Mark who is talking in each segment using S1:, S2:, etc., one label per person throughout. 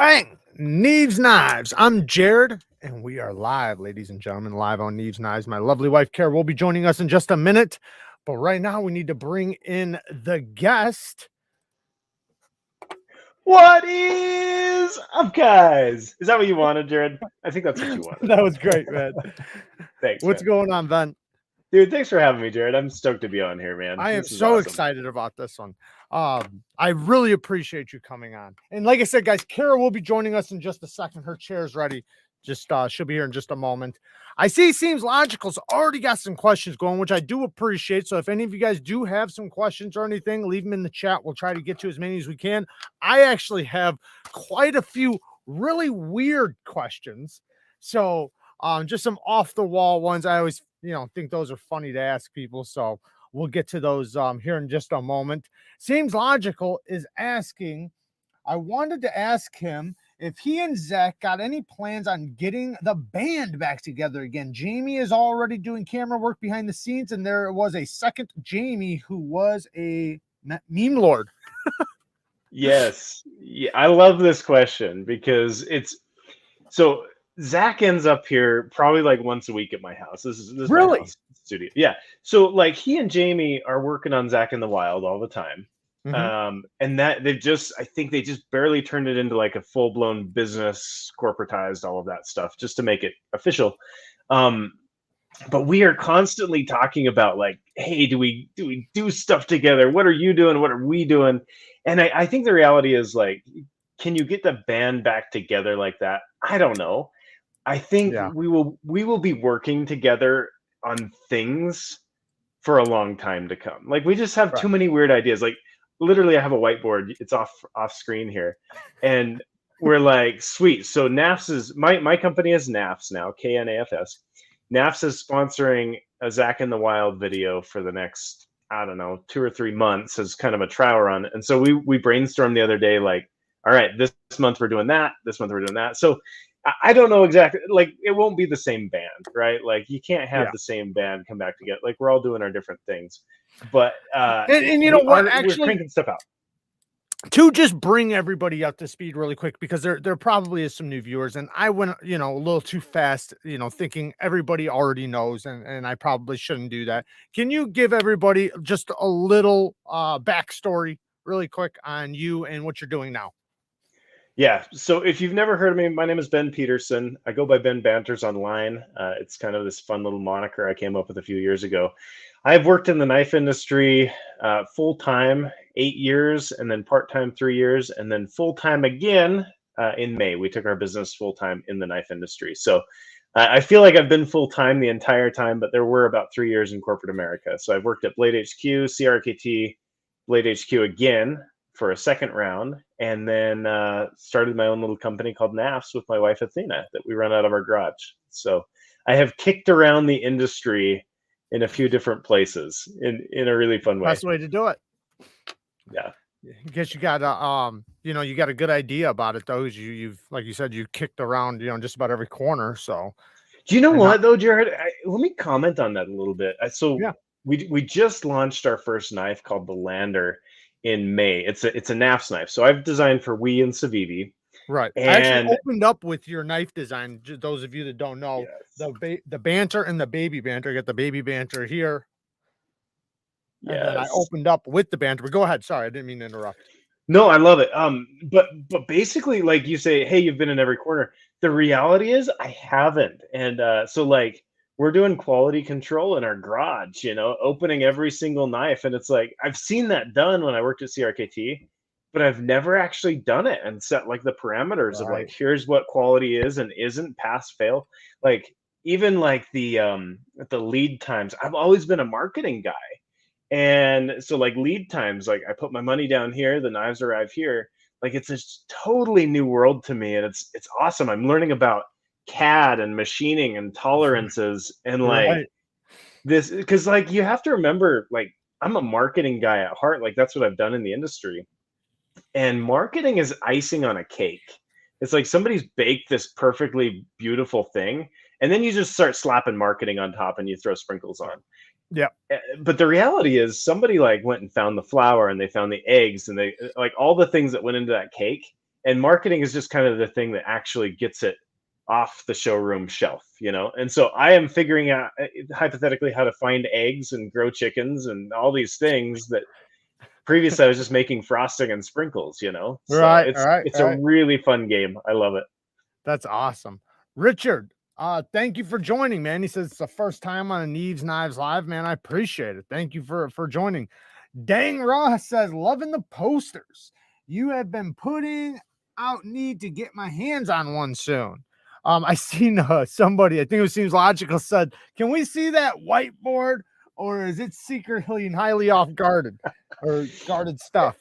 S1: Bang! Neevesknives. I'm Jared, and we are live, ladies and gentlemen, live on Neevesknives. My lovely wife, Kara, will be joining us in just a minute. But right now, we need to bring in the guest.
S2: What is up, guys? Is that what you wanted, Jared? I think that's what you wanted.
S1: That was great, man.
S2: Thanks,
S1: What's
S2: man.
S1: going on, Ben?
S2: Dude, thanks for having me, Jared. I'm stoked to be on here, man.
S1: I am
S2: This is
S1: so
S2: awesome.
S1: excited about this one. I really appreciate you coming on. And like I said, guys, Kara will be joining us in just a second. Her chair's ready. Just she'll be here in just a moment. I see it seems logical. So already got some questions going, which I do appreciate. So if any of you guys do have some questions or anything, leave them in the chat. We'll try to get to as many as we can. I actually have quite a few really weird questions. So just some off the wall ones. I always, think those are funny to ask people. So we'll get to those here in just a moment. Seems logical is asking, I wanted to ask him if he and Zach got any plans on getting the band back together again. Jamie is already doing camera work behind the scenes, and there was a second Jamie who was a meme lord.
S2: Yes. Yeah, I love this question because it's so Zach ends up here probably like once a week at my house. This is
S1: Really?
S2: my house studio. Yeah. So like he and Jamie are working on Zach in the Wild all the time. And that I think they just barely turned it into like a full-blown business, corporatized all of that stuff just to make it official. But we are constantly talking about like, hey, do we do stuff together? What are you doing? What are we doing? And I think the reality is like, can you get the band back together like that? I don't know. I think we will be working together on things for a long time to come. Like we just have too many weird ideas. Like literally I have a whiteboard. It's off screen here. And we're like, sweet. So NAFS is my company is NAFS now, KNAFS. NAFS is sponsoring a Zach in the Wild video for the next, I don't know, 2 or 3 months as kind of a trial run. And so we brainstormed the other day, like, all right, this month we're doing that. This month we're doing that. So I don't know exactly, like it won't be the same band, right? Like you can't have the same band come back together. Like we're all doing our different things. But
S1: and you know what? Actually,
S2: we're cranking stuff out.
S1: To just bring everybody up to speed really quick, because there probably is some new viewers, and I went, a little too fast, thinking everybody already knows, and I probably shouldn't do that. Can you give everybody just a little backstory really quick on you and what you're doing now?
S2: Yeah. So if you've never heard of me, my name is Ben Peterson. I go by Ben Banters online. It's kind of this fun little moniker I came up with a few years ago. I've worked in the knife industry full-time 8 years, and then part-time 3 years, and then full-time again in May. We took our business full-time in the knife industry. So I feel like I've been full-time the entire time, but there were about 3 years in corporate America. So I've worked at Blade HQ, CRKT, Blade HQ again for a second round, and then started my own little company called NAFS with my wife Athena that we run out of our garage. So I have kicked around the industry in a few different places in a really fun way.
S1: Best way to do it.
S2: Yeah.
S1: I guess you got you got a good idea about it though. You've like you said, you kicked around, just about every corner. So
S2: do you know what though, Jared? Let me comment on that a little bit. So
S1: yeah.
S2: We just launched our first knife called the Lander in May. It's a NAFS knife. So I've designed for WE and Civivi.
S1: Right.
S2: And
S1: I actually opened up with your knife design. Those of you that don't know, the Banter and the baby Banter. I got the baby Banter here. And then I opened up with the Banter. But go ahead. Sorry, I didn't mean to interrupt.
S2: No, I love it. But basically, like you say, hey, you've been in every corner. The reality is I haven't. And so like we're doing quality control in our garage, opening every single knife. And it's like I've seen that done when I worked at CRKT, but I've never actually done it and set like the parameters of like, here's what quality is and isn't, pass, fail. Like even like the lead times, I've always been a marketing guy. And so like lead times, like I put my money down here, the knives arrive here. Like it's a totally new world to me. And it's awesome. I'm learning about CAD and machining and tolerances and like this, because like you have to remember, like I'm a marketing guy at heart. Like that's what I've done in the industry. And marketing is icing on a cake. It's like somebody's baked this perfectly beautiful thing, and then you just start slapping marketing on top and you throw sprinkles on.
S1: Yeah.
S2: But the reality is somebody like went and found the flour and they found the eggs and they like all the things that went into that cake. and marketing is just kind of the thing that actually gets it off the showroom shelf, and so I am figuring out hypothetically how to find eggs and grow chickens and all these things that previously I was just making frosting and sprinkles, so
S1: Right,
S2: it's a
S1: right.
S2: really fun game. I love it.
S1: That's awesome. Richard, thank you for joining, man. He says it's the first time on a Neevesknives Live, man. I appreciate it. Thank you for joining. Dang Raw says, loving the posters. You have been putting out, need to get my hands on one soon. I seen somebody, I think it seems logical, said, can we see that whiteboard, or is it secretly and highly off guarded or guarded stuff?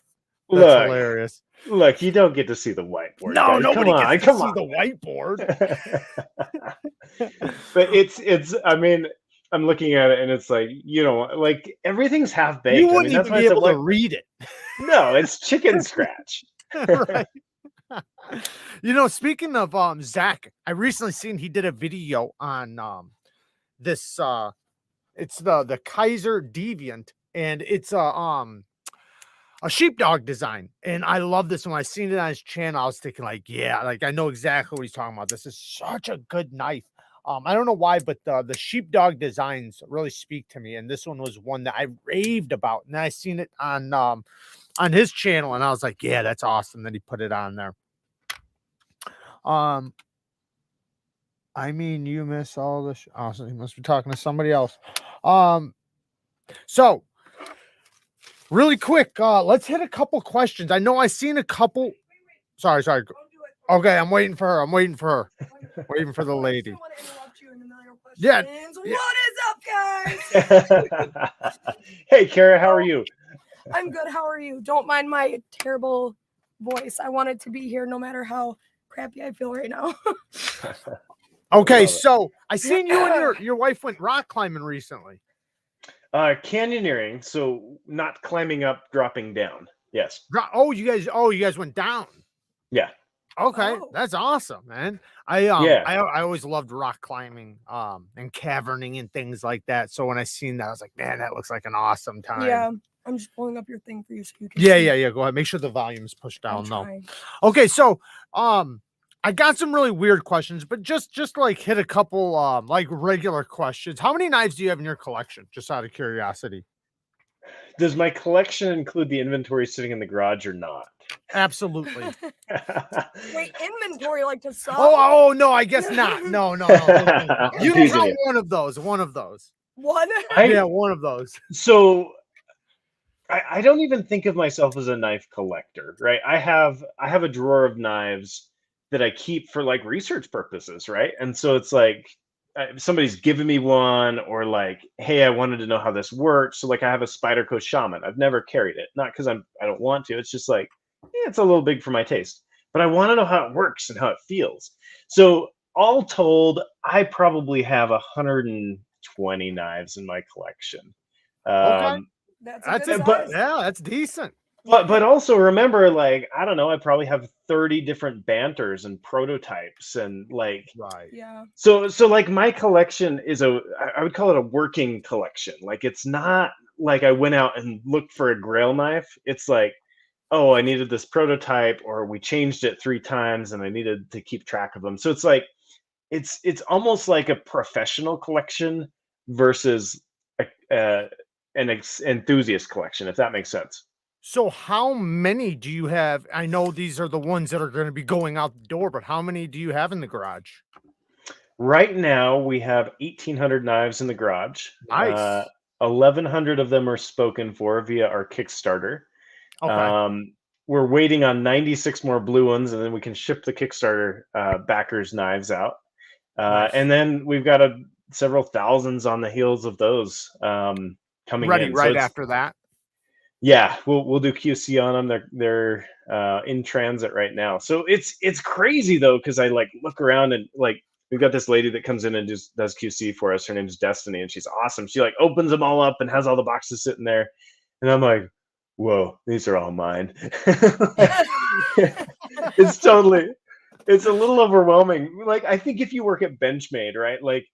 S1: That's hilarious.
S2: Look, you don't get to see the whiteboard.
S1: No,
S2: guys.
S1: nobody
S2: Come on,
S1: gets to see the whiteboard.
S2: But it's. I mean, I'm looking at it and it's like, like everything's half baked.
S1: You wouldn't even be able to read it.
S2: No, it's chicken scratch.
S1: Right. Speaking of Zach, I recently seen he did a video on this it's the Kaiser Deviant, and it's a sheepdog design, and I love this. When I seen it on his channel, I was thinking like, yeah, like I know exactly what he's talking about. This is such a good knife. I don't know why, but the sheepdog designs really speak to me, and this one was one that I raved about, and I seen it on his channel, and I was like, yeah, that's awesome that he put it on there. I mean, you miss all this. Awesome. He must be talking to somebody else. So really quick, let's hit a couple questions. I know I seen a couple. Sorry. Okay, I'm waiting for her. Waiting for the lady. Yeah.
S3: What is up, guys?
S2: Hey, Kara, how are you?
S3: I'm good. How are you? Don't mind my terrible voice. I wanted to be here no matter how crappy I feel right now.
S1: Okay, so I seen you and your wife went rock climbing recently.
S2: Canyoneering, so not climbing up, dropping down. Yes.
S1: You guys went down.
S2: Yeah.
S1: Okay, that's awesome, man. I always loved rock climbing and caverning and things like that. So when I seen that, I was like, man, that looks like an awesome time.
S3: Yeah, I'm just pulling up your thing for you so you can
S1: Yeah. Go ahead. Make sure the volume is pushed down though. Okay, so I got some really weird questions, but just like hit a couple like regular questions. How many knives do you have in your collection? Just out of curiosity.
S2: Does my collection include the inventory sitting in the garage or not?
S1: Absolutely.
S3: Wait, inventory like to sell?
S1: Oh no, I guess not. No. You don't have one of those. One? Yeah, one of those.
S2: So I don't even think of myself as a knife collector, right? I have a drawer of knives that I keep for like research purposes, right? And so it's like somebody's given me one, or like, hey, I wanted to know how this works. So like I have a Spyderco Shaman. I've never carried it, not because I don't want to. It's just like, yeah, it's a little big for my taste, but I want to know how it works and how it feels. So all told, I probably have 120 knives in my collection.
S1: Okay.
S3: That's
S1: that's decent.
S2: But also remember, like, I don't know, I probably have 30 different banters and prototypes and like,
S1: right.
S3: Yeah.
S2: So like my collection is I would call it a working collection. Like it's not like I went out and looked for a grail knife. It's like, oh, I needed this prototype, or we changed it 3 times and I needed to keep track of them. So it's like, it's almost like a professional collection versus an enthusiast collection, if that makes sense.
S1: So how many do you have? I know these are the ones that are going to be going out the door, but how many do you have in the garage?
S2: Right now, we have 1,800 knives in the garage.
S1: Nice.
S2: 1,100 of them are spoken for via our Kickstarter.
S1: Okay.
S2: We're waiting on 96 more blue ones, and then we can ship the Kickstarter backers' knives out.
S1: Nice.
S2: And then we've got several thousands on the heels of those coming in.
S1: Right after that.
S2: Yeah, we'll do QC on them. They're in transit right now. So it's crazy though, because I like look around and like we've got this lady that comes in and just does QC for us. Her name's Destiny, and she's awesome. She like opens them all up and has all the boxes sitting there, and I'm like, whoa, these are all mine. It's a little overwhelming. Like I think if you work at Benchmade, right, like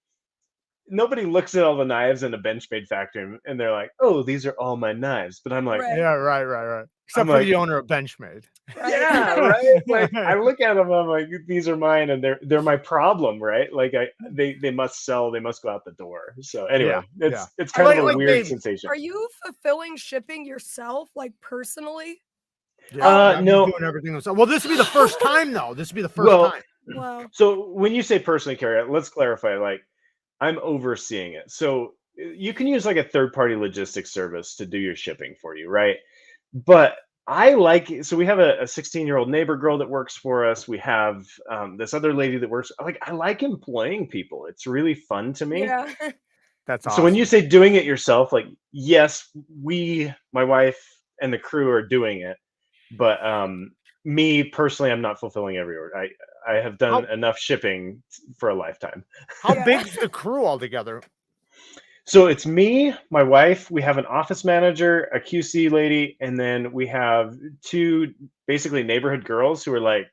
S2: nobody looks at all the knives in a Benchmade factory and they're like, oh, these are all my knives. But I'm like,
S1: yeah, right. Except
S2: I'm
S1: for
S2: like,
S1: the owner of Benchmade.
S3: Right.
S2: yeah, right. Like I look at them, I'm like, these are mine, and they're my problem, right? Like they must sell, they must go out the door. So anyway,
S1: Yeah.
S2: it's
S1: I
S2: kind of a
S1: like
S2: weird
S1: Dave.
S2: sensation.
S3: Are you fulfilling shipping yourself, like personally?
S1: Yeah, he's
S2: No.
S1: doing everything himself. Well, this would be the first time, though. This would be the first
S2: Well,
S1: time.
S3: Wow.
S2: so when you say personally carry it, let's clarify. Like I'm overseeing it, so you can use like a third-party logistics service to do your shipping for you, right? But I like so we have a 16-year-old neighbor girl that works for us. We have this other lady that works. Like I like employing people. It's really fun to me.
S3: Yeah.
S1: That's
S2: So when
S1: awesome.
S2: you say doing it yourself, like yes, my wife and the crew are doing it, but me personally, I'm not fulfilling every order. I have done enough shipping for a lifetime.
S1: How
S3: Yeah.
S1: big's the crew altogether?
S2: So it's me, my wife, we have an office manager, a QC lady, and then we have two basically neighborhood girls who are like,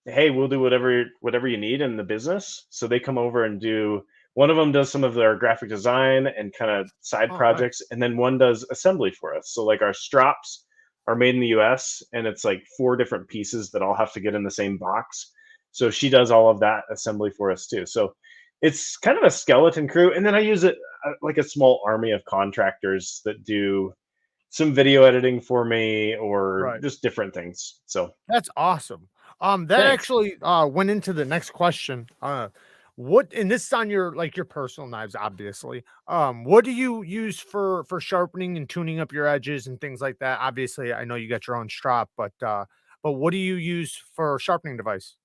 S2: hey, we'll do whatever you need in the business. So they come over and do one of them does some of their graphic design and kind of side
S1: Oh,
S2: projects, and then one does assembly for us. So like our straps are made in the US, and it's like 4 different pieces that all have to get in the same box. So she does all of that assembly for us too. So it's kind of a skeleton crew, and then I use it like a small army of contractors that do some video editing for me or
S1: Right.
S2: just different things. So
S1: That's awesome. That
S2: Thanks.
S1: actually went into the next question. What, and this is on your personal knives, obviously. What do you use for sharpening and tuning up your edges and things like that? Obviously, I know you got your own strap, but what do you use for sharpening device?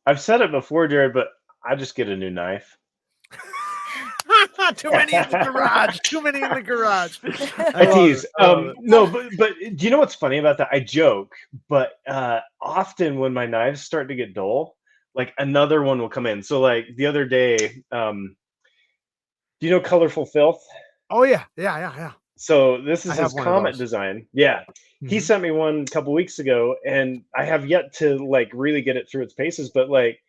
S2: I've said it before, Jared, but I just get a new knife.
S1: Too many in the garage. Too many in the garage.
S2: I
S1: love
S2: tease.
S1: it. I love it.
S2: No, but do you know what's funny about that? I joke, but often when my knives start to get dull, like another one will come in. So like the other day, do you know Colorful Filth?
S1: Oh yeah.
S2: So this
S1: I
S2: is
S1: have
S2: his
S1: one of
S2: Comet
S1: those.
S2: design. Yeah. He
S1: Mhm.
S2: sent me one a couple weeks ago, and I have yet to like really get it through its paces. But like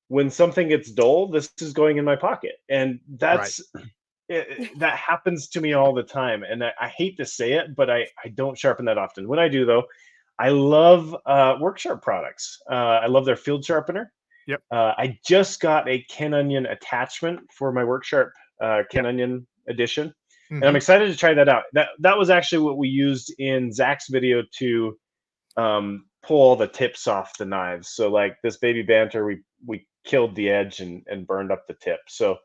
S2: when something gets dull, this is going in my pocket, and
S1: Right.
S2: that happens to me all the time. And I hate to say it, but I don't sharpen that often. When I do, though, I love Work Sharp products. I love their field sharpener.
S1: Yep.
S2: I just got a Ken Onion attachment for my Work Sharp Ken Onion edition. And I'm
S1: Mhm.
S2: excited to try that out. That was actually what we used in Zach's video to pull all the tips off the knives. So like this baby Banter, we killed the edge and burned up the tip. So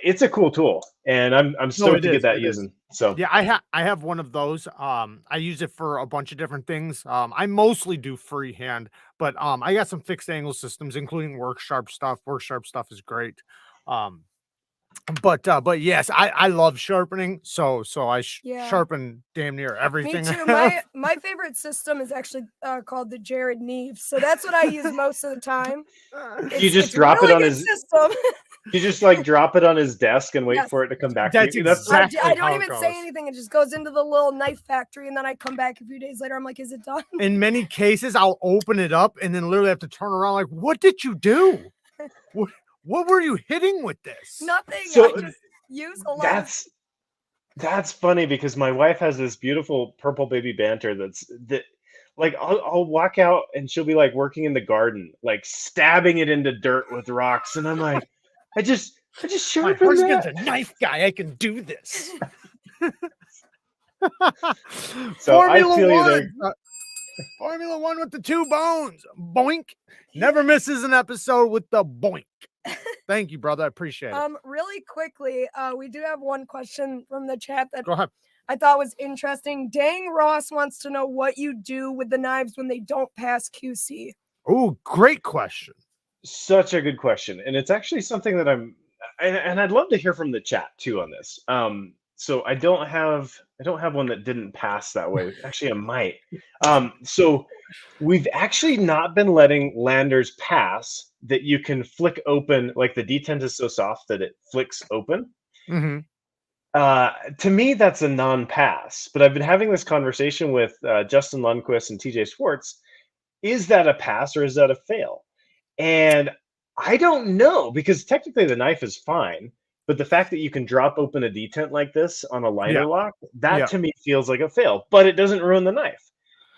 S2: it's a cool tool, and I'm stoked to get that using. So
S1: Yeah, I have one of those. I use it for a bunch of different things. I mostly do freehand, but I got some fixed angle systems, including Work Sharp stuff. Work Sharp stuff is great. Um, but yes, I love sharpening. So I
S3: Yeah.
S1: sharpen damn near
S3: Me
S1: everything.
S3: too. My favorite system is actually called the Jared Neeves. So that's what I use most of the time.
S2: you just
S3: It's a
S2: drop it
S3: really
S2: on
S3: good
S2: his.
S3: system.
S2: You just like drop it on his desk and wait
S3: Yes.
S2: for it to come back
S1: That's
S2: to you.
S1: exactly
S3: I don't
S1: how it
S3: even say
S1: goes.
S3: anything. It just goes into the little knife factory, and then I come back a few days later. I'm like, is it done?
S1: In many cases, I'll open it up and then literally have to turn around like, what did you do? What were you hitting with this?
S3: Nothing.
S2: So
S3: I just use a lot of
S2: that's funny because my wife has this beautiful purple baby Banter that like I'll walk out and she'll be like working in the garden, like stabbing it into dirt with rocks, and I'm like, I just
S1: My
S2: sharpened
S1: husband's
S2: that.
S1: a knife guy. I can do this.
S2: So I
S1: Formula
S2: feel you
S1: One.
S2: there.
S1: Formula One with the 2 bones. Boink. Never misses an episode with the boink. Thank you, brother. I appreciate it.
S3: Really quickly, we do have one question from the chat that
S1: Go ahead.
S3: I thought was interesting. Dang Ross wants to know what you do with the knives when they don't pass QC.
S1: Oh, great question.
S2: Such a good question, and it's actually something that and I'd love to hear from the chat too on this. So I don't have one that didn't pass that way. Actually, I might. So we've actually not been letting landers pass that you can flick open. Like the detent is so soft that it flicks open.
S1: Mm-hmm.
S2: To me, that's a non-pass. But I've been having this conversation with Justin Lundquist and TJ Schwartz. Is that a pass or is that a fail? And I don't know, because technically the knife is fine. But the fact that you can drop open a detent like this on a liner
S1: Yeah.
S2: lock, that
S1: Yeah.
S2: to me feels like a fail, but it doesn't ruin the knife.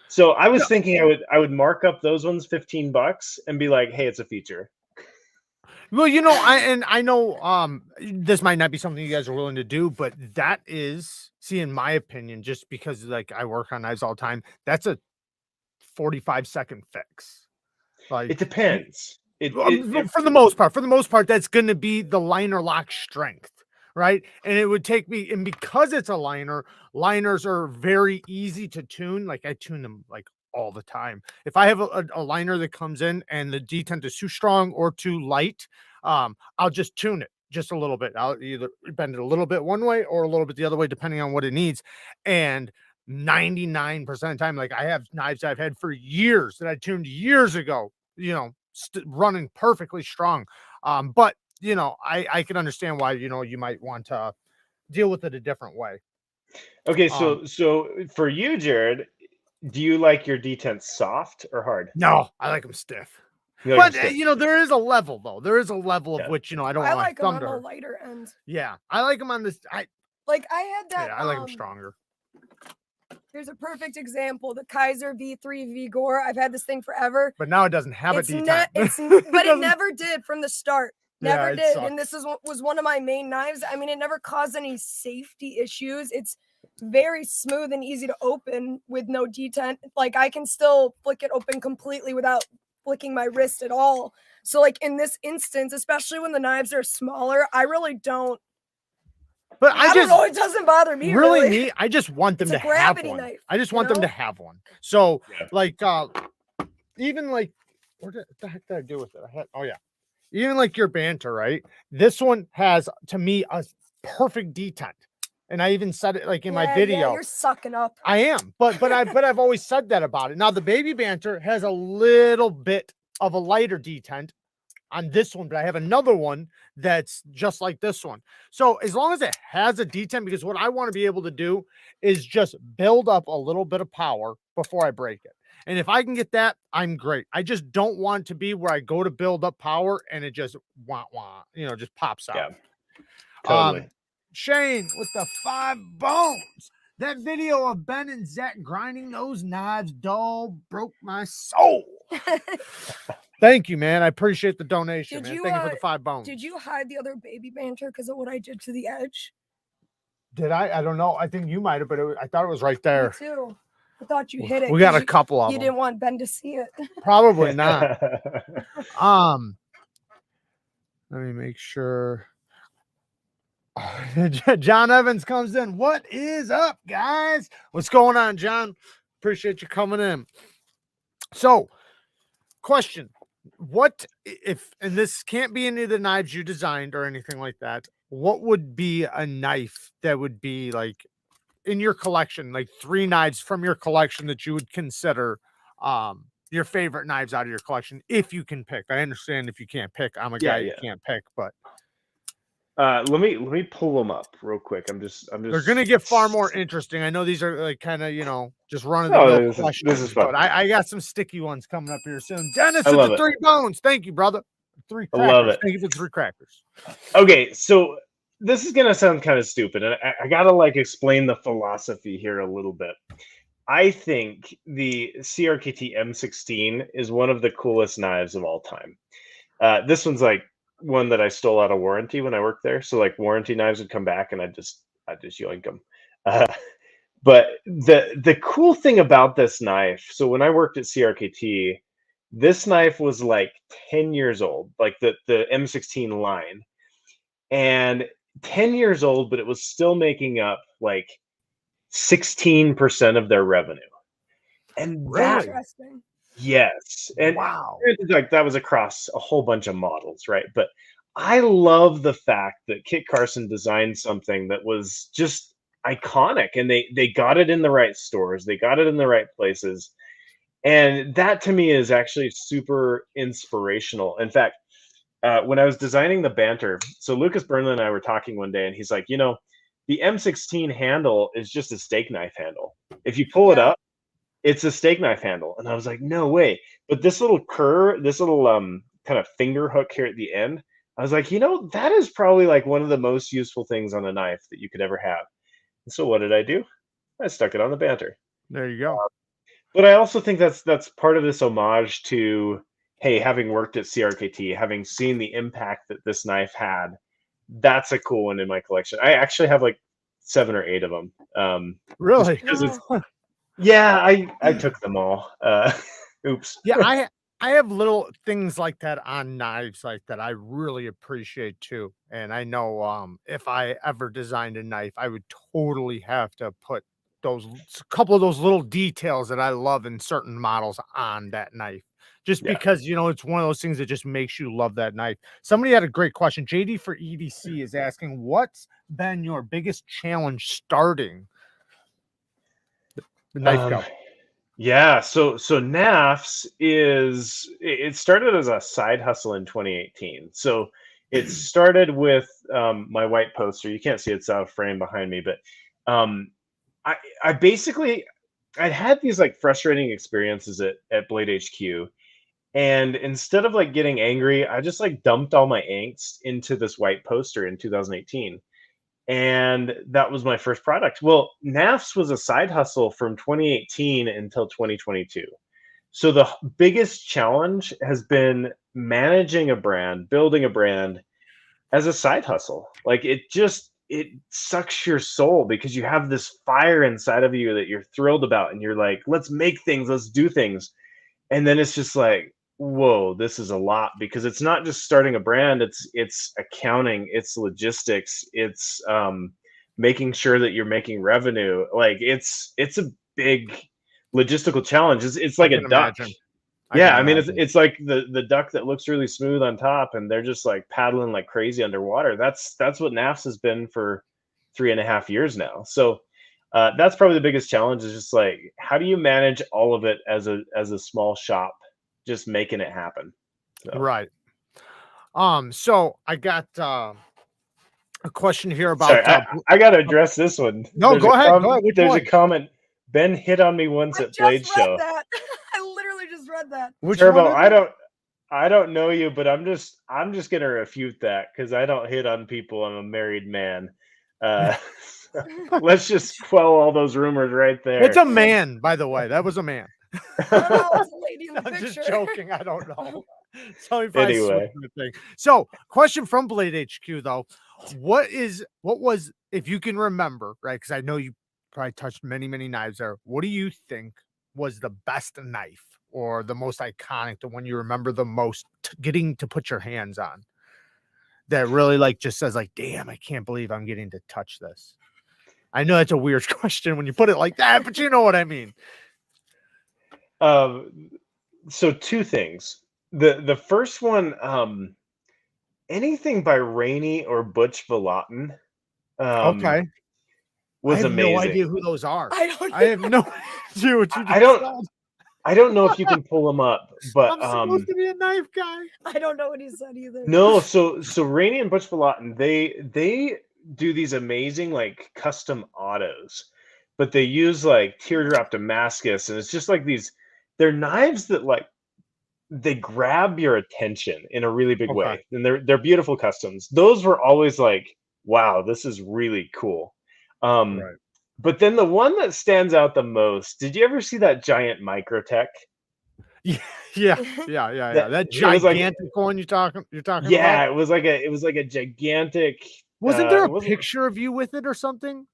S2: So I was thinking I would mark up those ones $15 and be like, hey, it's a feature.
S1: Well, you know, I know this might not be something you guys are willing to do, but that is, see, in my opinion, just because like I work on knives all the time, that's a 45-second fix. Like
S2: It depends.
S1: for the most part, that's going to be the liner lock strength, right? And it would take me, and because it's a liner, liners are very easy to tune. Like I tune them like all the time. If I have a liner that comes in and the detent is too strong or too light, I'll just tune it just a little bit. I'll either bend it a little bit one way or a little bit the other way, depending on what it needs. And 99% of the time, like I have knives I've had for years that I tuned years ago, you know, running perfectly strong. But you know, I can understand why, you know, you might want to deal with it a different way.
S2: Okay, so for you, Jared, do you like your detents soft or hard?
S1: No, I like them stiff.
S2: You like
S1: But
S2: them stiff?
S1: you know, there is a level though. There is a level
S2: Yeah.
S1: of which, you know, I don't
S3: I
S1: want
S3: like them on
S1: thunder.
S3: the lighter end.
S1: Yeah, I like them on this. I
S3: had that.
S1: I like them stronger.
S3: Here's a perfect example: the Kaiser V3 V Gore. I've had this thing forever.
S1: But now it doesn't have
S3: It's
S1: a detent.
S3: but it
S1: doesn't-
S3: never did from the start.
S1: Yeah,
S3: Never
S1: it
S3: did.
S1: sucks.
S3: And this was one of my main knives. I mean, it never caused any safety issues. It's very smooth and easy to open with no detent. Like I can still flick it open completely without flicking my wrist at all. So like in this instance, especially when the knives are smaller, I really don't.
S1: But
S3: I don't know. It doesn't bother me. Really.
S1: me, I just want them
S3: It's
S1: to
S3: a
S1: have
S3: gravity
S1: one.
S3: knife,
S1: I just
S3: you
S1: want them to
S3: know?
S1: have one. So
S2: Yeah.
S1: like even like what the heck did I do with it? Oh yeah. Even like your Banter, right? This one has to me a perfect detent. And I even said it like in my video.
S3: Yeah, you're sucking up.
S1: I am, but I've always said that about it. Now the baby Banter has a little bit of a lighter detent on this one, but I have another one that's just like this one. So as long as it has a detent, because what I want to be able to do is just build up a little bit of power before I break it. And if I can get that, I'm great. I just don't want to be where I go to build up power and it just you know, just pops out.
S2: Yeah, totally.
S1: Shane with the 5 bones. That video of Ben and Zach grinding those knives dull broke my soul. Thank you, man. I appreciate the donation, man. Thank you for the 5 bones.
S3: Did you hide the other baby Banter because of what I did to the edge?
S1: Did I? I don't know. I think you might have, but I thought it was right there.
S3: Me too. I thought you hit it.
S1: We got a couple of
S3: You
S1: them.
S3: didn't want Ben to see it.
S1: Probably not. Let me make sure. John Evans comes in. What is up, guys? What's going on, John? Appreciate you coming in. So, question. What if, and this can't be any of the knives you designed or anything like that, what would be a knife that would be like in your collection, like 3 knives from your collection that you would consider your favorite knives out of your collection, if you can pick? I understand if you can't pick. I'm a guy who can't pick, but
S2: let me pull them up real quick. I'm just
S1: they're gonna get far more interesting. I know these are like kind of, you know, just running the
S2: No,
S1: mill
S2: this
S1: questions,
S2: is fun.
S1: but I got some sticky ones coming up here soon. Dennis
S2: I
S1: with
S2: love
S1: the
S2: it.
S1: 3 bones. Thank you, brother. 3
S2: I
S1: crackers.
S2: love it.
S1: Thank you for the 3 crackers.
S2: Okay, so this is gonna sound kind of stupid, and I gotta like explain the philosophy here a little bit. I think the CRKT M16 is one of the coolest knives of all time. This one's like one that I stole out of warranty when I worked there. So like warranty knives would come back, and I just yoink them. But the cool thing about this knife, so when I worked at CRKT, this knife was like 10 years old, like the M16 line, and 10 years old, but it was still making up like 16% of their revenue. And that,
S3: Interesting.
S2: yes. And
S1: Wow.
S2: like that was across a whole bunch of models, right? But I love the fact that Kit Carson designed something that was just iconic, and they got it in the right stores, they got it in the right places. And that to me is actually super inspirational. In fact, when I was designing the Banter, so Lucas Burnley and I were talking one day, and he's like, you know, the M16 handle is just a steak knife handle. If you pull it up, it's a steak knife handle. And I was like, no way. But this little curve, this little kind of finger hook here at the end, I was like, that is probably like one of the most useful things on a knife that you could ever have. And so what did I do? I stuck it on the Banter.
S1: There you go.
S2: But I also think that's part of this homage to, hey, having worked at CRKT, having seen the impact that this knife had. That's a cool one in my collection. I actually have like 7 or 8 of them.
S1: Really?
S2: Because yeah, I took them all. Oops.
S1: Yeah, I have little things like that on knives like that I really appreciate too. And I know if I ever designed a knife, I would totally have to put those couple of those little details that I love in certain models on that knife. Just
S2: Yeah.
S1: because it's one of those things that just makes you love that knife. Somebody had a great question. JD for EDC is asking, what's been your biggest challenge starting the knife go?
S2: Yeah, so NAFS it started as a side hustle in 2018. So it started with my white poster. You can't see it's out of frame behind me, but I basically I had these like frustrating experiences at Blade HQ, and instead of like getting angry, I just like dumped all my angst into this white poster in 2018. And that was my first product. Well, NAFS was a side hustle from 2018 until 2022. So the biggest challenge has been managing a brand, building a brand as a side hustle. Like it sucks your soul because you have this fire inside of you that you're thrilled about, and you're like, let's make things, let's do things. And then it's just like, whoa, this is a lot, because it's not just starting a brand, it's accounting, it's logistics, it's making sure that you're making revenue. Like it's a big logistical challenge. It's like a duck. Yeah, I mean it's like the duck that looks really smooth on top and they're just like paddling like crazy underwater. That's what NAFS has been for 3.5 years now. So that's probably the biggest challenge, is just like, how do you manage all of it as a small shop, just making it happen? So.
S1: Right. So I got a question here about.
S2: Sorry, I got to address this one.
S1: No, go ahead. Go ahead.
S2: There's a comment. Ben hit on me once at Blade Show.
S3: That. I literally just read that.
S2: Turbo, I don't know you, but I'm just gonna refute that because I don't hit on people. I'm a married man. Let's just quell all those rumors right there.
S1: It's a man, by the way. That was a man.
S3: I'm
S1: just joking. I don't know.
S2: Anyway.
S1: So, question from Blade HQ though. What was, if you can remember, right? Because I know you probably touched many knives there. What do you think was the best knife, or the most iconic, the one you remember the most getting to put your hands on, that really like just says like, damn, I can't believe I'm getting to touch this? I know it's a weird question when you put it like that, but you know what I mean.
S2: So 2 things. The first one, anything by Rainey or Butch Vallotton,
S1: okay,
S2: was
S1: I have
S2: amazing.
S1: no idea who those are.
S3: I
S1: have no idea what you just said.
S2: I don't know if you can pull them up, but
S1: I'm supposed to be a knife guy.
S3: I don't know what he said either.
S2: No, so Rainey and Butch Vallotton, they do these amazing like custom autos, but they use like teardrop Damascus, and it's just like they're knives that like they grab your attention in a really big way, and they're beautiful customs. Those were always like, wow, this is really cool.
S1: Right.
S2: But then the one that stands out the most, did you ever see that giant Microtech?
S1: Yeah. That gigantic one you're talking about?
S2: Yeah, it was like a gigantic.
S1: Wasn't there a picture of you with it or something?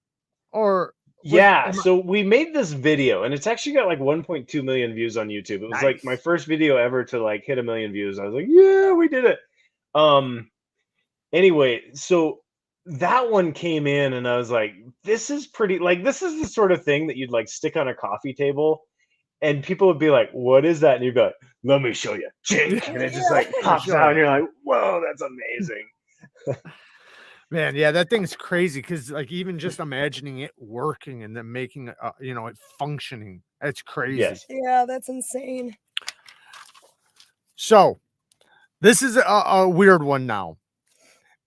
S1: Or
S2: so we made this video, and it's actually got like 1.2 million views on YouTube. It was like my first video ever to like hit 1 million views. I was like, yeah, we did it. Anyway, so that one came in, and I was like, this is pretty, like, this is the sort of thing that you'd like stick on a coffee table, and people would be like, what is that? And you'd be like, let me show you. And it just like pops out, and you're like, whoa, that's amazing.
S1: Man, yeah, that thing's crazy, because like even just imagining it working and then making it functioning, it's crazy.
S2: Yes.
S3: Yeah, that's insane.
S1: So this is a weird one now.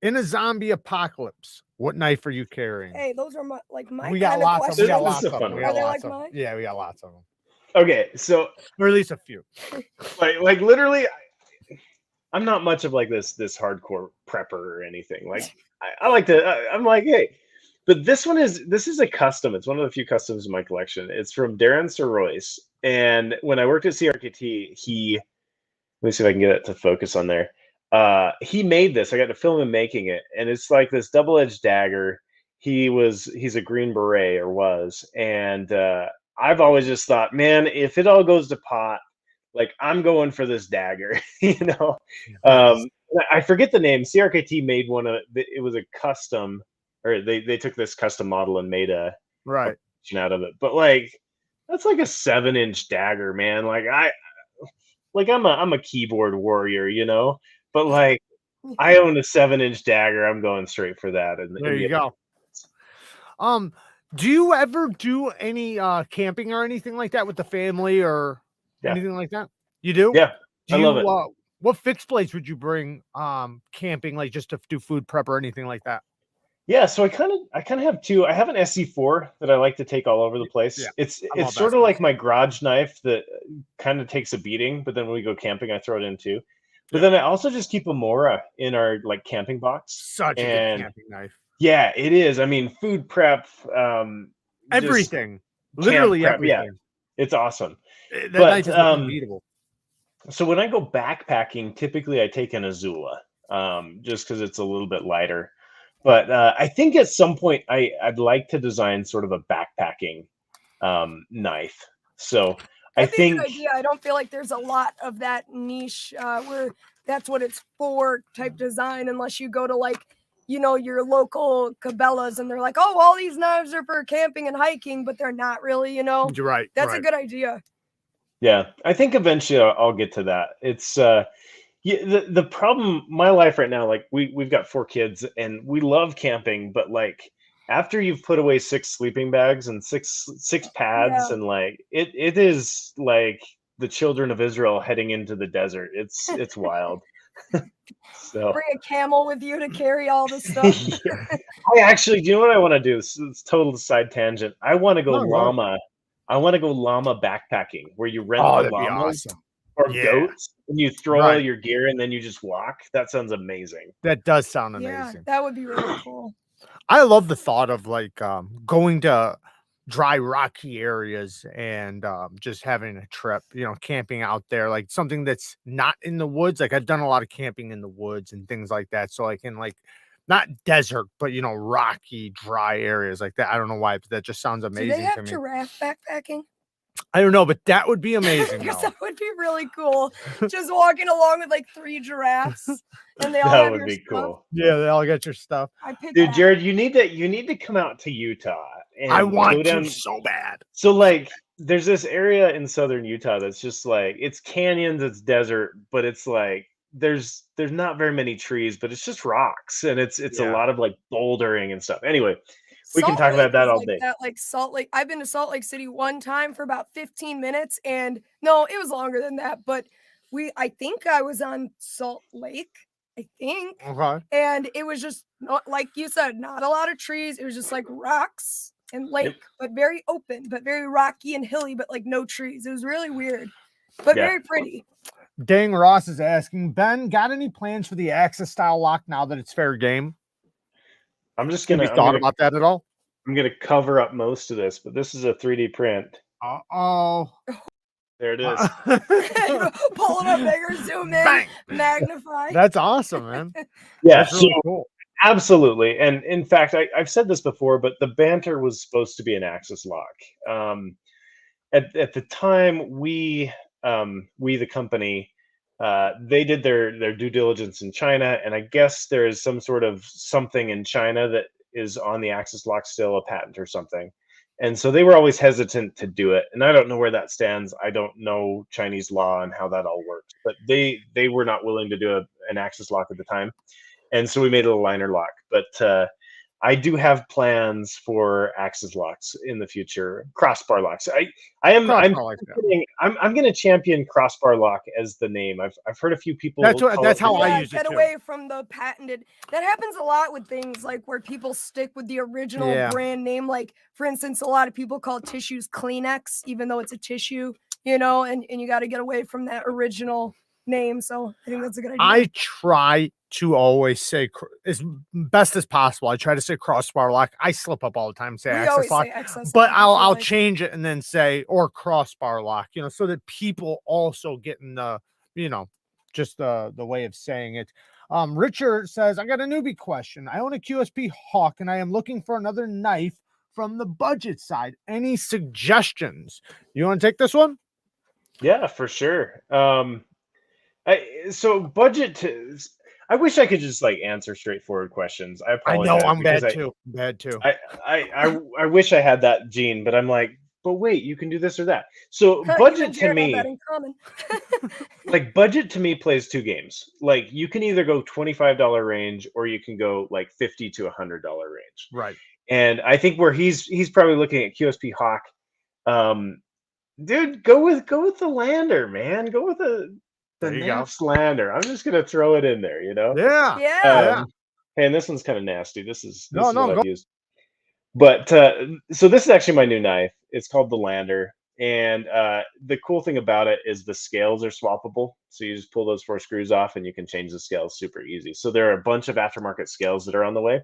S1: In a zombie apocalypse, what knife are you carrying?
S3: Hey, those are my
S1: we got lots of them. We got lots of them.
S3: Are they like mine?
S1: Yeah, we got lots of them.
S2: Okay, so
S1: or at least a few.
S2: like literally, I'm not much of like this hardcore prepper or anything. Like I like to. I'm like, hey, but this is a custom. It's one of the few customs in my collection. It's from Darren Sir Royce, and when I worked at CRKT, let me see if I can get it to focus on there. He made this. I got to film him making it, and it's like this double-edged dagger. He's a Green Beret or was, and I've always just thought, man, if it all goes to pot, like I'm going for this dagger, you know.
S1: Nice.
S2: I forget the name. CRKT made one of it was a custom, or they took this custom model and made a
S1: Right.
S2: version out of it. But like that's like a 7-inch dagger, man. Like I'm a keyboard warrior, you know. But like I own a 7-inch dagger. I'm going straight for that. And
S1: There you go. Do you ever do any camping or anything like that with the family or anything like that? You do?
S2: Yeah,
S1: Do
S2: I love it.
S1: What fixed blades would you bring camping, like just to do food prep or anything like that?
S2: Yeah, so I kind of have two. I have an SC4 that I like to take all over the place.
S1: Yeah,
S2: It's
S1: all
S2: sort of like
S1: baskets.
S2: my garage knife that kind of takes a beating, but then when we go camping, I throw it in too. But then I also just keep a Mora in our like camping box.
S1: Such a good
S2: And
S1: camping knife.
S2: yeah, it is. I mean, food prep, just
S1: Everything.
S2: camp
S1: Literally
S2: prep. Yeah,
S1: everything.
S2: it's awesome.
S1: That
S2: But
S1: knife is unbeatable.
S2: so when I go backpacking, typically I take an Azula, just because it's a little bit lighter. But I think at some point I'd like to design sort of a backpacking knife. So I
S3: That'd be a
S2: think
S3: good idea. I don't feel like there's a lot of that niche where that's what it's for type design, unless you go to like, you know, your local Cabela's and they're like, oh, all these knives are for camping and hiking, but they're not really, you know.
S1: You're right.
S3: That's
S1: right.
S3: a good idea.
S2: yeah, I think eventually I'll get to that. It's yeah, the problem, my life right now, like we've got 4 kids and we love camping, but like after you've put away 6 sleeping bags and six pads,
S3: Yeah.
S2: and like it is like the children of Israel heading into the desert. It's wild. So
S3: Bring a camel with you to carry all the stuff.
S2: yeah. I actually, do you know what I want to do? It's total side tangent. I want to go
S1: No, go ahead.
S2: llama. I want to go llama backpacking, where you rent
S1: Oh,
S2: the
S1: that'd be
S2: llamas
S1: awesome.
S2: or
S1: Yeah.
S2: goats, and you throw all
S1: Right.
S2: your gear, and then you just walk. That sounds amazing.
S1: That does sound
S3: Yeah,
S1: amazing.
S3: that would be really cool.
S1: I love the thought of like going to dry, rocky areas and just having a trip, you know, camping out there, like something that's not in the woods. Like I've done a lot of camping in the woods and things like that. So I can like not desert, but you know, rocky, dry areas like that. I don't know why, but that just sounds
S3: Do
S1: amazing
S3: they
S1: to
S3: have
S1: me.
S3: giraffe backpacking?
S1: I don't know, but that would be amazing.
S3: Because
S1: though.
S3: that would be really cool. Just walking along with like 3 giraffes and they all
S2: That
S3: have
S2: would
S3: your
S2: be
S3: stuff.
S2: cool.
S1: Yeah, they all got your stuff.
S3: I picked
S2: Dude,
S3: that.
S2: Jared, you need to come out to Utah and
S1: I
S2: go
S1: want
S2: down.
S1: to so bad.
S2: So like there's this area in southern Utah that's just like it's canyons, it's desert, but it's like there's not very many trees, but it's just rocks, and it's a
S1: Yeah.
S2: lot of like bouldering and stuff. Anyway, we can
S3: Salt
S2: talk about
S3: Lake
S2: that
S3: is
S2: all
S3: like
S2: day.
S3: that, like Salt Lake. I've been to Salt Lake City one time for about 15 minutes, and no, it was longer than that. But I think I was on Salt Lake, I think,
S1: Okay.
S3: and it was just not, like you said, not a lot of trees. It was just like rocks and lake, but very open, but very rocky and hilly, but like no trees. It was really weird, but
S2: Yeah.
S3: very pretty.
S1: Dang Ross is asking, Ben, got any plans for the Axis style lock now that it's fair game?
S2: I'm just
S1: Have
S2: gonna
S1: you thought about that at all?
S2: I'm gonna cover up most of this, but this is a 3D print.
S1: Uh-oh.
S2: There it is.
S3: Pull it up bigger, zoom in,
S1: Bang.
S3: magnify.
S1: That's awesome, man.
S2: Yeah,
S1: That's really cool.
S2: absolutely. And in fact, I've said this before, but the Banter was supposed to be an Axis lock. At the time, we the company, they did their due diligence in China, and I guess there is some sort of something in China that is on the Axis lock still, a patent or something. And so they were always hesitant to do it. And I don't know where that stands. I don't know Chinese law and how that all works, but they were not willing to do an Axis lock at the time. And so we made it a liner lock. But I do have plans for Axis locks in the future, crossbar locks. I'm going to champion crossbar lock as the name. I've heard a few people.
S1: That's how I use it
S3: Get
S1: too.
S3: away from the patented. That happens a lot with things like where people stick with the original brand name. Like for instance, a lot of people call tissues Kleenex, even though it's a tissue, you know, and you got to get away from that original name. So I think that's a good idea.
S1: I try to always say as best as possible. I try to say crossbar lock. I slip up all the time, say
S3: We
S1: access
S3: always
S1: lock,
S3: say access
S1: but
S3: lock, I feel
S1: I'll
S3: like.
S1: change it and then say or crossbar lock, you know, so that people also get in the, you know, just the way of saying it. Richard says, I got a newbie question. I own a QSP Hawk and I am looking for another knife from the budget side. Any suggestions? You want to take this one?
S2: Yeah, for sure. So budget to, I wish I could just like answer straightforward questions. I
S1: I know
S2: apologize
S1: I'm
S2: because
S1: bad too. Bad too.
S2: I wish I had that gene, but I'm like, but wait, you can do this or that. So
S3: You and
S2: budget to
S3: Jared have that
S2: me,
S3: in common.
S2: like budget to me plays two games. Like you can either go $25 range or you can go like $50 to $100 range.
S1: Right.
S2: And I think where he's probably looking at QSP Hawk. Dude, go with the lander, man. Go with the
S1: There you go.
S2: Naps lander. I'm just gonna throw it in there, you know.
S1: Yeah.
S3: Yeah.
S2: Hey, and this one's kind of nasty. This is
S1: No,
S2: what
S1: go.
S2: I've used. But so this is actually my new knife. It's called the Lander, and the cool thing about it is the scales are swappable. So you just pull those 4 screws off, and you can change the scales super easy. So there are a bunch of aftermarket scales that are on the way,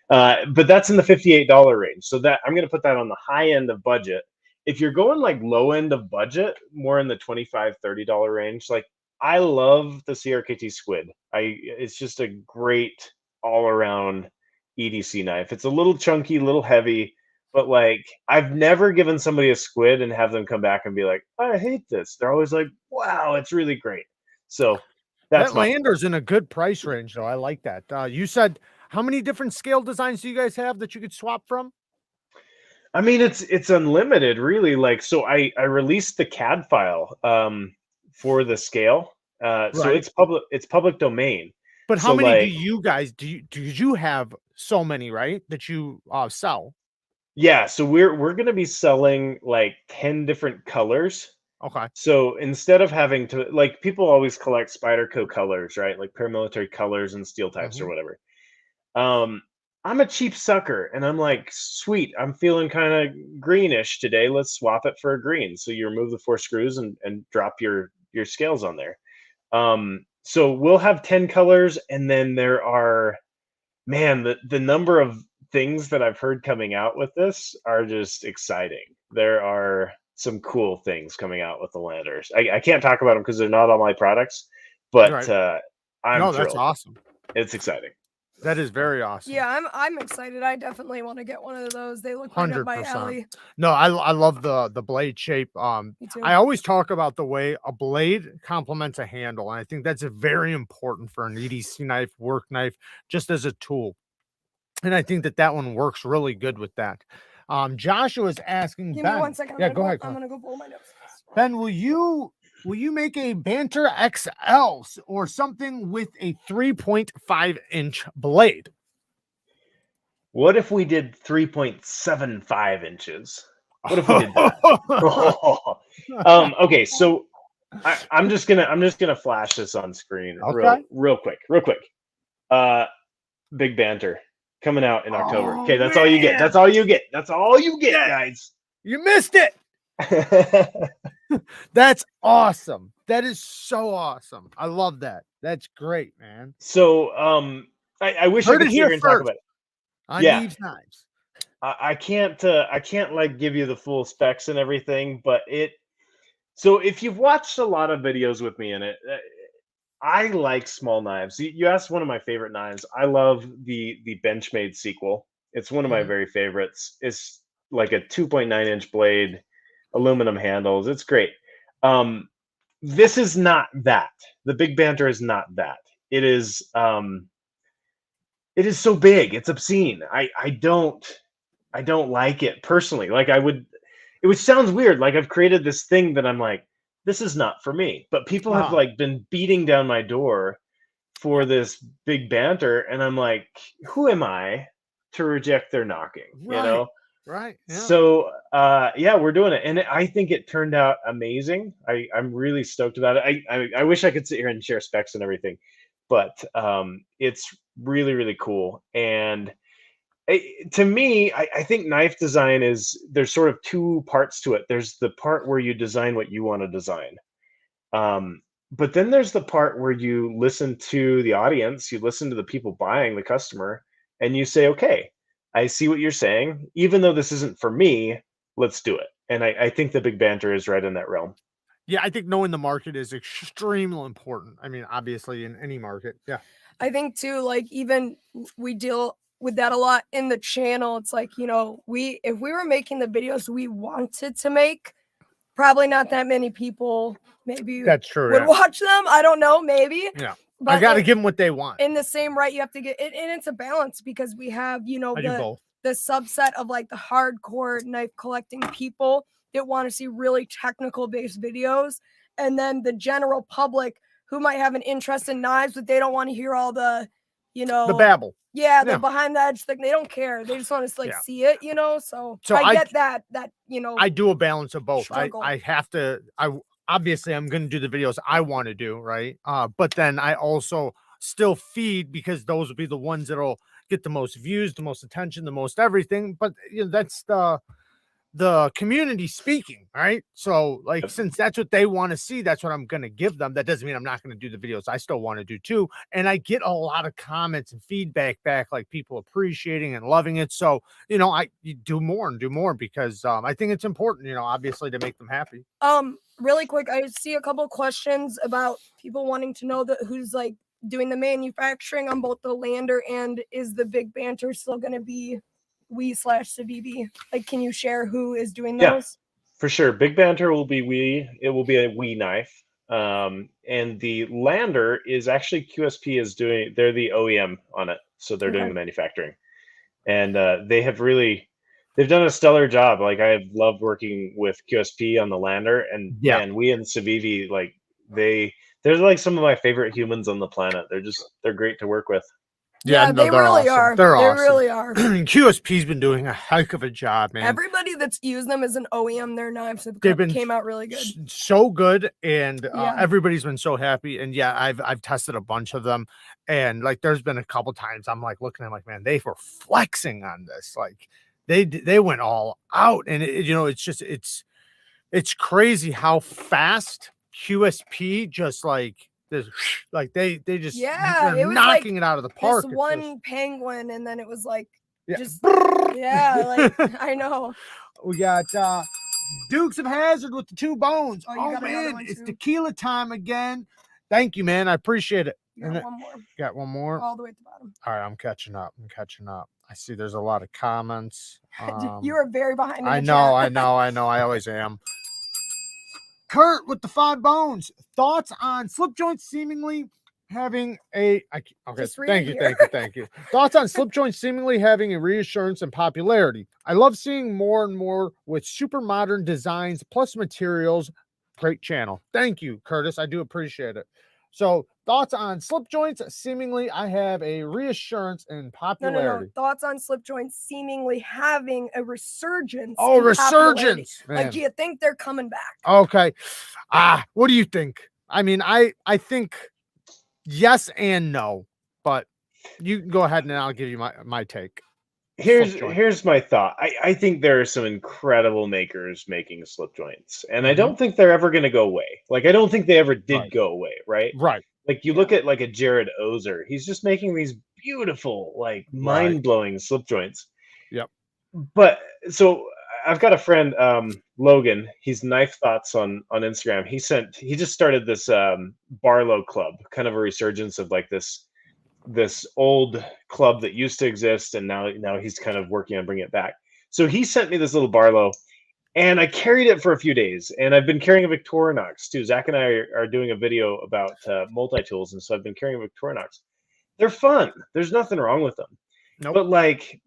S2: but that's in the $58 range. So that I'm going to put that on the high end of budget. If you're going like low end of budget, more in the $25, $30 range, like I love the CRKT Squid. It's just a great all around EDC knife. It's a little chunky, a little heavy, but like I've never given somebody a squid and have them come back and be like, I hate this. They're always like, wow, it's really great. So that's
S1: that Lander's in a good price range, though. I like that. You said how many different scale designs do you guys have that you could swap from?
S2: I mean, it's unlimited, really. Like, so I released the CAD file for the scale. So
S1: Right.
S2: it's public domain.
S1: But how
S2: So,
S1: many do
S2: like,
S1: you guys do you have so many, right? That you sell?
S2: yeah, so we're gonna be selling like 10 different colors.
S1: Okay.
S2: So instead of having to, like, people always collect Spyderco colors, right? Like paramilitary colors and steel types or whatever. I'm a cheap sucker and I'm like, sweet, I'm feeling kind of greenish today. Let's swap it for a green. So you remove the 4 screws and drop your scales on there. So we'll have 10 colors, and then there are, man, the number of things that I've heard coming out with this are just exciting. There are some cool things coming out with the Landers. I can't talk about them because they're not all my products, but
S1: Right.
S2: I'm
S1: No,
S2: thrilled.
S1: that's awesome.
S2: It's exciting.
S1: That is very awesome.
S3: Yeah, I'm excited. I definitely want to get one of those. They look right up my
S1: 100%.
S3: alley.
S1: No, I love the blade shape.
S3: Me too.
S1: I always talk about the way a blade complements a handle, and I think that's very important for an EDC knife, work knife, just as a tool. And I think that one works really good with that. Joshua is asking
S3: Give
S1: Ben.
S3: me 1 second.
S1: Yeah, go ahead.
S3: I'm gonna go blow my nose.
S1: Ben, will you make a Banter XL or something with a 3.5-inch blade?
S2: What if we did 3.75 inches? What if we did that? Okay, so I'm just gonna flash this on screen real quick. Big Banter coming out in October. Okay, that's all you get. That's all you get. That's all you get, guys.
S1: You missed it. That's awesome. That is so awesome. I love that. That's great, man.
S2: So I wish I could sit here and talk about it.
S1: On Neevesknives.
S2: I can't like give you the full specs and everything, but so if you've watched a lot of videos with me in it, I like small knives. You asked one of my favorite knives. I love the Benchmade sequel. It's one of my very favorites. It's like a 2.9-inch blade, aluminum handles. It's great. This is not that. The Big Banter is not that. It is so big. It's obscene. I don't like it personally. Like it sounds weird. Like I've created this thing that I'm like, this is not for me. But people have like been beating down my door for this Big Banter, and I'm like, who am I to reject their knocking?
S1: Right.
S2: You know?
S1: Right. Yeah.
S2: So yeah, we're doing it, and I think it turned out amazing. I'm really stoked about it. I wish I could sit here and share specs and everything, but it's really, really cool. And to me, I think knife design there's sort of 2 parts to it. There's the part where you design what you want to design, But then there's the part where you listen to the audience, you listen to the people buying, the customer, and you say, okay, I see what you're saying. Even though this isn't for me, let's do it. And I think the big banter is right in that realm.
S1: Yeah, I think knowing the market is extremely important. I mean, obviously in any market. Yeah.
S3: I think too, like even we deal with that a lot in the channel. It's like, you know, if we were making the videos we wanted to make, probably not that many people maybe
S1: That's true.
S3: would
S1: Yeah.
S3: watch them. I don't know, maybe.
S1: Yeah.
S3: But
S1: I got to give them what they want.
S3: in the same right, you have to get it, and it's a balance because we have, you know,
S1: I do both.
S3: the subset of like the hardcore knife collecting people that want to see really technical based videos, and then the general public who might have an interest in knives, but they don't want to hear all the, you know,
S1: The babble.
S3: Yeah,
S1: Yeah.
S3: the behind the edge thing. They don't care. They just want to like
S1: Yeah.
S3: see it, you know. So
S1: So
S3: I get that, you know,
S1: I do a balance of both.
S3: struggle.
S1: I have to. Obviously I'm going to do the videos I want to do, right? But then I also still feed because those will be the ones that'll get the most views, the most attention, the most everything. But you know, that's the community speaking, right? So like, since that's what they want to see, that's what I'm going to give them. That doesn't mean I'm not going to do the videos I still want to do too. And I get a lot of comments and feedback back, like people appreciating and loving it. So, you know, you do more and do more because I think it's important, you know, obviously to make them happy.
S3: Really quick, I see a couple of questions about people wanting to know who's like doing the manufacturing on both the Lander and is the Big Banter still going to be WE/Civivi? Like, can you share who is doing those?
S2: Yeah, for sure. Big Banter will be WE. It will be a WE knife. And the Lander is actually QSP is doing. They're the OEM on it, so they're doing the manufacturing, and they've done a stellar job. Like I have loved working with QSP on the Lander, and man, WE and Civivi, like they're like some of my favorite humans on the planet. They're great to work with.
S3: Yeah,
S1: no,
S3: they really
S1: awesome.
S3: are.
S1: They're
S3: they
S1: awesome.
S3: really are.
S1: QSP's been doing a heck of a job, man.
S3: Everybody that's used them as an OEM, their knives have came out really good.
S1: So good, and everybody's been so happy. And yeah, I've tested a bunch of them, and like there's been a couple times I'm like looking at them like, man, they were flexing on this. Like they went all out, and you know, it's just it's crazy how fast QSP just like this, like they just
S3: it was
S1: knocking
S3: like
S1: it out of the park.
S3: This one penguin, and then it was like just like I know.
S1: We got Dukes of Hazzard with the 2 bones.
S3: Oh
S1: man, it's tequila time again. Thank you, man. I appreciate it.
S3: You got one more.
S1: Got one more.
S3: All the way at the bottom.
S1: All right, I'm catching up. I see there's a lot of comments.
S3: You are very behind.
S1: I know. I always am. Kurt with the 5 bones. Thoughts on slip joints seemingly having a thank you. Thoughts on slip joints seemingly having a reassurance and popularity. I love seeing more and more with super modern designs plus materials. Great channel. Thank you, Curtis. I do appreciate it. So thoughts on slip joints seemingly I have a reassurance and popularity.
S3: No. Thoughts on slip joints seemingly having a resurgence.
S1: Oh, resurgence.
S3: Like, do you think they're coming back?
S1: Okay. What do you think? I mean, I think yes and no, but you can go ahead and I'll give you my take.
S2: Here's my thought. I think there are some incredible makers making slip joints, and I don't think they're ever going to go away. Like I don't think they ever did go away, right?
S1: Right.
S2: Like you look at like a Jared Ozer, he's just making these beautiful, like mind-blowing slip joints.
S1: Yep.
S2: But so I've got a friend, Logan. He's Knife Thoughts on Instagram. He just started this Barlow Club, kind of a resurgence of like this old club that used to exist, and now he's kind of working on bringing it back. So he sent me this little Barlow, and I carried it for a few days, and I've been carrying a Victorinox too. Zach and I are doing a video about multi-tools, and so I've been carrying a Victorinox. They're fun. There's nothing wrong with them.
S1: Nope.
S2: But like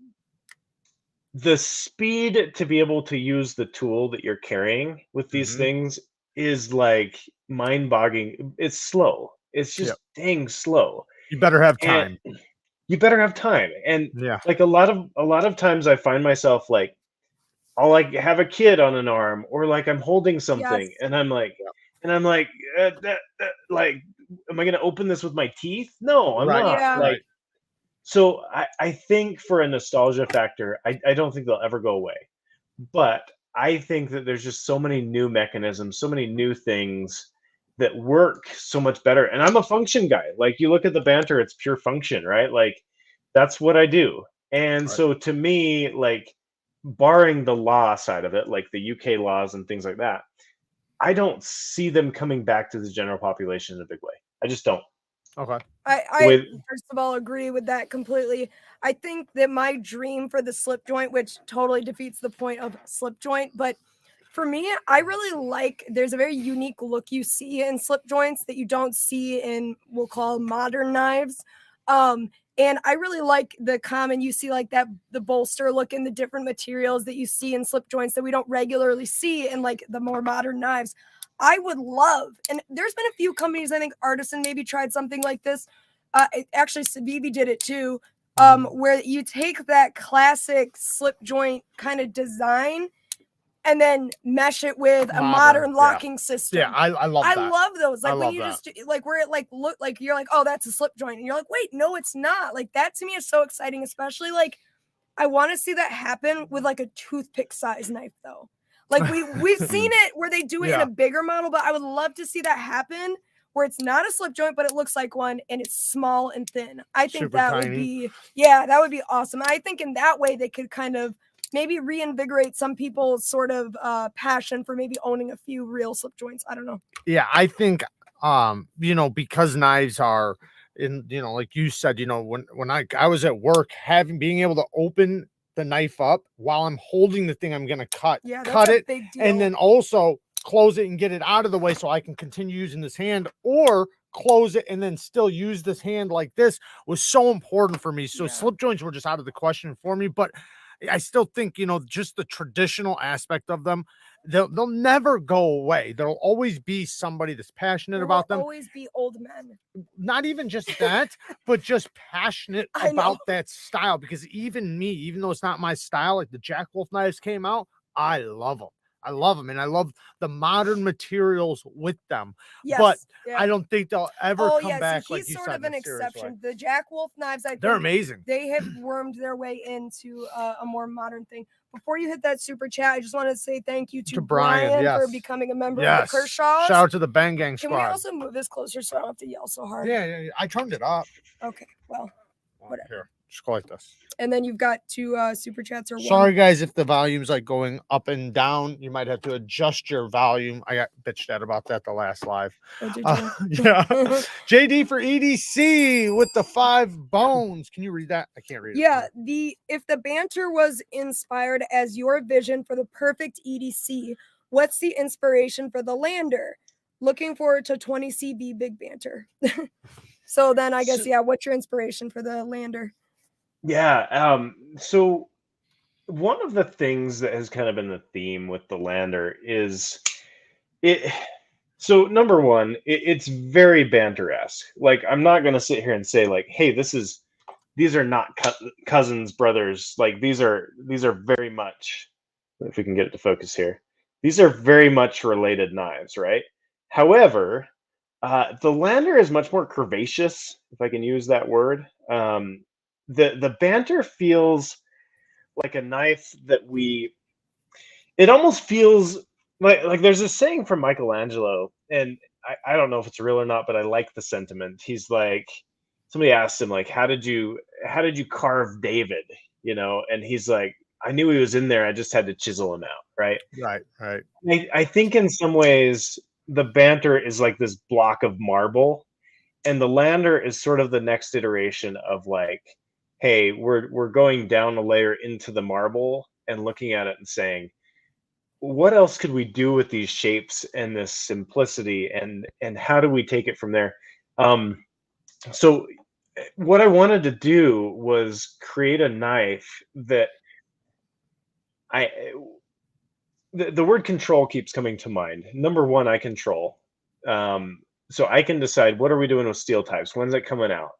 S2: the speed to be able to use the tool that you're carrying with these things is like mind-boggling. It's slow. It's just dang slow.
S1: You better have time.
S2: And like a lot of times I find myself like I'll like have a kid on an arm, or like I'm holding something and I'm like like am I gonna open this with my teeth? No, I'm not.
S3: Yeah.
S2: Like so I think for a nostalgia factor, I don't think they'll ever go away. But I think that there's just so many new mechanisms, so many new things that work so much better. And I'm a function guy. Like you look at the Banter, it's pure function, right? Like that's what I do. And
S1: Right.
S2: so to me, like barring the law side of it, like the UK laws and things like that, I don't see them coming back to the general population in a big way. I just don't.
S1: Okay.
S3: I first of all agree with that completely. I think that my dream for the slip joint, which totally defeats the point of slip joint, but for me, I really like there's a very unique look you see in slip joints that you don't see in we'll call modern knives. And I really like the common you see like that the bolster look in the different materials that you see in slip joints that we don't regularly see in like the more modern knives. I would love, and there's been a few companies, I think Artisan maybe tried something like this. Actually, Civivi did it too, where you take that classic slip joint kind of design and then mesh it with a modern locking system.
S1: Yeah, I love that.
S3: I love those. Like when you
S1: that.
S3: just like where it like look like you're like, oh, that's a slip joint, and you're like, wait, no, it's not. Like that to me is so exciting, especially like I want to see that happen with like a toothpick size knife though. Like we've seen it where they do it in a bigger model, but I would love to see that happen where it's not a slip joint, but it looks like one and it's small and thin. I think
S1: Super
S3: that
S1: tiny.
S3: would be, yeah, that would be awesome. I think in that way they could kind of maybe reinvigorate some people's sort of passion for maybe owning a few real slip joints. I don't know.
S1: Yeah, I think you know, because knives are in, you know, like you said, you know, when I was at work, being able to open the knife up while I'm holding the thing I'm gonna cut,
S3: Yeah, that's
S1: cut
S3: a
S1: it,
S3: big deal.
S1: and then also close it and get it out of the way so I can continue using this hand, or close it and then still use this hand like this was so important for me. So slip joints were just out of the question for me, but I still think, you know, just the traditional aspect of them, they'll never go away. There'll always be somebody that's passionate about them.
S3: Always be old men.
S1: Not even just that, but just passionate about that style. Because even me, even though it's not my style, like the Jack Wolf knives came out, I love them. I love them, and I love the modern materials with them.
S3: Yes,
S1: but I don't think they'll ever come back.
S3: So he's
S1: like you
S3: sort
S1: said,
S3: of an
S1: in a serious
S3: exception.
S1: way.
S3: The Jack Wolf knives, I think
S1: They're amazing.
S3: They have wormed their way into a more modern thing. Before you hit that super chat, I just want to say thank you to Brian for becoming a member of the Kershaw.
S1: Shout out to the Bang Gang
S3: Can
S1: squad.
S3: we also move this closer so I don't have to yell so hard?
S1: Yeah. I turned it up.
S3: Okay, well, whatever.
S1: Here, just go like this.
S3: And then you've got two super chats or one.
S1: Sorry, guys, if the volume's like going up and down, you might have to adjust your volume. I got bitched at about that the last live.
S3: Oh, did you?
S1: Yeah. JD for EDC with the 5 bones. Can you read that? I can't read it.
S3: Yeah, if the Banter was inspired as your vision for the perfect EDC, what's the inspiration for the Lander? Looking forward to 20 CB Big Banter. So then I guess, what's your inspiration for the Lander?
S2: Yeah. So one of the things that has kind of been the theme with the Lander is it. So number one, it's very Banter-esque. Like I'm not going to sit here and say like, hey, these are not cousins, brothers. Like these are very much, if we can get it to focus here, these are very much related knives, right? However, the Lander is much more curvaceous, if I can use that word. The Banter feels like a knife that it almost feels like there's a saying from Michelangelo, and I don't know if it's real or not, but I like the sentiment. He's like, somebody asked him like, how did you carve David? You know, and he's like, I knew he was in there. I just had to chisel him out. Right.
S1: Right.
S2: I think in some ways the Banter is like this block of marble, and the Lander is sort of the next iteration of like, hey, we're going down a layer into the marble and looking at it and saying, what else could we do with these shapes and this simplicity, and how do we take it from there? So what I wanted to do was create a knife that the word control keeps coming to mind. Number one, I control. So I can decide, what are we doing with steel types? When's it coming out?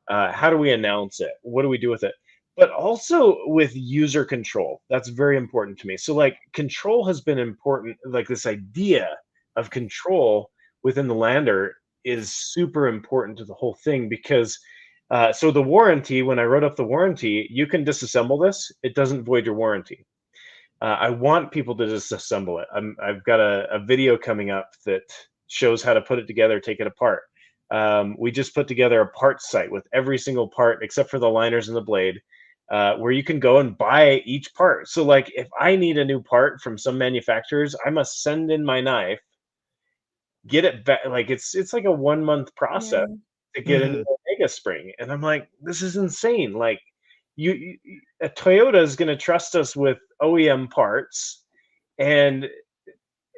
S2: How do we announce it? What do we do with it? But also with user control. That's very important to me. So like control has been important. Like this idea of control within the Lander is super important to the whole thing, because so the warranty, when I wrote up the warranty, you can disassemble this. It doesn't void your warranty. I want people to disassemble it. I've got a video coming up that shows how to put it together, take it apart. We just put together a parts site with every single part except for the liners and the blade, where you can go and buy each part. So like if I need a new part from some manufacturers, I must send in my knife, get it back. Like it's like a 1 month process
S3: Yeah.
S2: to get a
S1: Mhm.
S2: new Omega spring. And I'm like, this is insane. Like a Toyota is going to trust us with OEM parts, and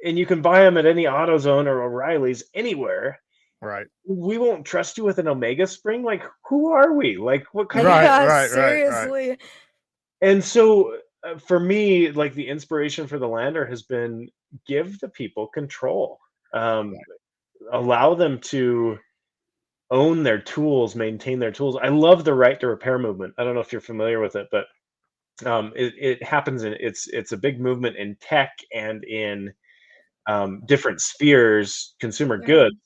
S2: you can buy them at any AutoZone or O'Reilly's anywhere.
S1: Right.
S2: We won't trust you with an Omega spring. Like, who are we? Like, what kind
S1: Right,
S2: of?
S3: Yeah,
S1: right, right, right.
S3: seriously.
S2: And so, for me, like the inspiration for the Lander has been give the people control, um, allow them to own their tools, maintain their tools. I love the right to repair movement. I don't know if you're familiar with it, but it happens in it's a big movement in tech and in different spheres, consumer
S3: Yeah.
S2: goods,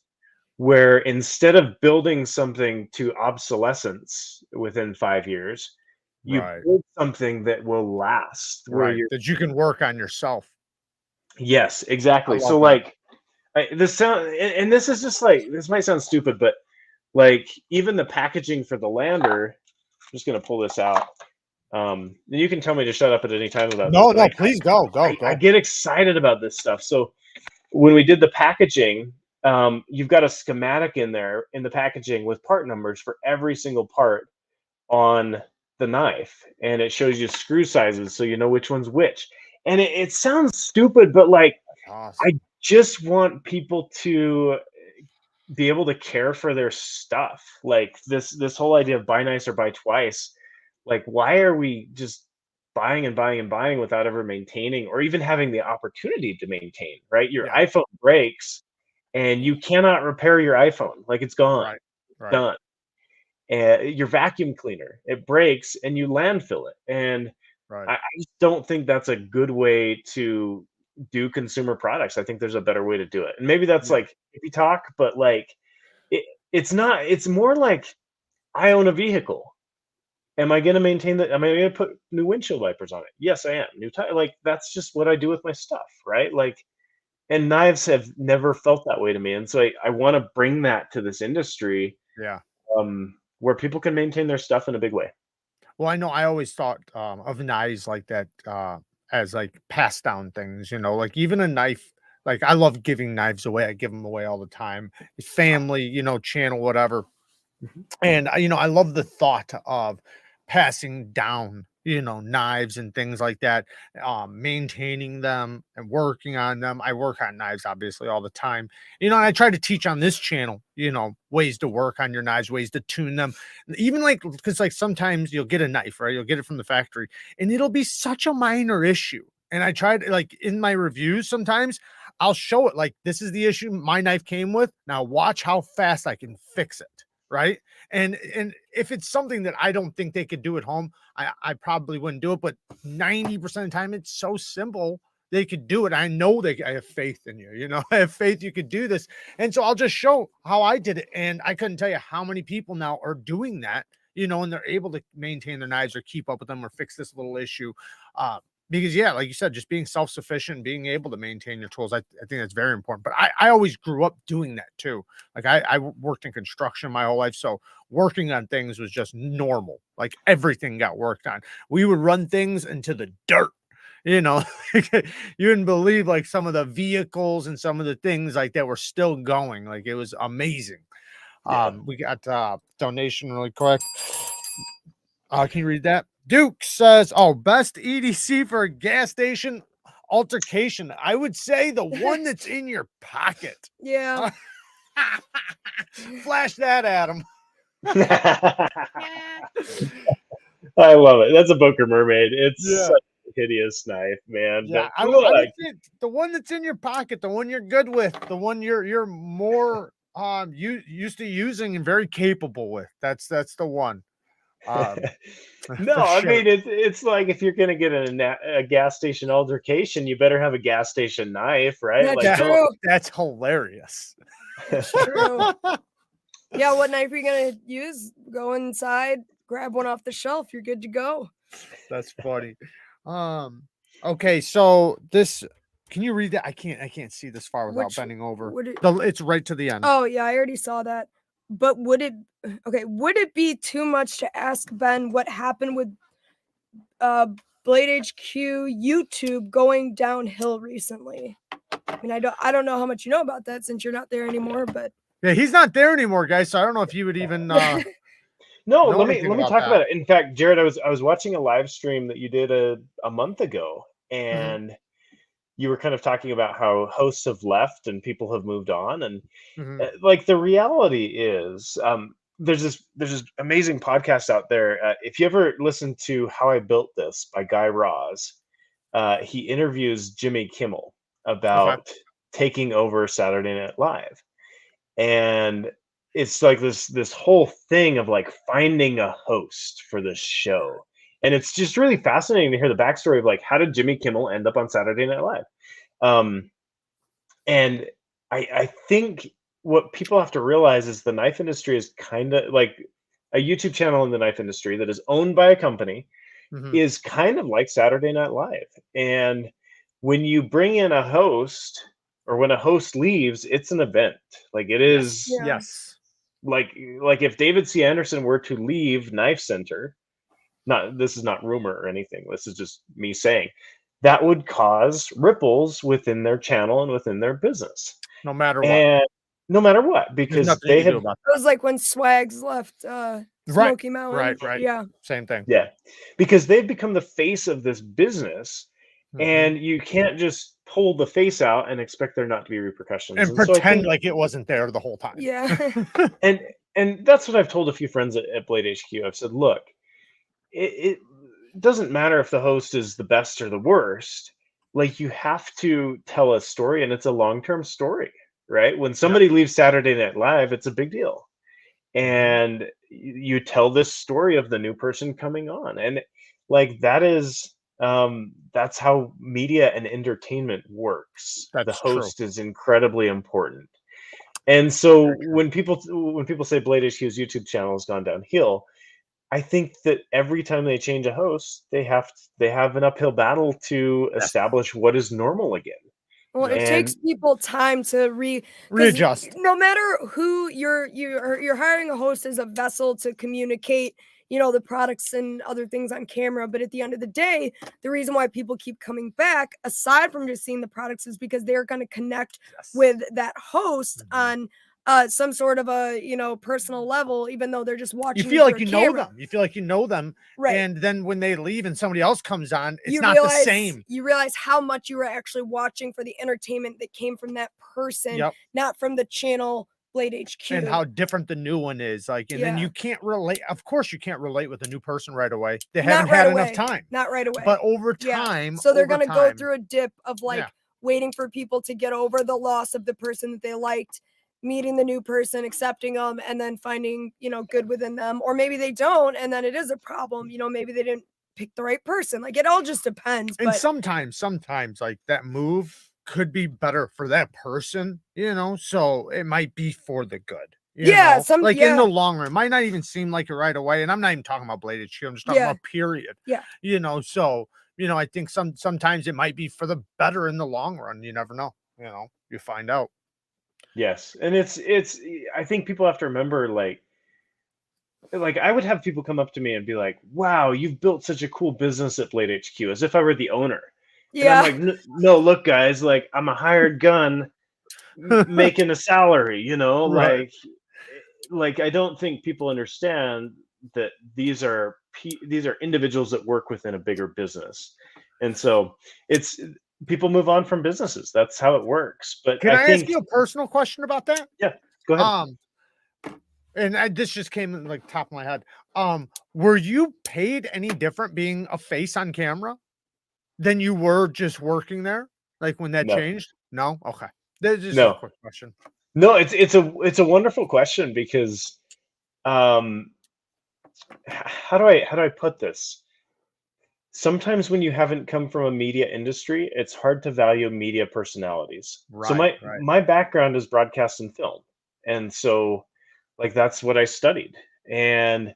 S2: where instead of building something to obsolescence within 5 years, you
S1: Right.
S2: build something that will last. Where
S1: Right.
S2: you're
S1: That you can work on yourself.
S2: yes,
S1: I
S2: exactly. So
S1: love that.
S2: like this sound, and this is just like this might sound stupid, but like even the packaging for the Lander. I'm just gonna pull this out. You can tell me to shut up at any time about this,
S1: No,
S2: but
S1: no, please go, go,
S2: I
S1: go.
S2: get excited about this stuff. So when we did the packaging, you've got a schematic in there in the packaging with part numbers for every single part on the knife, and it shows you screw sizes so you know which one's which. And it sounds stupid, but like
S1: Awesome.
S2: I just want people to be able to care for their stuff. Like this whole idea of buy nice or buy twice. Like why are we just buying and buying and buying without ever maintaining or even having the opportunity to maintain, right? Your
S1: Yeah.
S2: iPhone breaks and you cannot repair your iPhone. Like it's gone,
S1: Right. Right.
S2: done. And your vacuum cleaner, it breaks and you landfill it. And
S1: Right.
S2: I just don't think that's a good way to do consumer products. I think there's a better way to do it. And maybe that's
S1: Yeah.
S2: like hippie talk, but like it's not. It's more like I own a vehicle. Am I going to maintain that? Am I going to put new windshield wipers on it? Yes, I am. New tire. Like that's just what I do with my stuff, right? Like, and knives have never felt that way to me, and so I want to bring that to this industry,
S1: Yeah.
S2: where people can maintain their stuff in a big way.
S1: Well, I know I always thought of knives like that as like passed down things, like even a knife. Like I love giving knives away. I give them away all the time. Family, channel, whatever.
S2: Mhm.
S1: And I love the thought of passing down, knives and things like that, maintaining them and working on them. I work on knives obviously all the time, and I try to teach on this channel, ways to work on your knives, ways to tune them. Even like, because like sometimes you'll get a knife, right? You'll get it from the factory and it'll be such a minor issue. And I tried like in my reviews, sometimes I'll show it like this is the issue my knife came with. Now watch how fast I can fix it. Right. And if it's something that I don't think they could do at home, I probably wouldn't do it. But 90% of the time, it's so simple. They could do it. I know I have faith in you. I have faith you could do this. And so I'll just show how I did it. And I couldn't tell you how many people now are doing that, and they're able to maintain their knives or keep up with them or fix this little issue. Because yeah, like you said, just being self-sufficient, being able to maintain your tools, I think that's very important. But I always grew up doing that too. Like I worked in construction my whole life. So working on things was just normal. Like everything got worked on. We would run things into the dirt. You know, you wouldn't believe like some of the vehicles and some of the things like that were still going. Like it was amazing.
S2: Yeah.
S1: We got donation really quick. Can you read that? Duke says, "Oh, best EDC for a gas station altercation. I would say the one that's in your pocket."
S3: Yeah.
S1: Flash that at him.
S2: I love it. That's a Booker Mermaid. It's
S1: Yeah.
S2: such a hideous knife, man.
S1: Yeah,
S2: But
S1: I would say the one that's in your pocket, the one you're good with, the one you're more you used to using and very capable with. That's the one.
S2: no,
S1: For
S2: I
S1: sure.
S2: mean it's like if you're gonna get a gas station altercation, you better have a gas station knife, right?
S3: That's
S2: Like,
S3: true.
S1: That's hilarious.
S3: It's true. Yeah, what knife are you gonna use? Go inside, grab one off the shelf. You're good to go.
S1: That's funny. Okay, so this Can you read that? I can't see this far without
S3: Which
S1: bending over.
S3: would it?
S1: It's right to the end.
S3: Oh yeah, I already saw that. But would it? Okay, would it be too much to ask Ben what happened with Blade HQ YouTube going downhill recently? I mean, I don't know how much you know about that since you're not there anymore, but
S1: Yeah, he's not there anymore, guys. So I don't know if you would even
S2: No,
S1: know
S2: let me
S1: anything
S2: talk
S1: that.
S2: about it. In fact, Jared, I was watching a live stream that you did a month ago, and you were kind of talking about how hosts have left and people have moved on, and like the reality is, there's this amazing podcast out there. If you ever listen to How I Built This by Guy Raz, he interviews Jimmy Kimmel about taking over Saturday Night Live, and it's like this whole thing of like finding a host for this show, and it's just really fascinating to hear the backstory of like how did Jimmy Kimmel end up on Saturday Night Live. And I think what people have to realize is the knife industry is kind of like a YouTube channel in the knife industry that is owned by a company is kind of like Saturday Night Live. And when you bring in a host or when a host leaves, it's an event. Like it is like if David C. Anderson were to leave Knife Center, this is not rumor or anything. This is just me saying that would cause ripples within their channel and within their business.
S1: No matter what.
S2: And no matter what, because they had.
S3: It was like when Swags left Smoky Mountain.
S1: Right.
S3: Yeah.
S1: Same thing.
S2: Yeah. Because they've become the face of this business, and you can't just pull the face out and expect there not to be repercussions.
S1: And pretend like it wasn't there the whole time.
S3: Yeah.
S2: and that's what I've told a few friends at Blade HQ. I've said, look, it doesn't matter if the host is the best or the worst. Like you have to tell a story, and it's a long-term story, right? When somebody leaves Saturday Night Live, it's a big deal. And you tell this story of the new person coming on. And like that is that's how media and entertainment works. The host is incredibly important. And so when people say Blade HQ's YouTube channel has gone downhill, I think that every time they change a host, they have an uphill battle to establish what is normal again.
S3: Well, it takes people time to
S1: readjust.
S3: No matter who you're hiring a host as a vessel to communicate, the products and other things on camera. But at the end of the day, the reason why people keep coming back, aside from just seeing the products, is because they're going to connect with that host on some sort of a personal level, even though they're just watching.
S1: You feel like you know them. You feel like you know them,
S3: right?
S1: And then when they leave and somebody else comes on, it's not the same.
S3: You realize how much you were actually watching for the entertainment that came from that person, not from the channel Blade HQ.
S1: And how different the new one is. Like, and then you can't relate. Of course, you can't relate with a new person right away. They haven't had enough time.
S3: Not right away.
S1: But over time,
S3: so they're gonna go through a dip of like waiting for people to get over the loss of the person that they liked, meeting the new person, accepting them, and then finding, good within them. Or maybe they don't, and then it is a problem. Maybe they didn't pick the right person. Like, it all just depends.
S1: And sometimes like that move could be better for that person, so it might be for the good. In the long run, it might not even seem like it right away. And I'm not even talking about Blade HQ. I'm just talking about period.
S3: Yeah.
S1: So, I think sometimes it might be for the better in the long run. You never know, you find out.
S2: Yes. And it's I think people have to remember, like I would have people come up to me and be like, wow, you've built such a cool business at Blade HQ, as if I were the owner.
S3: Yeah.
S2: And I'm like, no, look, guys, like I'm a hired gun making a salary,
S1: Right.
S2: like I don't think people understand that these are individuals that work within a bigger business. And so people move on from businesses. That's how it works. But
S1: can I ask you a personal question about that?
S2: Yeah, go ahead.
S1: And this just came in like top of my head. Were you paid any different being a face on camera than you were just working there? Like when that changed? No. Okay. That's just a quick question.
S2: No, it's a wonderful question because, how do I put this? Sometimes when you haven't come from a media industry, it's hard to value media personalities.
S1: Right,
S2: so my background is broadcast and film. And so like that's what I studied. And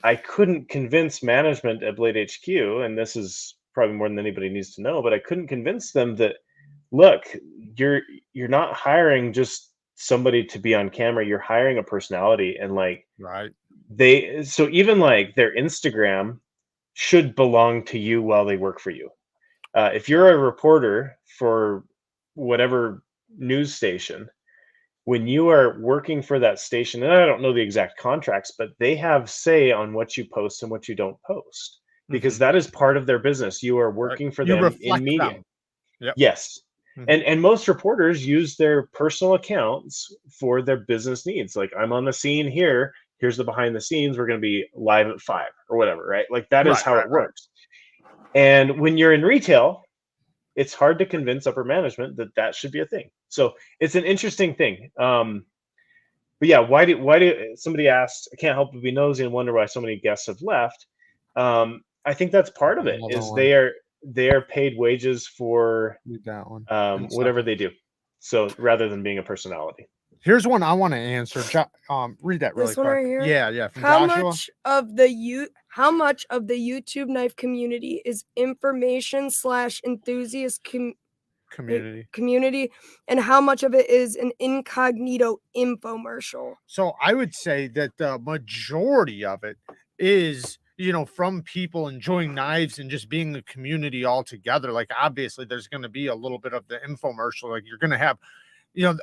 S2: I couldn't convince management at Blade HQ, and this is probably more than anybody needs to know, but I couldn't convince them that look, you're not hiring just somebody to be on camera. You're hiring a personality, and like
S1: Right.
S2: so even like their Instagram should belong to you while they work for you. If you're a reporter for whatever news station, when you are working for that station, and I don't know the exact contracts, but they have say on what you post and what you don't post, because
S1: Mhm.
S2: that is part of their business. You are
S1: Right.
S2: working for
S1: You
S2: them in
S1: reflect
S2: media.
S1: them. Yep.
S2: Yes.
S1: Mhm.
S2: And most reporters use their personal accounts for their business needs. Like, I'm on the scene here. Here's the behind the scenes. We're going to be live at 5 or whatever, right? Like, that is
S1: Right,
S2: how
S1: right,
S2: it
S1: right.
S2: works. And when you're in retail, it's hard to convince upper management that that should be a thing. So it's an interesting thing. But yeah, why do somebody asked? I can't help but be nosy and wonder why so many guests have left. I think that's part of it.
S1: Another
S2: Is
S1: one.
S2: they are paid wages for
S1: Read that one.
S2: whatever they do. So rather than being a personality.
S1: Here's one I want to answer. Read that really
S3: This one
S1: quick.
S3: right here?
S1: Yeah, from
S3: How
S1: Joshua.
S3: much of the YouTube knife community is information / enthusiast
S1: Community.
S3: and how much of it is an incognito infomercial?
S1: So I would say that the majority of it is, from people enjoying knives and just being a community all together. Like, obviously there's going to be a little bit of the infomercial. Like, you're going to have,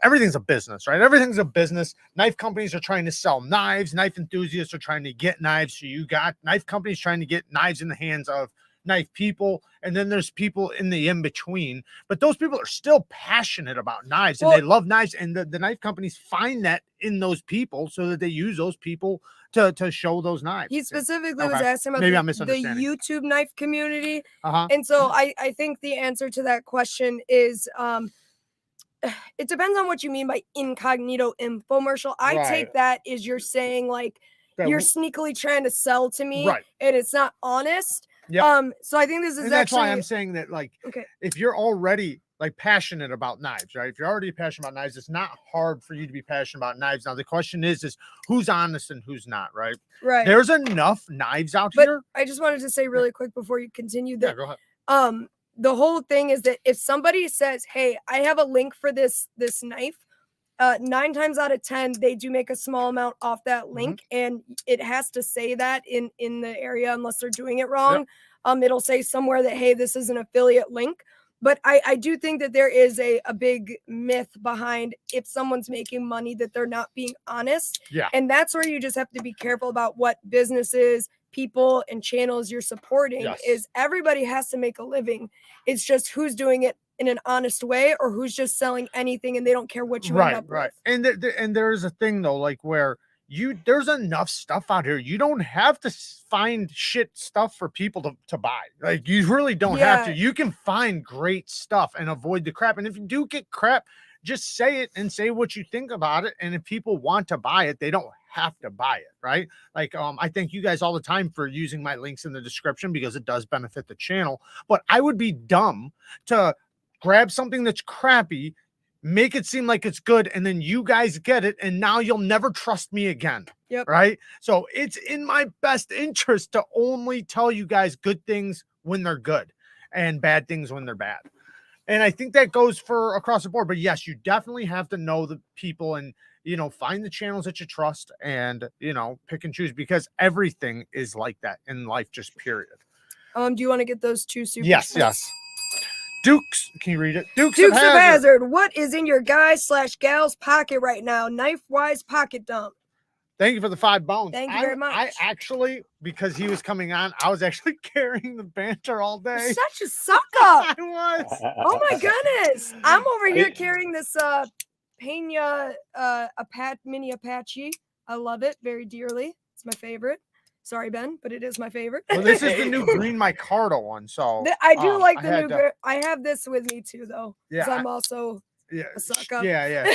S1: everything's a business, right? Everything's a business. Knife companies are trying to sell knives. Knife enthusiasts are trying to get knives. So you got knife companies trying to get knives in the hands of knife people. And then there's people in the in-between, but those people are still passionate about knives and they love knives. And the knife companies find that in those people so that they use those people to show those knives.
S3: He specifically was asking about the YouTube knife community. And so I think the answer to that question is, it depends on what you mean by incognito infomercial. I take that as you're saying, like, you're sneakily trying to sell to me, and it's not honest. So I think this is
S1: and that's why I'm saying that, like, if you're already like passionate about knives, right? If you're already passionate about knives, it's not hard for you to be passionate about knives. Now the question is who's honest and who's not, right?
S3: Right.
S1: There's enough knives out here.
S3: I just wanted to say really quick before you continue that.
S1: Yeah, go ahead.
S3: The whole thing is that if somebody says, "Hey, I have a link for this knife," 9 times out of 10, they do make a small amount off that link, and it has to say that in the area unless they're doing it wrong. It'll say somewhere that, hey, this is an affiliate link. But I do think that there is a big myth behind if someone's making money that they're not being honest.
S1: Yeah.
S3: And that's where you just have to be careful about what businesses, people, and channels you're supporting. Is everybody has to make a living. It's just who's doing it in an honest way or who's just selling anything and they don't care what you end up with.
S1: And there is a thing though, like where there's enough stuff out here. You don't have to find shit stuff for people to buy. Like, you really don't have to. You can find great stuff and avoid the crap. And if you do get crap, just say it and say what you think about it. And if people want to buy it, they don't have to buy it, right? Like, I thank you guys all the time for using my links in the description because it does benefit the channel. But I would be dumb to grab something that's crappy, make it seem like it's good, and then you guys get it, and now you'll never trust me again. Right? So it's in my best interest to only tell you guys good things when they're good and bad things when they're bad. And I think that goes for across the board. But yes, you definitely have to know the people and, find the channels that you trust and, pick and choose, because everything is like that in life, just period.
S3: Do you want to get those 2 super
S1: Yes. Dukes, can you read it? Dukes
S3: of Hazzard. What is in your guys/gals pocket right now? Knife-wise pocket dump.
S1: Thank you for the 5 bones.
S3: Thank you very much.
S1: I actually, because he was coming on, I was actually carrying the banter all day.
S3: You're such a suck up.
S1: I was.
S3: Oh my goodness. I'm over here carrying this Pena mini Apache. I love it very dearly. It's my favorite. Sorry, Ben, but it is my favorite.
S1: Well, this is the new green micarta one, so
S3: I do like the new. I have this with me too, though.
S1: Yeah,
S3: I'm also a suck up.
S1: Yeah,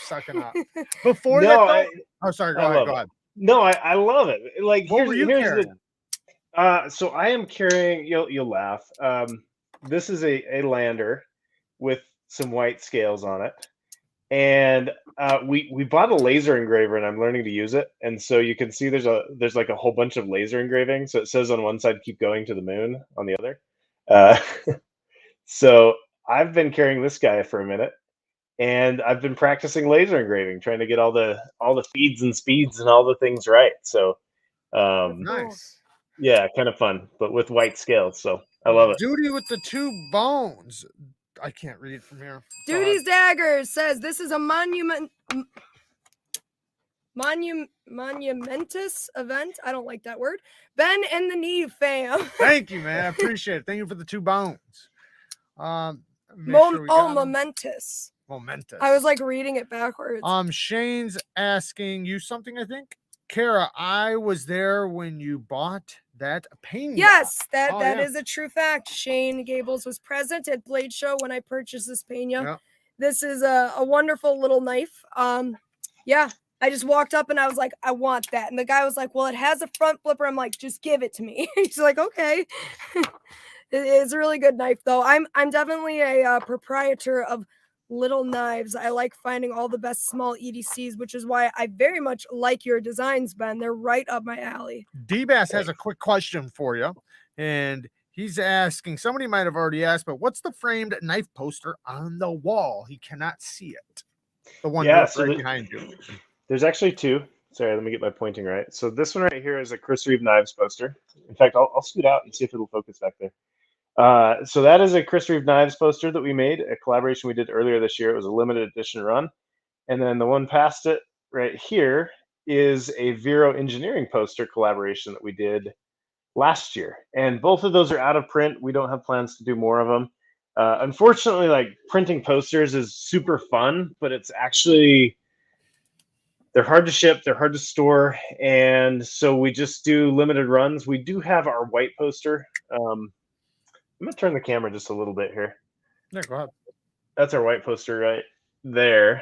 S1: sucking up. Before sorry, go ahead.
S2: No, I love it. Like,
S1: what were you carrying?
S2: So I am carrying. You'll laugh. This is a lander with some white scales on it. And we bought a laser engraver, and I'm learning to use it. And so you can see there's like a whole bunch of laser engraving. So it says on one side, "Keep going to the moon," on the other. So I've been carrying this guy for a minute, and I've been practicing laser engraving, trying to get all the feeds and speeds and all the things right. So,
S3: Cool.
S1: Nice.
S2: yeah, kind of fun, but with white scales. So I love it.
S1: Duty with the 2 bones. I can't read from here. Go ahead.
S3: Duty's Daggers says this is a monumentous event. I don't like that word. Ben and the Neve fam.
S1: Thank you, man. I appreciate it. Thank you for the 2 bones. Make sure we got 'em.
S3: Momentous.
S1: Momentous.
S3: I was like reading it backwards.
S1: Shane's asking you something, I think. Kara, I was there when you bought that paint.
S3: Yes, that
S1: Oh,
S3: is a true fact. Shane Gables was present at Blade Show when I purchased this pena.
S1: Yeah.
S3: This is a wonderful little knife. Yeah, I just walked up and I was like, I want that. And the guy was like, well, it has a front flipper. I'm like, just give it to me. He's like, okay. It's a really good knife, though. I'm definitely a proprietor of little knives. I like finding all the best small EDCs, which is why I very much like your designs, Ben. They're right up my alley.
S1: D-Bass has a quick question for you. And he's asking, somebody might have already asked, but what's the framed knife poster on the wall? He cannot see it. The one
S2: Yeah,
S1: right behind you.
S2: There's actually 2. Sorry, let me get my pointing right. So this one right here is a Chris Reeve Knives poster. In fact, I'll scoot out and see if it'll focus back there. So that is a Chris Reeve Knives poster that we made, a collaboration we did earlier this year. It was a limited edition run. And then the one past it right here is a Vero engineering poster collaboration that we did last year. And both of those are out of print. We don't have plans to do more of them. Unfortunately, like printing posters is super fun, but it's actually, they're hard to ship, they're hard to store. And so we just do limited runs. We do have our white poster. I'm gonna turn the camera just a little bit here.
S1: Yeah, go ahead.
S2: That's our white poster right there.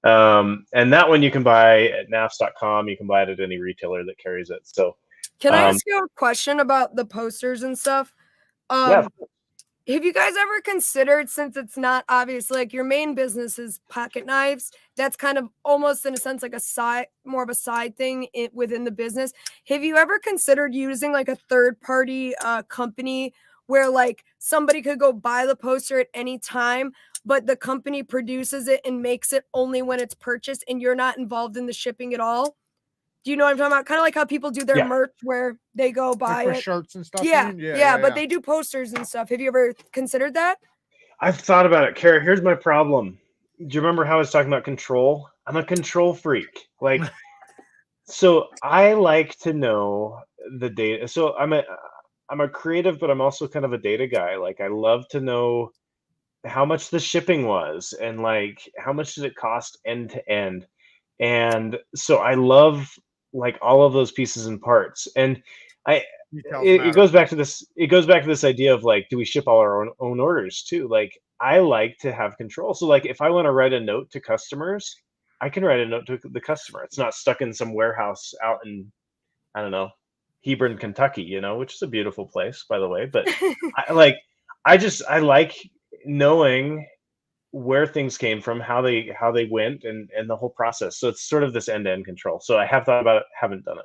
S2: And that one you can buy at nafs.com. You can buy it at any retailer that carries it. So
S3: Can I ask you a question about the posters and stuff?
S2: yeah.
S3: Have you guys ever considered, since it's not obviously like your main business is pocket knives, that's kind of almost in a sense like a side, more of a side thing within the business. Have you ever considered using like a third party company where like somebody could go buy the poster at any time, but the company produces it and makes it only when it's purchased and you're not involved in the shipping at all? Do you know what I'm talking about? Kind of like how people do their merch where they go buy
S1: Like for
S3: it.
S1: shirts and stuff.
S3: Yeah, but they do posters and stuff. Have you ever considered that?
S2: I've thought about it, Kara. Here's my problem. Do you remember how I was talking about control? I'm a control freak. Like, so I like to know the data. So I'm a creative, but I'm also kind of a data guy. Like, I love to know how much the shipping was and like how much did it cost end to end. And so I love like all of those pieces and parts. And it goes back to this idea of like, do we ship all our own orders too? Like, I like to have control. So like if I want to write a note to customers, I can write a note to the customer. It's not stuck in some warehouse out in, I don't know, Hebron, Kentucky, you know, which is a beautiful place, by the way. But I like knowing where things came from, how they went, and the whole process. So it's sort of this end-to-end control. So I have thought about it, haven't done it.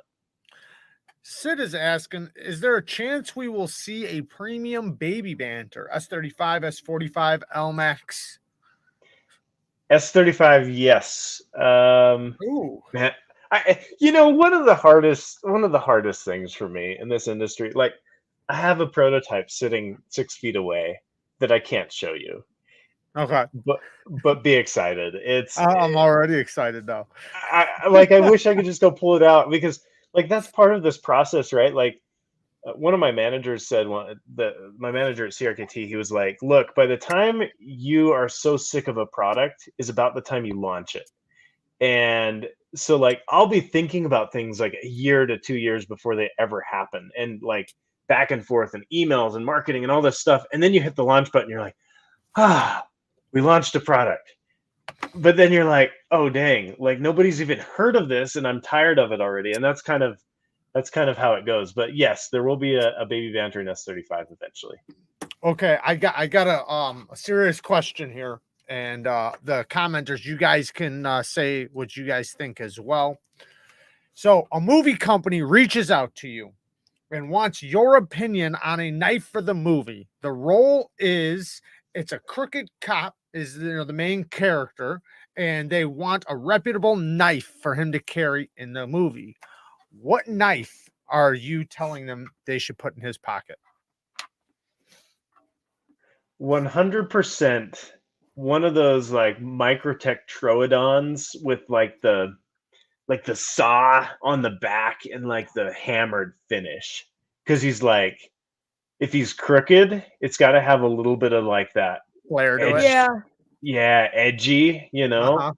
S1: Sid is asking, is there a chance we will see a premium baby banter? S35, S45, LMAX?
S2: S35, yes.
S1: Ooh.
S2: Man, one of the hardest things for me in this industry, like I have a prototype sitting 6 feet away that I can't show you.
S1: Okay.
S2: But be excited.
S1: I'm already excited though.
S2: I wish I could just go pull it out, because like that's part of this process, right? Like one of my managers said, my manager at CRKT, he was like, look, by the time you are so sick of a product is about the time you launch it. And so like I'll be thinking about things like a year to 2 years before they ever happen, and like back and forth and emails and marketing and all this stuff. And then you hit the launch button, you're like, we launched a product. But then you're like, oh dang, like nobody's even heard of this and I'm tired of it already. And that's kind of how it goes. But yes, there will be a baby Banter in S35 eventually.
S1: Okay, I got a serious question here, and the commenters, you guys can say what you guys think as well. So a movie company reaches out to you and wants your opinion on a knife for the movie. The role is it's a crooked cop is the main character, and they want a reputable knife for him to carry in the movie. What knife are you telling them they should put in his pocket?
S2: 100% one of those like Microtech Troodons with like the saw on the back and like the hammered finish. Because he's like, if he's crooked, it's got to have a little bit of like that
S1: Flair to
S2: edge.
S1: it.
S3: Yeah.
S2: Edgy,
S1: Uh-huh.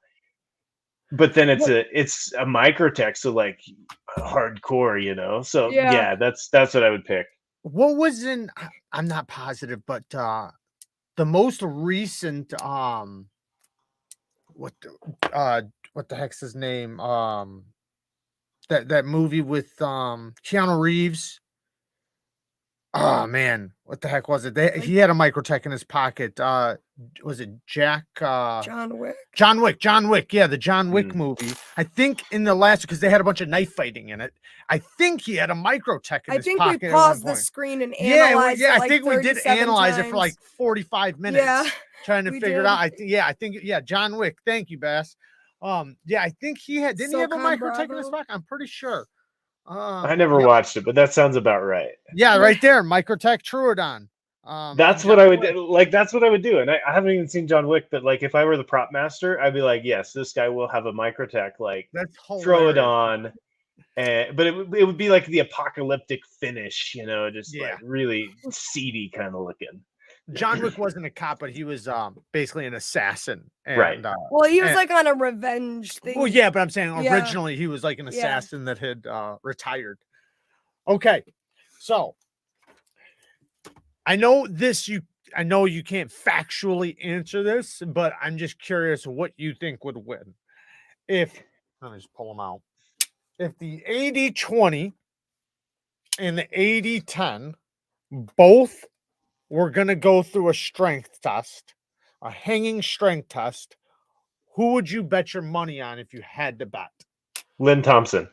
S2: But then it's a Microtech, so like hardcore, So
S3: Yeah.
S2: that's what I would pick.
S1: What was I'm not positive, but the most recent what the heck's his name? That movie with Keanu Reeves. Oh man, what the heck was it? He had a Microtech in his pocket. Was it Jack?
S3: John Wick.
S1: John Wick. Yeah, the John Wick movie. I think in the last, because they had a bunch of knife fighting in it. I think he had a Microtech in his pocket.
S3: I think we paused the screen and analyzed it.
S1: I
S3: like
S1: think we did
S3: 37
S1: analyze
S3: times.
S1: it for like 45 minutes.
S3: Yeah,
S1: trying to
S3: we
S1: figure it
S3: did.
S1: out. I think John Wick. Thank you, Bass. I think he had. Didn't he have a
S3: SOCOM
S1: Microtech in his
S3: Bravo.
S1: pocket? I'm pretty sure.
S2: I never watched it, but that sounds about right.
S1: Yeah, right there, Microtech Troodon.
S2: That's what I would do. Like, that's what I would do. And I haven't even seen John Wick, but like, if I were the prop master, I'd be like, yes, this guy will have a Microtech. Like,
S1: That's
S2: throw it
S1: hilarious.
S2: on. But it would be like the apocalyptic finish, just
S1: Yeah.
S2: like really seedy kind of looking.
S1: John Wick wasn't a cop, but he was basically an assassin. And,
S2: Right.
S3: Well, he was like on a revenge thing.
S1: Well, yeah, but I'm saying
S3: Yeah.
S1: originally he was like an assassin that had retired. Okay, so I know you can't factually answer this, but I'm just curious what you think would win. Let me just pull them out. If the 80-20 and the 80-10 both were going to go through a strength test, a hanging strength test, who would you bet your money on if you had to bet?
S2: Lynn Thompson.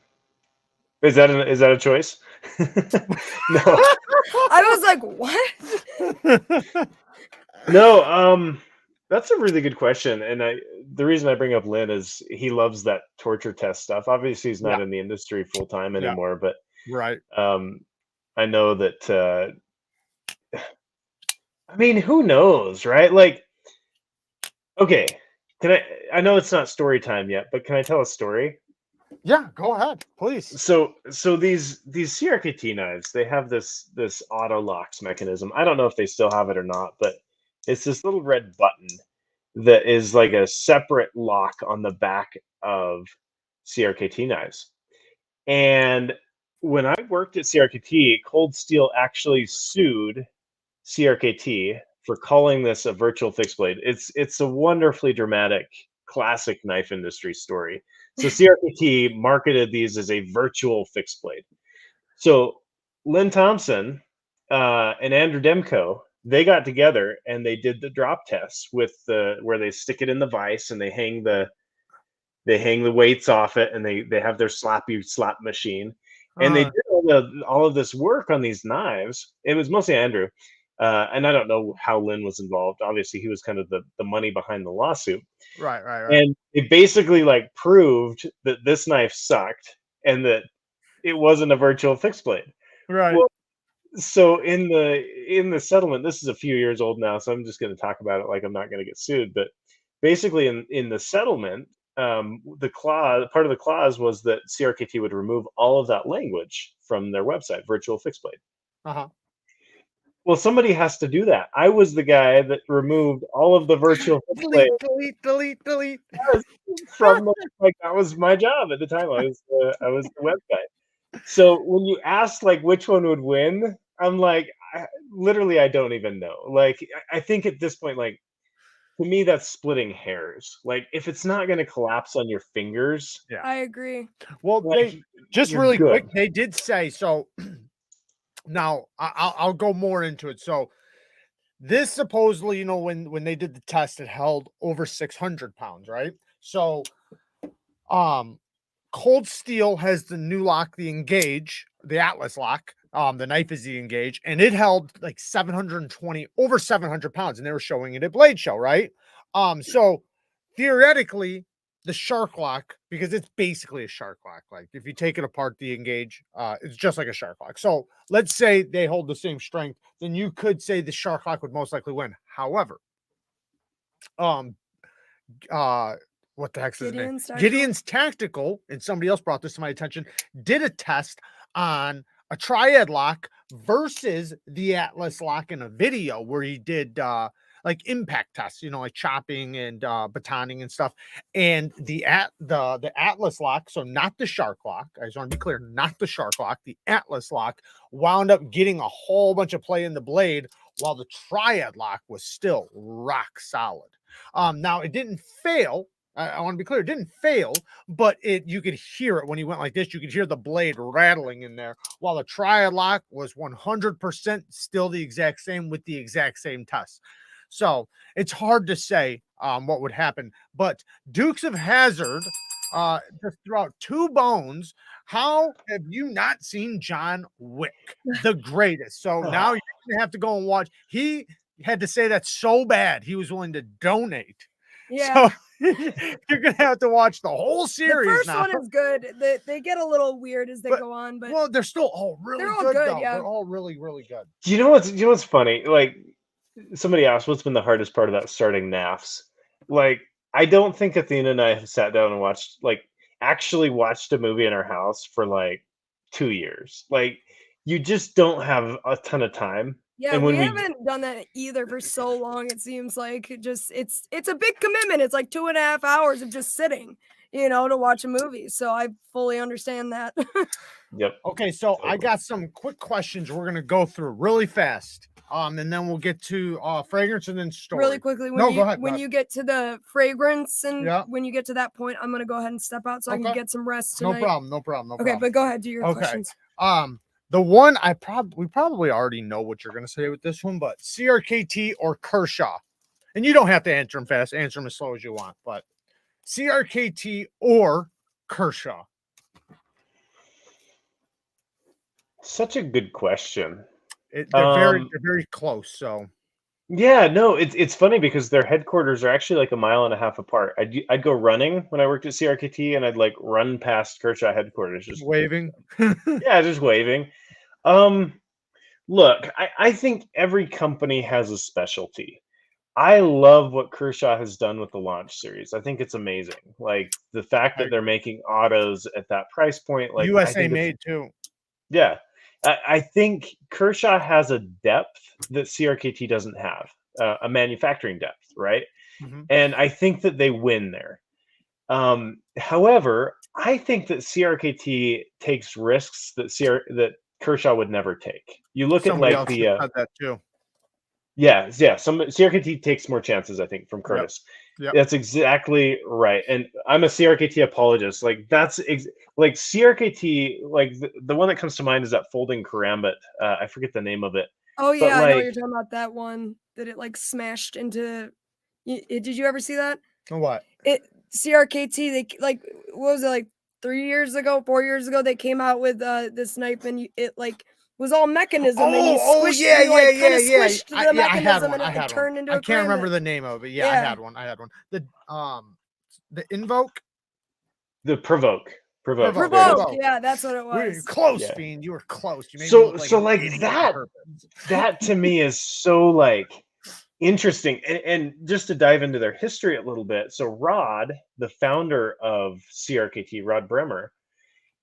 S2: Is that a choice? No.
S3: I was like, what?
S2: No, that's a really good question. And the reason I bring up Lynn is he loves that torture test stuff. Obviously he's not in the industry full time anymore, but
S1: right.
S2: I know that I mean, who knows, right? Like, okay, I know it's not story time yet, but can I tell a story?
S1: Yeah, go ahead, please.
S2: So these CRKT knives, they have this auto locks mechanism. I don't know if they still have it or not, but it's this little red button that is like a separate lock on the back of CRKT knives. And when I worked at CRKT, Cold Steel actually sued CRKT for calling this a virtual fixed blade. It's a wonderfully dramatic classic knife industry story. So CRKT marketed these as a virtual fixed blade. So Lynn Thompson and Andrew Demko, they got together and they did the drop tests with where they stick it in the vise and they hang the weights off it and they have their slap machine. And they did all of this work on these knives. It was mostly Andrew. And I don't know how Lynn was involved. Obviously, he was kind of the money behind the lawsuit.
S1: Right.
S2: And it basically like proved that this knife sucked and that it wasn't a virtual fixed blade.
S1: Right.
S2: Well, so in the settlement, this is a few years old now, so I'm just going to talk about it like I'm not going to get sued. But basically, in the settlement, part of the clause was that CRKT would remove all of that language from their website, virtual fixed blade.
S1: Uh-huh.
S2: Well, somebody has to do that. I was the guy that removed all of the virtual fixed blade
S1: delete.
S2: from like that was my job at the time. I was the website. So when you ask like which one would win, I'm like, I don't even know. Like I think at this point, like to me, that's splitting hairs. Like if it's not going to collapse on your fingers,
S1: Yeah,
S3: I agree.
S1: Well,
S2: like,
S1: they just
S2: you're
S1: really
S2: good.
S1: quick. They did say so. Now I'll go more into it. So this supposedly, when they did the test, it held over 600 pounds, right? So, Cold Steel has the new lock, the Engage, the Atlas lock. The knife is the Engage, and it held like 720, over 700 pounds, and they were showing it at Blade Show, right? So theoretically, the Shark Lock, because it's basically a Shark Lock. Like if you take it apart, the Engage, it's just like a Shark Lock. So let's say they hold the same strength, then you could say the Shark Lock would most likely win. However, what the heck's his name? Gideon's Tactical, and somebody else brought this to my attention, did a test on a triad lock versus the Atlas lock in a video where he did like impact tests, you know, like chopping and batoning and stuff. And the Atlas lock, so not the Shark Lock, I just want to be clear, not the Shark Lock, the Atlas lock wound up getting a whole bunch of play in the blade, while the triad lock was still rock solid. Now it didn't fail. I want to be clear, it didn't fail, but you could hear it when he went like this. You could hear the blade rattling in there, while the triad lock was 100% still the exact same with the exact same test. So it's hard to say what would happen, but Dukes of Hazzard just threw out 2 bones. How have you not seen John Wick, the greatest? So now you're gonna have to go and watch. He had to say that so bad he was willing to donate.
S3: Yeah.
S1: So you're gonna have to watch the whole series.
S3: The first
S1: now.
S3: one is good. They get a little weird as they go on, but
S1: well, they're still all really
S3: they're all
S1: good,
S3: good,
S1: though.
S3: yeah.
S1: They're all really, really good.
S2: You know what's funny? Like somebody asked, what's been the hardest part about starting NAFs? Like I don't think Athena and I have sat down and actually watched a movie in our house for like 2 years. Like you just don't have a ton of time.
S3: Yeah,
S2: and
S3: we haven't done that either for so long. It seems like it's a big commitment. It's like 2.5 hours of just sitting, you know, to watch a movie. So I fully understand that.
S2: Yep.
S1: Okay, so I got some quick questions we're gonna go through really fast. And then we'll get to fragrance and then story.
S3: Really quickly, when you get to the fragrance and when you get to that point, I'm gonna go ahead and step out so I can get some rest tonight.
S1: No problem.
S3: Okay, but go ahead, do your questions.
S1: The one we probably already know what you're gonna say with this one, but CRKT or Kershaw, and you don't have to answer them fast. Answer them as slow as you want, but CRKT or Kershaw.
S2: Such a good question.
S1: They're very close. So
S2: yeah, no, it's funny because their headquarters are actually like 1.5 miles apart. I'd go running when I worked at CRKT, and I'd like run past Kershaw headquarters, just
S1: waving.
S2: Yeah, just waving. Look, I think every company has a specialty. I love what Kershaw has done with the launch series. I think it's amazing. Like the fact that they're making autos at that price point, like
S1: USA made too.
S2: Yeah. I think Kershaw has a depth that CRKT doesn't have, a manufacturing depth, right?
S1: Mm-hmm.
S2: And I think that they win there. However, I think that CRKT takes risks that Kershaw would never take. You look
S1: Somebody
S2: at like
S1: else that too.
S2: Yeah. CRKT takes more chances, I think, from Curtis.
S1: Yep.
S2: That's exactly right. And I'm a CRKT apologist. Like that's like CRKT. Like the one that comes to mind is that folding karambit. I forget the name of it.
S3: Oh yeah, I know you're talking about that one that it like smashed into. Did you ever see that?
S1: What?
S3: CRKT. They like what was it like 4 years ago? They came out with this knife and it like was all mechanism. And you squished, squished the mechanism and it turned into
S1: I can't remember the name of it. Yeah, I had one. The Invoke?
S2: The Provoke.
S3: Yeah, that's what it was.
S1: You're close, Fiend. You were close. You made
S2: so like that to me is so like interesting. And just to dive into their history a little bit. So Rod, the founder of CRKT, Rod Bremer,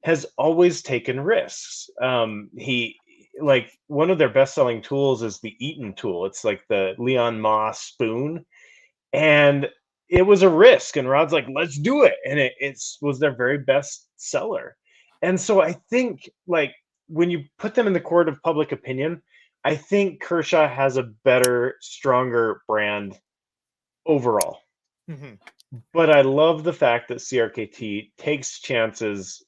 S2: has always taken risks. He like one of their best-selling tools is the Eaton tool. It's like the Leon Moss spoon, and it was a risk. And Rod's like, "Let's do it," and it was their very best seller. And so I think like when you put them in the court of public opinion, I think Kershaw has a better, stronger brand overall.
S1: Mm-hmm.
S2: But I love the fact that CRKT takes chances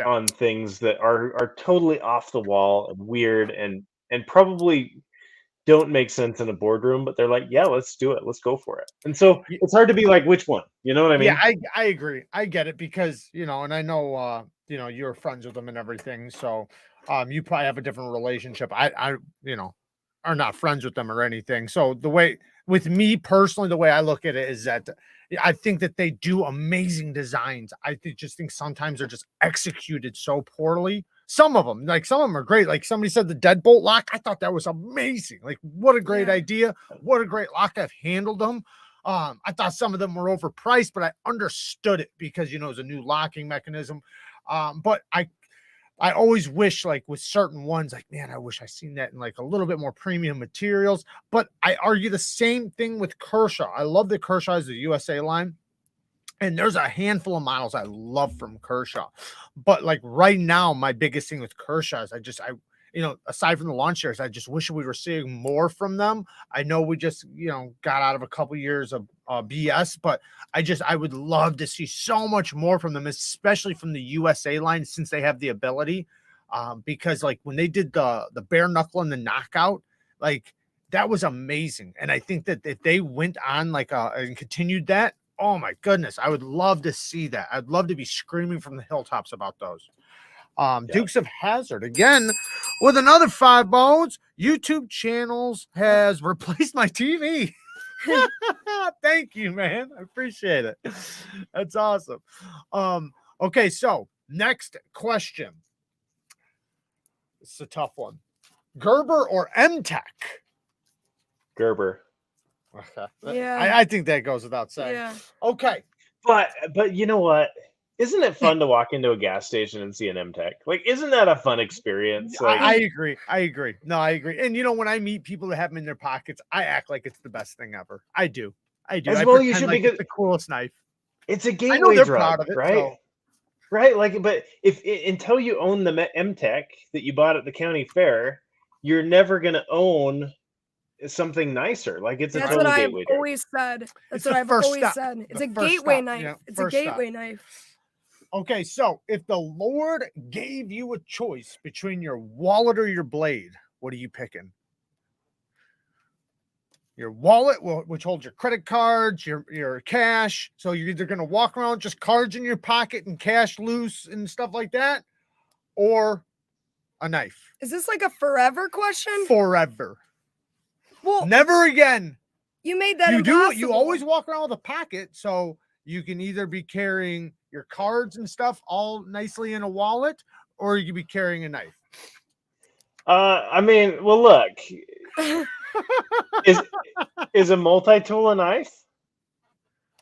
S2: on things that are totally off the wall and weird and probably don't make sense in a boardroom, but they're like, yeah, let's do it. Let's go for it. And so it's hard to be like, which one? You know what I mean?
S1: Yeah, I agree. I get it because, you know, and I know, you know, you're friends with them and everything. So, you probably have a different relationship. You know, are not friends with them or anything. So the way with me personally, the way I look at it is that I think that they do amazing designs. Just think sometimes they're just executed so poorly. Some of them are great. Like somebody said, the deadbolt lock. I thought that was amazing. Like, what a great idea. What a great lock. I've handled them. I thought some of them were overpriced, but I understood it because, you know, it's a new locking mechanism. But I always wish, like with certain ones, like, man, I wish I seen that in like a little bit more premium materials. But I argue the same thing with Kershaw. I love that Kershaw is the USA line. And there's a handful of models I love from Kershaw. But like right now, my biggest thing with Kershaw is you know, aside from the lawn chairs, I just wish we were seeing more from them. I know we just, you know, got out of a couple years of BS, but I would love to see so much more from them, especially from the USA line, since they have the ability. Because like when they did the bare knuckle and the knockout, like that was amazing. And I think that if they went on like and continued that, oh my goodness, I would love to see that. I'd love to be screaming from the hilltops about those. Dukes of Hazzard again with another 5 bones. YouTube channels has replaced my TV. Thank you, man. I appreciate it. That's awesome. Okay, so next question. It's a tough one. Gerber or M-Tech?
S2: Gerber.
S1: Okay.
S3: Yeah.
S1: I think that goes without saying.
S3: Yeah.
S1: Okay.
S2: But you know what? Isn't it fun to walk into a gas station and see an M-Tech? Like, isn't that a fun experience? Like,
S1: I agree. I agree. No, I agree. And you know, when I meet people that have them in their pockets, I act like it's the best thing ever. I do.
S2: As well, you should,
S1: like
S2: because
S1: it's the coolest knife.
S2: It's a gateway
S1: I know they're
S2: drug,
S1: proud of it,
S2: right?
S1: so.
S2: Right. Like, but until you own the M-Tech that you bought at the county fair, you're never gonna own something nicer. Like, it's a
S3: That's
S2: total
S3: what I've
S2: gateway drug.
S3: always said. That's
S1: It's
S3: what
S1: the
S3: I've
S1: first
S3: always
S1: step.
S3: said. It's
S1: The
S3: a
S1: first
S3: gateway
S1: step,
S3: knife.
S1: yeah,
S3: It's a
S1: first step.
S3: gateway knife.
S1: Okay, so if the Lord gave you a choice between your wallet or your blade, what are you picking? Your wallet, which holds your credit cards, your cash. So you're either going to walk around with just cards in your pocket and cash loose and stuff like that, or a knife.
S3: Is this like a forever question?
S1: Forever.
S3: Well,
S1: Never again.
S3: you made that
S1: You
S3: impossible.
S1: do. You always walk around with a pocket, so you can either be carrying your cards and stuff all nicely in a wallet, or you could be carrying a knife.
S2: I mean, well, look, is a multi-tool a knife?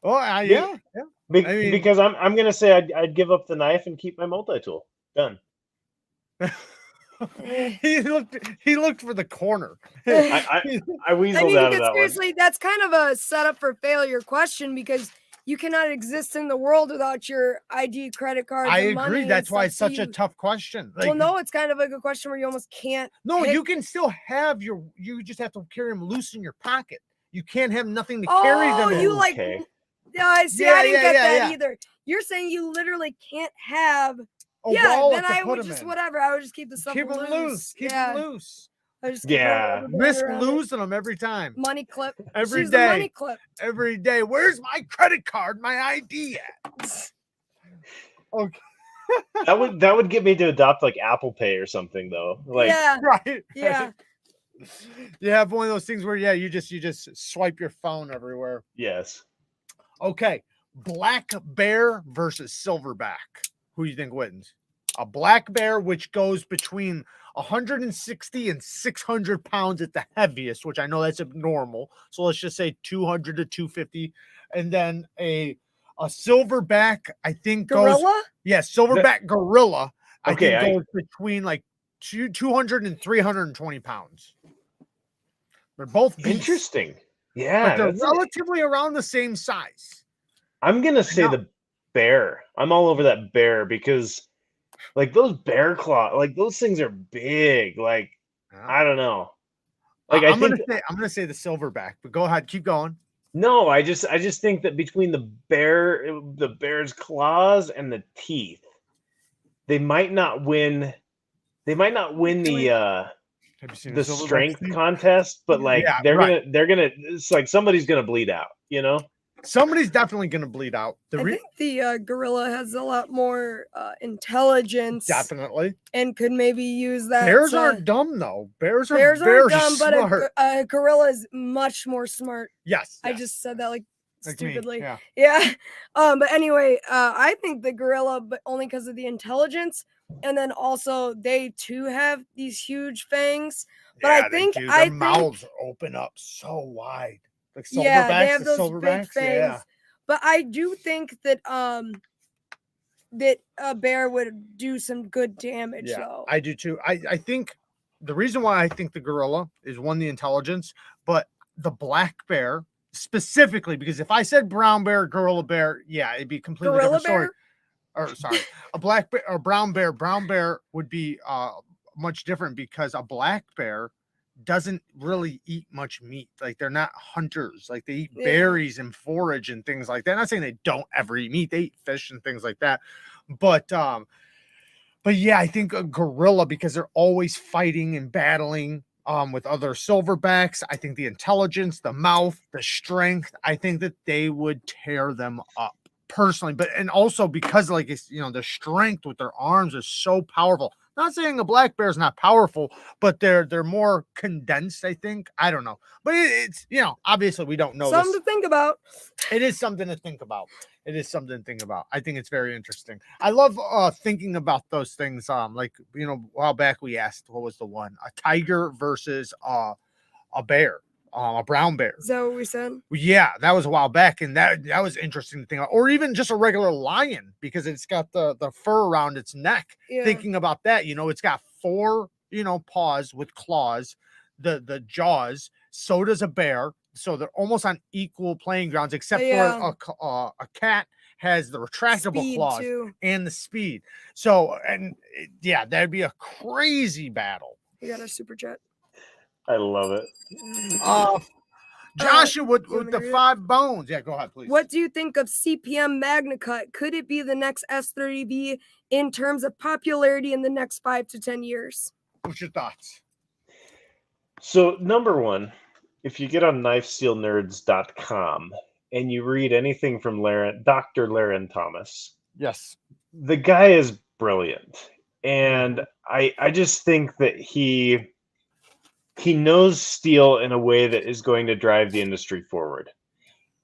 S1: Oh, yeah.
S2: Because I'm gonna say I'd give up the knife and keep my multi-tool. Done.
S1: he looked for the corner.
S2: I weaseled out of that
S3: seriously, that's kind of a setup for failure question, because you cannot exist in the world without your ID, credit card.
S1: I agree. That's why it's such a tough question.
S3: Well, no, it's kind of like a question where you almost can't.
S1: No, you can still have you just have to carry them loose in your pocket. You can't have nothing to carry them.
S3: Oh, you
S1: in.
S3: like? Yeah, I see. I didn't get that either. You're saying you literally can't have. Then I would just whatever. I would just keep the stuff
S1: keep them loose. Keep them loose.
S3: I just
S1: risk losing them every time.
S3: Money clip
S1: every day.
S3: Money clip
S1: every day. Where's my credit card? My ID at? Okay.
S2: that would get me to adopt like Apple Pay or something, though. Like,
S1: right.
S3: Yeah.
S1: You have one of those things where you just swipe your phone everywhere.
S2: Yes.
S1: Okay. Black bear versus silverback. Who do you think wins? A black bear, which goes between 160 and 600 pounds at the heaviest, which I know that's abnormal. So let's just say 200 to 250. And then a silverback, I think
S3: gorilla?
S1: Silverback gorilla.
S2: Okay,
S1: I think goes between like 200 and 320 pounds. They're both beasts.
S2: Interesting. Yeah.
S1: But they're relatively around the same size.
S2: I'm going to say the bear. I'm all over that bear because like those bear claw, like those things are big. Like, I don't know. Like I'm
S1: gonna say the silverback, but go ahead, keep going.
S2: No, I just think that between the bear's claws and the teeth, they might not win. They might not win the
S1: Have you seen
S2: the
S1: a silverback,
S2: strength
S1: Steve?
S2: contest, but like
S1: Yeah,
S2: they're
S1: right.
S2: gonna it's like somebody's gonna bleed out, you know?
S1: Somebody's definitely going to bleed out.
S3: I think the gorilla has a lot more intelligence
S1: Definitely.
S3: and could maybe use that.
S1: Bears aren't dumb though. Bears are
S3: Bears
S1: very
S3: aren't dumb,
S1: smart.
S3: but a gorilla is much more smart.
S1: Yes.
S3: I just said that like
S1: me,
S3: stupidly.
S1: yeah.
S3: Yeah. But anyway, I think the gorilla, but only because of the intelligence, and then also they too have these huge fangs. But
S1: Yeah,
S3: I think
S1: they do.
S3: I
S1: Their
S3: think
S1: mouths open up so wide. Like silverbacks,
S3: yeah, they have
S1: the
S3: those big
S1: silverbacks.
S3: fangs.
S1: Yeah.
S3: But I do think that that a bear would do some good damage
S1: Yeah,
S3: though.
S1: I do too. I think the reason why I think the gorilla is one, the intelligence, but the black bear specifically, because if I said brown bear, gorilla bear, yeah, it'd be a completely
S3: Gorilla
S1: different story.
S3: bear?
S1: Or sorry, a black bear or brown bear would be much different because a black bear doesn't really eat much meat. Like they're not hunters. Like they eat
S3: Yeah.
S1: berries and forage and things like that. I'm not saying they don't ever eat meat. They eat fish and things like that. But yeah, I think a gorilla, because they're always fighting and battling with other silverbacks. I think the intelligence, the mouth, the strength, I think that they would tear them up personally. But and also because like it's, you know, the strength with their arms is so powerful. Not saying a black bear is not powerful, but they're more condensed, I think. I don't know. But it's, you know, obviously we don't know
S3: Something
S1: this.
S3: to think about.
S1: It is something to think about. It is something to think about. I think it's very interesting. I love thinking about those things. Like, you know, a while back we asked, what was the one? A tiger versus a bear, a brown bear.
S3: Is that what we said?
S1: Yeah, that was a while back, and that was interesting to think about. Or even just a regular lion, because it's got the fur around its neck.
S3: Yeah.
S1: Thinking about that, you know, it's got 4, you know, paws with claws, the jaws. So does a bear. So they're almost on equal playing grounds, except for a cat has the retractable
S3: Speed
S1: claws
S3: too.
S1: and the speed. So, and yeah, that'd be a crazy battle.
S3: You got a super chat.
S2: I love it.
S1: Joshua with
S3: you want me
S1: the
S3: to read it?
S1: 5 bones. Yeah, go ahead, please.
S3: What do you think of CPM MagnaCut? Could it be the next S30V in terms of popularity in the next 5 to 10 years?
S1: What's your thoughts?
S2: So number one, if you get on knifesteelnerds.com and you read anything from Dr. Laren Thomas,
S1: Yes.
S2: the guy is brilliant. And I just think that he knows steel in a way that is going to drive the industry forward.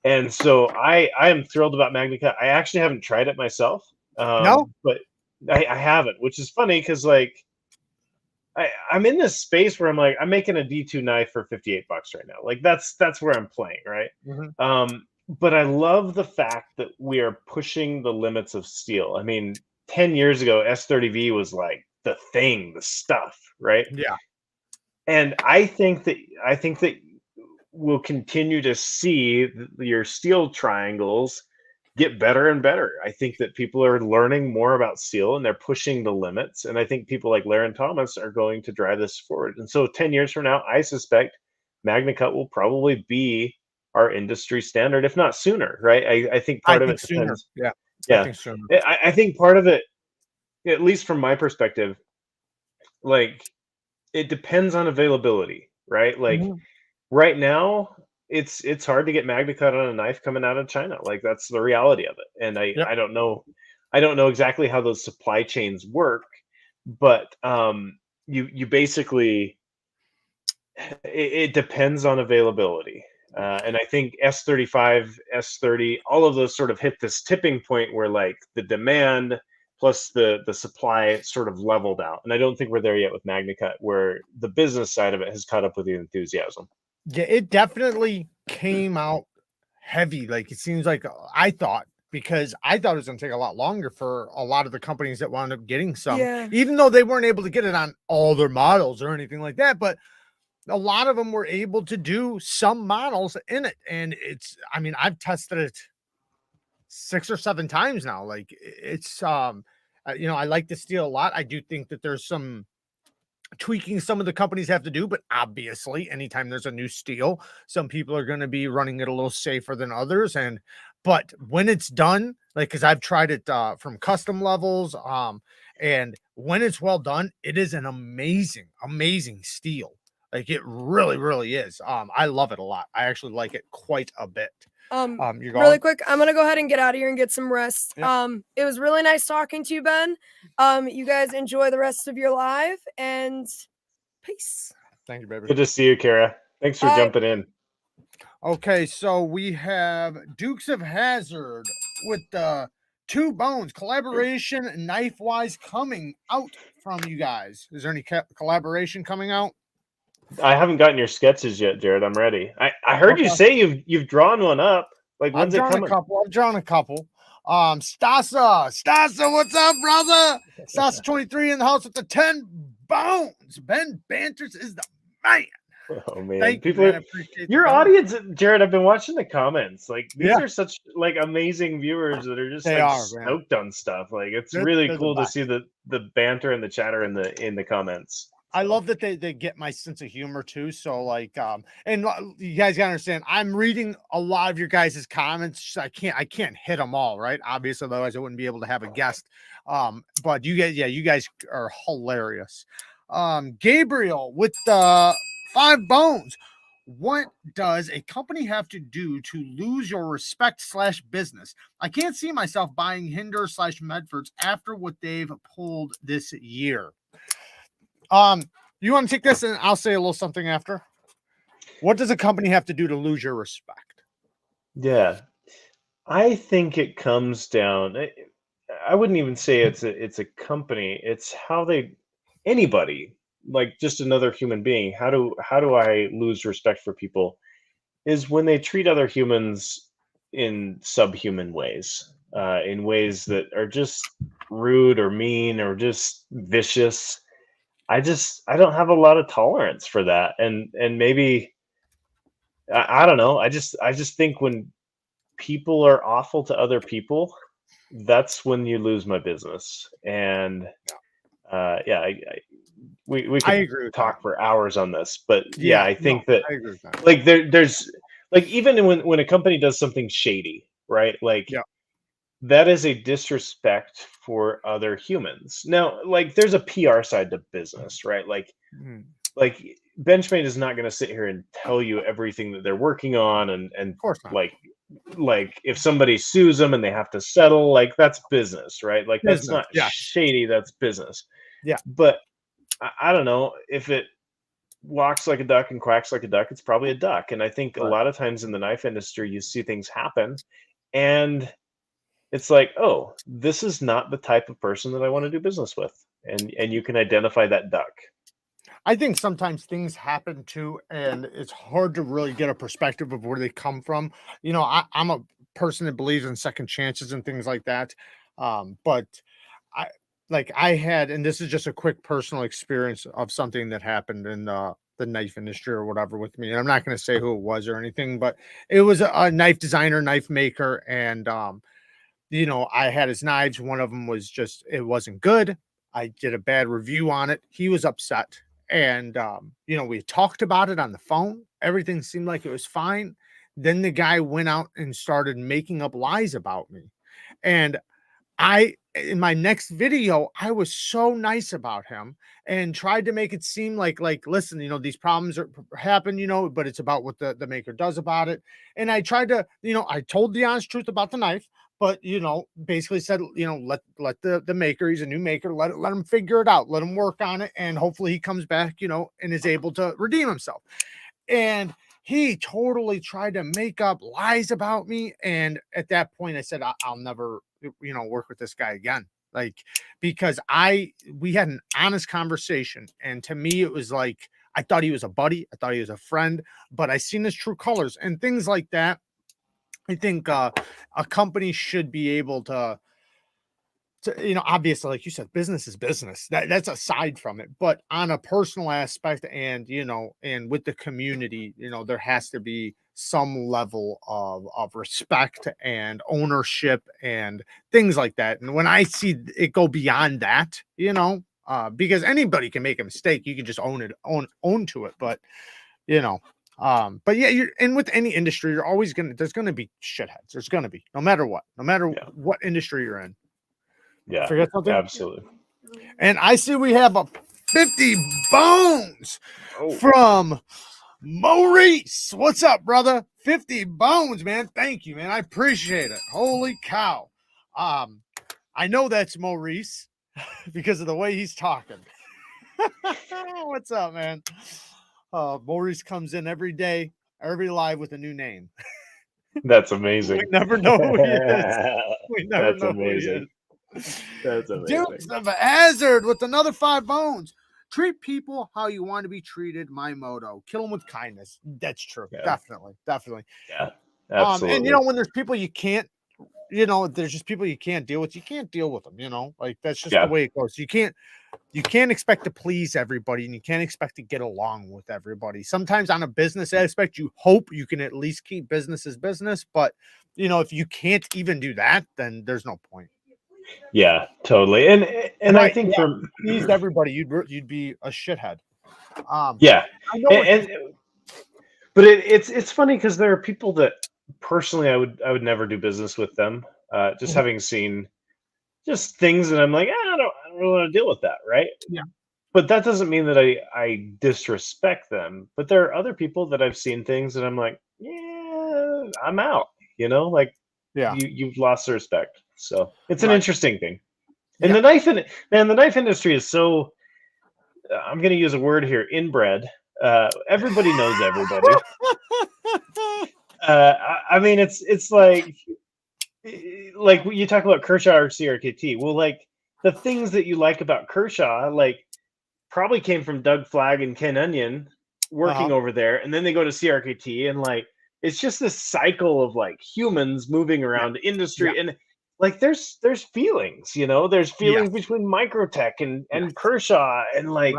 S2: And so I am thrilled about MagnaCut. I actually haven't tried it myself.
S1: No?
S2: But I haven't, which is funny because like I'm in this space where I'm like, I'm making a D2 knife for $58 right now. Like that's where I'm playing, right?
S1: Mm-hmm.
S2: But I love the fact that we are pushing the limits of steel. I mean, 10 years ago, S30V was like the thing, the stuff, right?
S1: Yeah.
S2: And I think that we'll continue to see your steel triangles get better and better. I think that people are learning more about steel and they're pushing the limits. And I think people like Laren Thomas are going to drive this forward. And so 10 years from now, I suspect MagnaCut will probably be our industry standard, if not sooner, right? I think part of it depends.
S1: Yeah.
S2: Yeah.
S1: I think sooner.
S2: I think part of it, at least from my perspective, like it depends on availability, right? Like right now, it's hard to get MagnaCut on a knife coming out of China. Like that's the reality of it. And I don't know exactly how those supply chains work, but you basically it depends on availability. And I think S35, S30, all of those sort of hit this tipping point where like the demand plus the supply sort of leveled out. And I don't think we're there yet with MagnaCut, where the business side of it has caught up with the enthusiasm.
S1: Yeah, it definitely came out heavy. Like it seems like I thought, because I thought it was going to take a lot longer for a lot of the companies that wound up getting some, even though they weren't able to get it on all their models or anything like that. But a lot of them were able to do some models in it. And it's, I mean, I've tested it 6 or 7 times now. Like it's, you know, I like the steel a lot. I do think that there's some tweaking some of the companies have to do, but obviously anytime there's a new steel, some people are going to be running it a little safer than others. But when it's done, like, cause I've tried it from custom levels, And when it's well done, it is an amazing, amazing steel. Like it really, really is. I love it a lot. I actually like it quite a bit. You're
S3: Really
S1: going?
S3: quick, I'm gonna go ahead and get out of here and get some rest.
S1: Yep.
S3: It was really nice talking to you, Ben. You guys enjoy the rest of your live and peace.
S1: Thank you, baby.
S2: Good to see you, Kara. Thanks for
S3: Bye.
S2: jumping in.
S1: Okay, so we have Dukes of Hazzard with the 2 Bones collaboration knife wise coming out from you guys. Is there any collaboration coming out?
S2: I haven't gotten your sketches yet, Jared. I'm ready. I heard you
S1: Okay.
S2: say you've drawn one up. Like, when's it
S1: I've
S2: coming?
S1: drawn a couple. Stasa, what's up, brother? Stasa 23 in the house with the 10 bones. Ben Banters is the man.
S2: Oh man,
S1: Thank
S2: people
S1: you, man. I
S2: are
S1: appreciate
S2: your
S1: the
S2: audience, Jared. I've been watching the comments. Like, these
S1: Yeah.
S2: are such like amazing viewers that are just
S1: They
S2: like
S1: are, man.
S2: stoked on stuff. Like, it's
S1: They're
S2: really
S1: the
S2: cool to
S1: best.
S2: see the banter and the chatter in the comments.
S1: I
S2: So,
S1: love that they get my sense of humor too. So like, and you guys gotta understand, I'm reading a lot of your guys' comments. I can't hit them all, right? Obviously, otherwise I wouldn't be able to have a guest. But you guys, yeah, you guys are hilarious. Gabriel with the 5 bones. What does a company have to do to lose your respect / business? I can't see myself buying Hinder / Medfords after what they've pulled this year. You want to take this and I'll say a little something after. What does a company have to do to lose your respect?
S2: yeah, I think it comes down. I wouldn't even say it's a company. It's how anybody, like just another human being. How do I lose respect for people? Is when they treat other humans in subhuman ways, in ways that are just rude or mean or just vicious. I don't have a lot of tolerance for that, and maybe I don't know. I just think when people are awful to other people, that's when you lose my business. And yeah, we
S1: I
S2: could
S1: agree with
S2: talk
S1: that.
S2: for hours on this, but yeah, I think that
S1: I agree with that.
S2: like there's like even when a company does something shady, right? Like
S1: Yeah.
S2: that is a disrespect for other humans. Now, like there's a PR side to business, right? Like Benchmade is not going to sit here and tell you everything that they're working on, and
S1: Of course not.
S2: like if somebody sues them and they have to settle, like that's business, right? Like that's
S1: Business,
S2: not
S1: yeah.
S2: shady, that's business.
S1: Yeah.
S2: But I don't know if it walks like a duck and quacks like a duck, it's probably a duck. And I think a
S1: Right.
S2: lot of times in the knife industry, you see things happen, and it's like, oh, this is not the type of person that I want to do business with, and you can identify that duck.
S1: I think sometimes things happen too, and it's hard to really get a perspective of where they come from. You know, I'm a person that believes in second chances and things like that. But I had, and this is just a quick personal experience of something that happened in the knife industry or whatever with me. And I'm not going to say who it was or anything, but it was a knife designer, knife maker, and you know, I had his knives. One of them was just, it wasn't good. I did a bad review on it. He was upset. And, you know, we talked about it on the phone. Everything seemed like it was fine. Then the guy went out and started making up lies about me. And in my next video, I was so nice about him and tried to make it seem like, listen, you know, these problems happen, you know, but it's about what the maker does about it. And I tried to, you know, I told the honest truth about the knife, but, you know, basically said, you know, let the maker, he's a new maker, let him figure it out, let him work on it. And hopefully he comes back, you know, and is able to redeem himself. And he totally tried to make up lies about me. And at that point I said, I'll never, you know, work with this guy again. Like, because we had an honest conversation. And to me, it was like, I thought he was a buddy. I thought he was a friend, but I seen his true colors and things like that. I think a company should be able to, you know, obviously, like you said, business is business. That's aside from it. But on a personal aspect and, you know, and with the community, you know, there has to be some level of respect and ownership and things like that. And when I see it go beyond that, you know, because anybody can make a mistake, you can just own to it. But, you know, but yeah, and with any industry, you're always there's gonna be shitheads. There's gonna be, no matter what industry you're in.
S2: Yeah,
S1: Forget something?
S2: absolutely.
S1: And I see we have a 50 bones
S2: Oh,
S1: from Maurice. What's up, brother? 50 bones, man. Thank you, man. I appreciate it. Holy cow. I know that's Maurice because of the way he's talking. What's up, man? Maurice comes in every day, every live with a new name.
S2: that's
S1: We
S2: amazing.
S1: never know who he is. We never
S2: That's
S1: know who he
S2: amazing.
S1: is.
S2: That's amazing.
S1: Dukes of Hazard with another 5 bones. Treat people how you want to be treated. My motto. Kill them with kindness. That's true.
S2: Yeah.
S1: Definitely. Definitely.
S2: Yeah, absolutely.
S1: And you know, when there's people you can't, you know, there's just people you can't deal with. You can't deal with them, you know, like that's just
S2: Yeah.
S1: the way it goes. You can't expect to please everybody, and you can't expect to get along with everybody. Sometimes on a business aspect, you hope you can at least keep business as business, but you know, if you can't even do that, then there's no point.
S2: Yeah, totally. And I think from
S1: pleased everybody, you'd be a shithead.
S2: yeah,
S1: I know
S2: but it's funny because there are people that personally I would never do business with them. Just having seen just things that I'm like, I don't really want to deal with that, right?
S1: Yeah.
S2: But that doesn't mean that I disrespect them. But there are other people that I've seen things that I'm like, yeah, I'm out. You know, like
S1: yeah,
S2: you've lost the respect. So it's an
S1: Right.
S2: interesting thing. And
S1: Yeah.
S2: the knife industry is so, I'm going to use a word here, inbred. Everybody knows everybody. I mean, it's like you talk about Kershaw or CRKT. Well, like the things that you like about Kershaw, like probably came from Doug Flagg and Ken Onion working over there, and then they go to CRKT, and like it's just this cycle of like humans moving around the industry, and like there's feelings, you know, there's feelings between Microtech and Kershaw, and like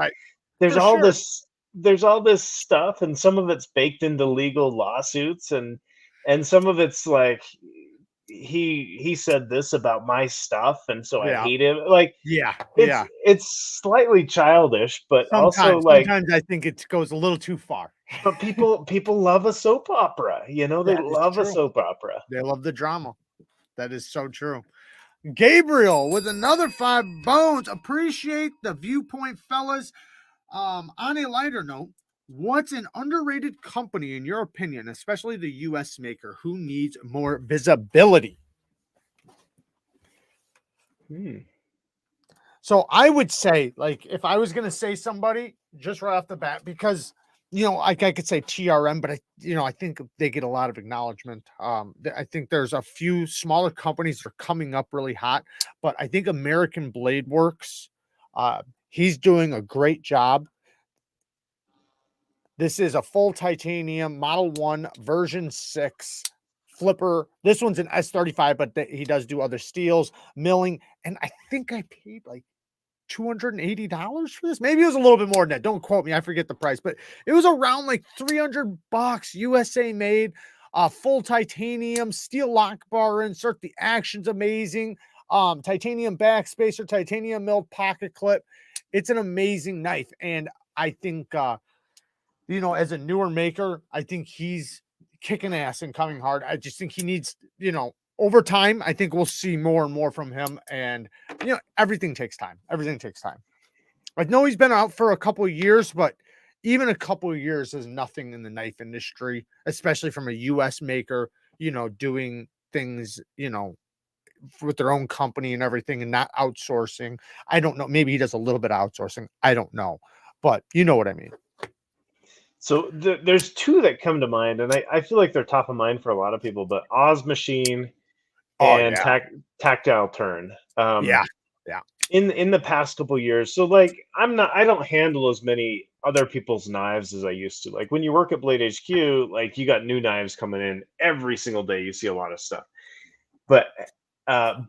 S2: there's
S1: For
S2: all
S1: sure.
S2: this stuff, and some of it's baked into legal lawsuits, and some of it's like he said this about my stuff, and so I hate him. Like it's slightly childish, but also like
S1: sometimes I think it goes a little too far.
S2: but people love a soap opera, you know, they
S1: That is
S2: love a
S1: true.
S2: soap opera.
S1: They love the drama. That is so true. Gabriel with another 5 bones. Appreciate the viewpoint, fellas. On a lighter note, what's an underrated company in your opinion, especially the US maker, who needs more visibility? So I would say, like, if I was going to say somebody just right off the bat, because, you know, like I could say TRM, but I think they get a lot of acknowledgement. I think there's a few smaller companies that are coming up really hot, but I think American Blade Works, he's doing a great job. This is a full titanium Model 1 version 6 flipper. This one's an S35, but he does do other steels, milling, and I think I paid like $280 for this. Maybe it was a little bit more than that. Don't quote me. I forget the price, but it was around like $300 USA made, full titanium steel lock bar insert. The action's amazing. Titanium backspacer, titanium milled pocket clip. It's an amazing knife. And I think, you know, as a newer maker, I think he's kicking ass and coming hard. I just think he needs, you know, over time, I think we'll see more and more from him. And, you know, everything takes time. Everything takes time. I know he's been out for a couple of years, but even a couple of years is nothing in the knife industry, especially from a US maker, you know, doing things, you know, with their own company and everything and not outsourcing. I don't know. Maybe he does a little bit of outsourcing. I don't know. But you know what I mean.
S2: So there's 2 that come to mind, and I feel like they're top of mind for a lot of people, but Oz Machine and Tactile Turn. In the past couple years, so like I don't handle as many other people's knives as I used to. Like when you work at Blade HQ, like you got new knives coming in every single day. You see a lot of stuff, but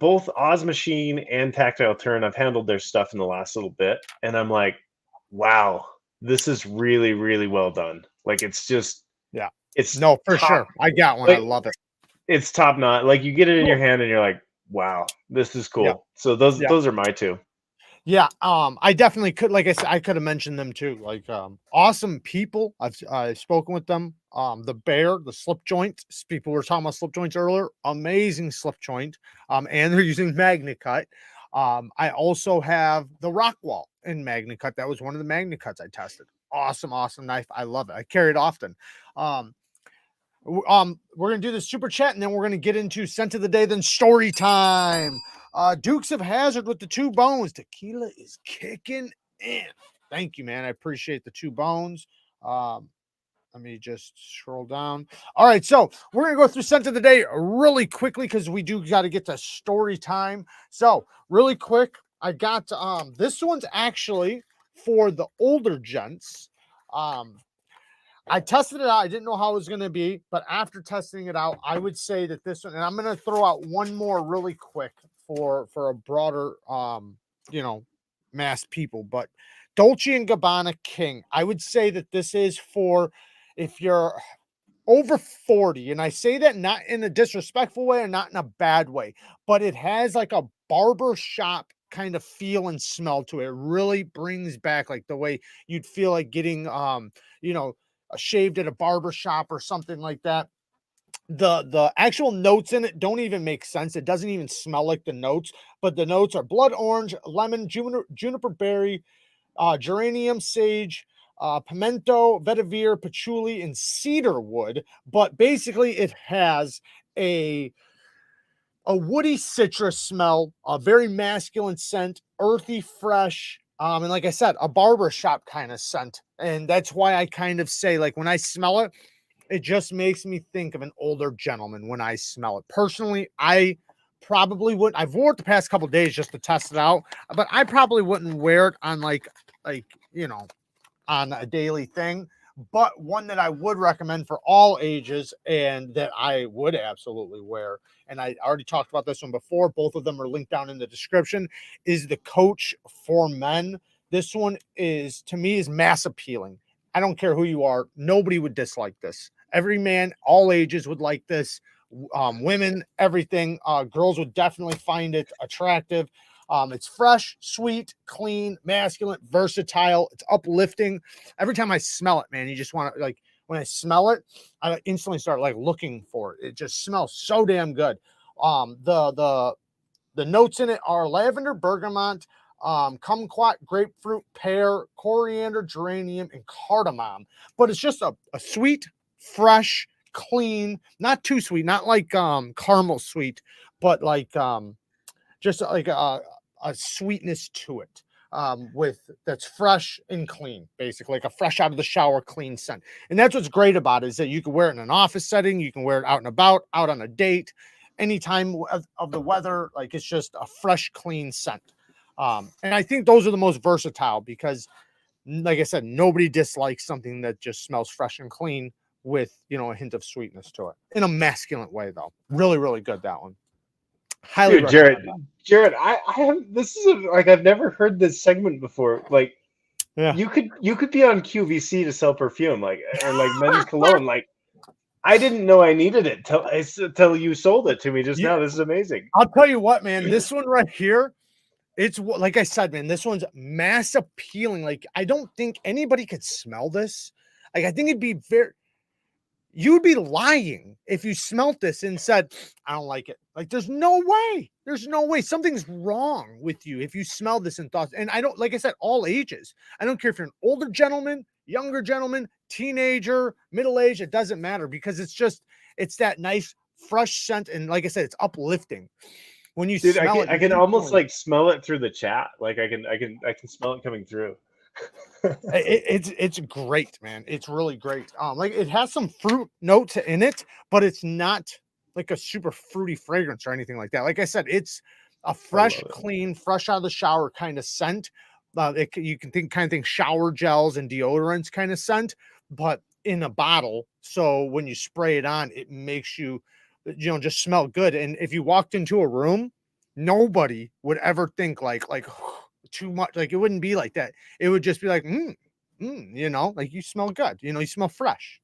S2: both Oz Machine and Tactile Turn, I've handled their stuff in the last little bit, and I'm like, wow, this is really, really well done. Like it's just it's
S1: no, for sure. I got one.
S2: Like,
S1: I love it.
S2: It's top notch. Like you get it in your hand and you're like, wow, this is cool. So those are my 2.
S1: Yeah, I definitely could. Like I said, I could have mentioned them too. Like, awesome people. I've spoken with them. The Bear, the Slipjoints. People were talking about Slipjoints earlier. Amazing slip joint. And they're using MagnaCut. I also have the Rockwall in MagnaCut. That was one of the MagnaCuts I tested. Awesome knife. I love it. I carry it often. We're gonna do the super chat, and then we're gonna get into scent of the day, then story time. Dukes of Hazzard with the 2 bones. Tequila is kicking in. Thank you, man. I appreciate the 2 bones. Let me just scroll down. All right, so we're gonna go through scent of the day really quickly because we do got to get to story time. So really quick, I got this one's actually for the older gents. I tested it out. I didn't know how it was gonna be, but after testing it out, I would say that this one, and I'm gonna throw out one more really quick for a broader mass people, but Dolce & Gabbana King. I would say that this is for if you're over 40, and I say that not in a disrespectful way or not in a bad way, but it has like a barber shop kind of feel and smell to it. It really brings back like the way you'd feel like getting shaved at a barber shop or something like that. The actual notes in it don't even make sense. It doesn't even smell like the notes, but the notes are blood orange, lemon, juniper berry, geranium, sage, pimento, vetiver, patchouli, and cedar wood. But basically it has a woody citrus smell, a very masculine scent, earthy, fresh, and like I said, a barber shop kind of scent. And that's why I kind of say, like, when I smell it, it just makes me think of an older gentleman when I smell it. Personally, I probably wouldn't. I've worn it the past couple of days just to test it out, but I probably wouldn't wear it on like on a daily thing. But one that I would recommend for all ages and that I would absolutely wear, and I already talked about this one before, both of them are linked down in the description, is the Coach for Men. This one is, to me, is mass appealing. I don't care who you are. Nobody would dislike this. Every man, all ages would like this. Women, everything. Girls would definitely find it attractive. It's fresh, sweet, clean, masculine, versatile. It's uplifting. Every time I smell it, man, you just want to, like, when I smell it, I instantly start like looking for it. It just smells so damn good. The notes in it are lavender, bergamot, kumquat, grapefruit, pear, coriander, geranium, and cardamom. But it's just a sweet, fresh, clean, not too sweet, not like caramel sweet, but like just like a sweetness to it, with that's fresh and clean, basically like a fresh out of the shower clean scent. And that's what's great about it, is that you can wear it in an office setting, you can wear it out and about, out on a date, any time of the weather. Like, it's just a fresh, clean scent. And I think those are the most versatile because, like I said, nobody dislikes something that just smells fresh and clean with, a hint of sweetness to it in a masculine way, though. Really, really good, that one. Highly
S2: Dude,
S1: recommend
S2: Jared, I have, this is like, I've never heard this segment before. Like,
S1: Yeah.
S2: you could be on QVC to sell perfume, like, or like men's cologne. Like, I didn't know I needed it till you sold it to me just now. This is amazing.
S1: I'll tell you what, man, this one right here, it's like I said, man, this one's mass appealing. Like, I don't think anybody could smell this. Like, I think it'd be you'd be lying if you smelt this and said, I don't like it. Like, there's no way. There's no way. Something's wrong with you if you smell this and thought. And I don't, like I said, all ages. I don't care if you're an older gentleman, younger gentleman, teenager, middle age. It doesn't matter, because it's that nice, fresh scent. And like I said, it's uplifting. When you smell it,
S2: I can almost like smell it through the chat. Like, I can smell it coming through.
S1: It's great, man. It's really great. Like, it has some fruit notes in it, but it's not like a super fruity fragrance or anything like that. Like I said, it's a fresh, clean, fresh out of the shower kind of scent. You can think shower gels and deodorants kind of scent, but in a bottle. So when you spray it on, it makes you just smell good. And if you walked into a room, nobody would ever think like too much. Like, it wouldn't be like that. It would just be like, like, you smell good. You smell fresh.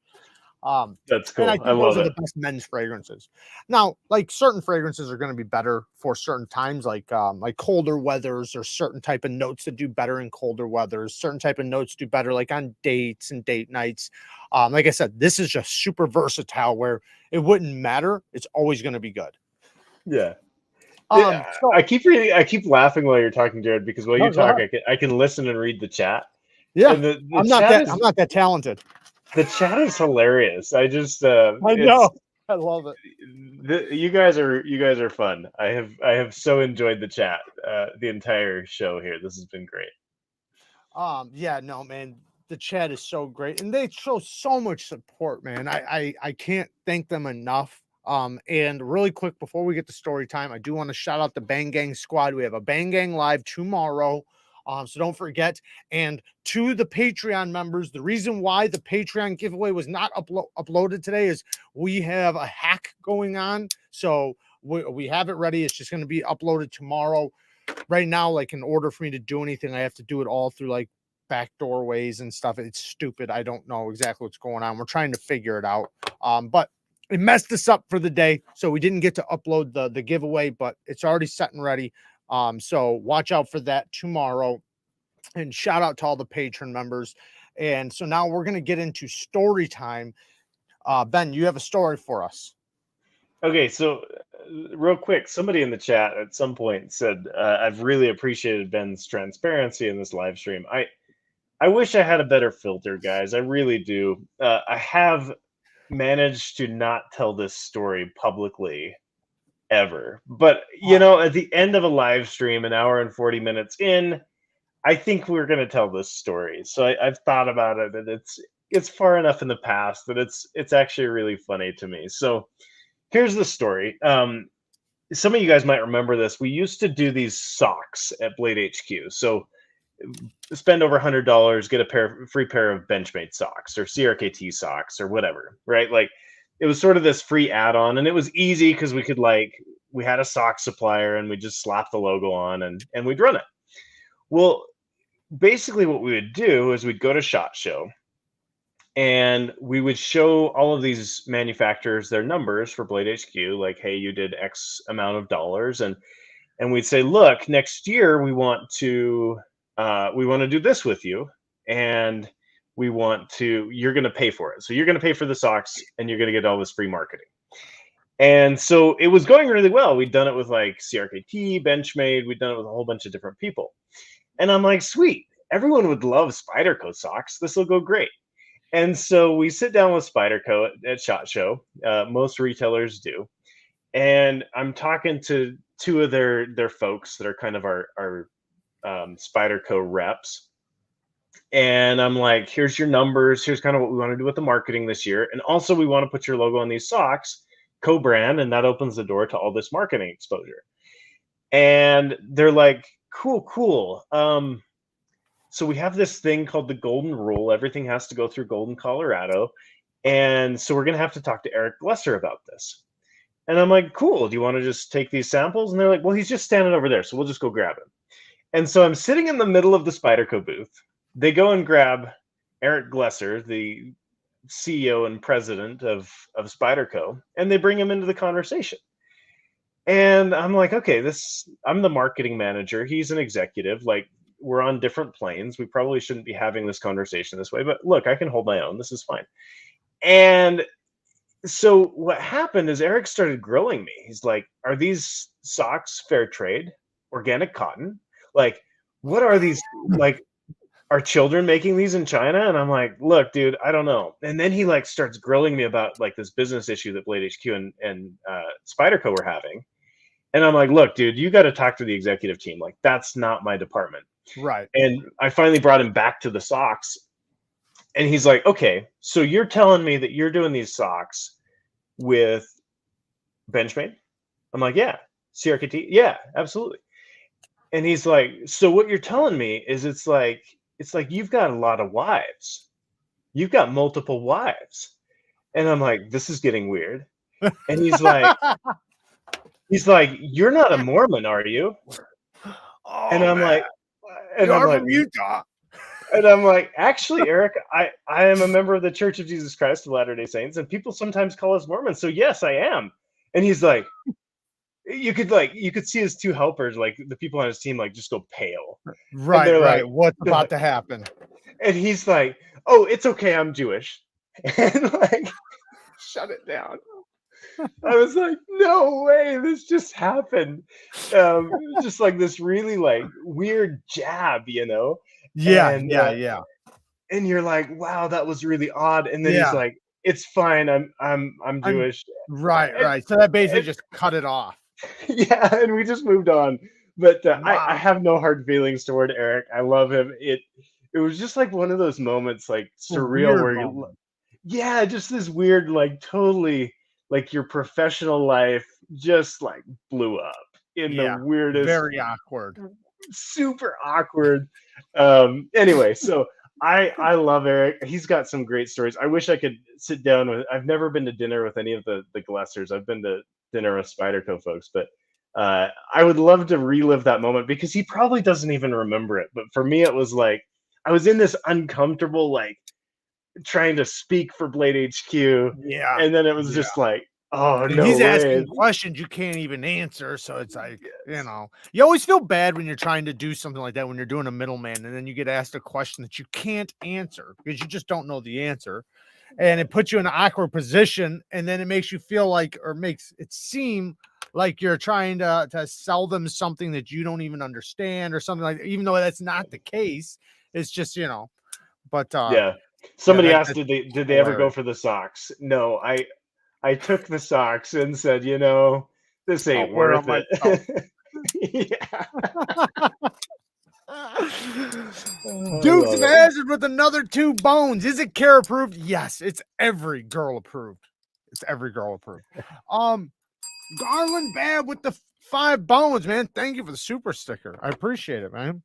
S2: That's cool.
S1: And I think those are the best men's fragrances. Now, like, certain fragrances are going to be better for certain times, like colder weathers, or certain type of notes that do better in colder weathers. Certain type of notes do better like on dates and date nights. Like I said, this is just super versatile, where it wouldn't matter. It's always going to be good.
S2: Yeah. Yeah,
S1: So
S2: I keep reading. I keep laughing while you're talking, Jared, because while
S1: no,
S2: you
S1: go
S2: talk,
S1: ahead.
S2: I can listen and read the chat.
S1: Yeah,
S2: And the
S1: I'm not
S2: chat
S1: that
S2: is
S1: I'm not that talented.
S2: the chat is hilarious. I just
S1: I
S2: it's
S1: know. I love it.
S2: you guys are fun. I have so enjoyed the chat the entire show here. This has been great.
S1: Yeah, no, man, the chat is so great, and they show so much support, man. I can't thank them enough. And really quick before we get to story time, I do want to shout out the Bang Gang squad. We have a Bang Gang live tomorrow. So don't forget. And to the Patreon members, the reason why the Patreon giveaway was not uploaded today is we have a hack going on. So we have it ready. It's just going to be uploaded tomorrow. Right now, like in order for me to do anything, I have to do it all through like back doorways and stuff. It's stupid. I don't know exactly what's going on. We're trying to figure it out. But it messed us up for the day, so we didn't get to upload the giveaway, but it's already set and ready. So watch out for that tomorrow. And shout out to all the patron members. And so now we're gonna get into story time. Ben, you have a story for us.
S2: Okay, so real quick, somebody in the chat at some point said, "I've really appreciated Ben's transparency in this live stream." I wish I had a better filter, guys. I really do. I have managed to not tell this story publicly ever, but you know, at the end of a live stream, an hour and 40 minutes in, I think we're going to tell this story. So I've thought about it, and it's far enough in the past that it's actually really funny to me. So here's the story. Some of you guys might remember this. We used to do these socks at Blade HQ. So spend over $100, get a free pair of Benchmade socks or CRKT socks or whatever, right? Like it was sort of this free add-on, and it was easy because we had a sock supplier and we just slapped the logo on and we'd run it. Well, basically what we would do is we'd go to SHOT Show and we would show all of these manufacturers their numbers for Blade HQ, like, hey, you did X amount of dollars, and we'd say, look, next year we want to do this with you, and you're going to pay for it. So you're going to pay for the socks, and you're going to get all this free marketing. And so it was going really well. We'd done it with like CRKT, Benchmade. We'd done it with a whole bunch of different people. And I'm like, sweet, everyone would love Spyderco socks. This will go great. And so we sit down with Spyderco at SHOT Show. Most retailers do. And I'm talking to two of their folks that are kind of our Spyderco reps. And I'm like, here's your numbers. Here's kind of what we want to do with the marketing this year. And also we want to put your logo on these socks, co-brand, and that opens the door to all this marketing exposure. And they're like, cool. So we have this thing called the Golden Rule. Everything has to go through Golden, Colorado. And so we're going to have to talk to Eric Glesser about this. And I'm like, cool. Do you want to just take these samples? And they're like, well, he's just standing over there, so we'll just go grab him. And so I'm sitting in the middle of the Spyderco booth. They go and grab Eric Glesser, the CEO and president of Spyderco, and they bring him into the conversation. And I'm like, okay, I'm the marketing manager. He's an executive. Like, we're on different planes. We probably shouldn't be having this conversation this way, but look, I can hold my own. This is fine. And so what happened is Eric started grilling me. He's like, are these socks fair trade, organic cotton? Like, what are these? Like, are children making these in China? And I'm like, look, dude, I don't know. And then he like starts grilling me about like this business issue that Blade HQ and Spyderco were having. And I'm like, look, dude, you got to talk to the executive team. Like, that's not my department.
S1: Right.
S2: And I finally brought him back to the socks. And he's like, okay, so you're telling me that you're doing these socks with Benchmade? I'm like, yeah. CRKT? Yeah, absolutely. And he's like, so what you're telling me is it's like you've got a lot of wives. You've got multiple wives. And I'm like, this is getting weird. And he's like, you're not a Mormon, are you?
S1: Oh,
S2: and I'm
S1: man.
S2: like, and
S1: you
S2: I'm
S1: are
S2: like,
S1: from Utah.
S2: And I'm like, actually, Eric, I am a member of the Church of Jesus Christ of Latter-day Saints, and people sometimes call us Mormons. So yes, I am. And he's like, you could see his two helpers, like the people on his team, like just go pale.
S1: Right.
S2: Like,
S1: What's about to happen?
S2: And he's like, oh, it's okay, I'm Jewish. And like, shut it down. I was like, no way, this just happened. Just like this really like weird jab, you know?
S1: Yeah,
S2: And
S1: yeah, yeah,
S2: and you're like, wow, that was really odd. And then he's
S1: yeah.
S2: like, it's fine, I'm
S1: I'm
S2: Jewish.
S1: right,
S2: And,
S1: right. So that basically
S2: and
S1: just cut it off.
S2: yeah, and we just moved on. But I
S1: Wow.
S2: have no hard feelings toward Eric. I love him. It was just like one of those moments, like
S1: A
S2: surreal,
S1: weird
S2: where
S1: moment.
S2: yeah, just this weird, like totally, like your professional life just like blew up in the
S1: Yeah.
S2: weirdest,
S1: Very awkward.
S2: super awkward. Anyway, so I love Eric. He's got some great stories. I wish I could sit down with. I've never been to dinner with any of the Glessers. I've been to dinner with Spyderco folks, but I would love to relive that moment because he probably doesn't even remember it. But for me, it was like I was in this uncomfortable, like trying to speak for Blade HQ,
S1: Yeah.
S2: and then it was
S1: Yeah.
S2: just like, oh
S1: And
S2: no
S1: he's
S2: way.
S1: asking questions you can't even answer. So it's like, you always feel bad when you're trying to do something like that, when you're doing a middleman, and then you get asked a question that you can't answer because you just don't know the answer. And it puts you in an awkward position. And then it makes you feel like, or makes it seem like you're trying to sell them something that you don't even understand or something like that, even though that's not the case. It's just, but
S2: Yeah.
S1: yeah,
S2: Somebody asked,
S1: that's
S2: did they ever go
S1: hilarious.
S2: for the socks? No, I took the socks and said, this
S1: I'll
S2: ain't
S1: wear
S2: worth
S1: on myself.
S2: it. Yeah. Oh, I
S1: Dukes of
S2: love it.
S1: Hazzard with another 2 bones. Is it care approved? Yes, it's every girl approved. It's every girl approved. Garland Bab with the 5 bones, man. Thank you for the super sticker. I appreciate it, man.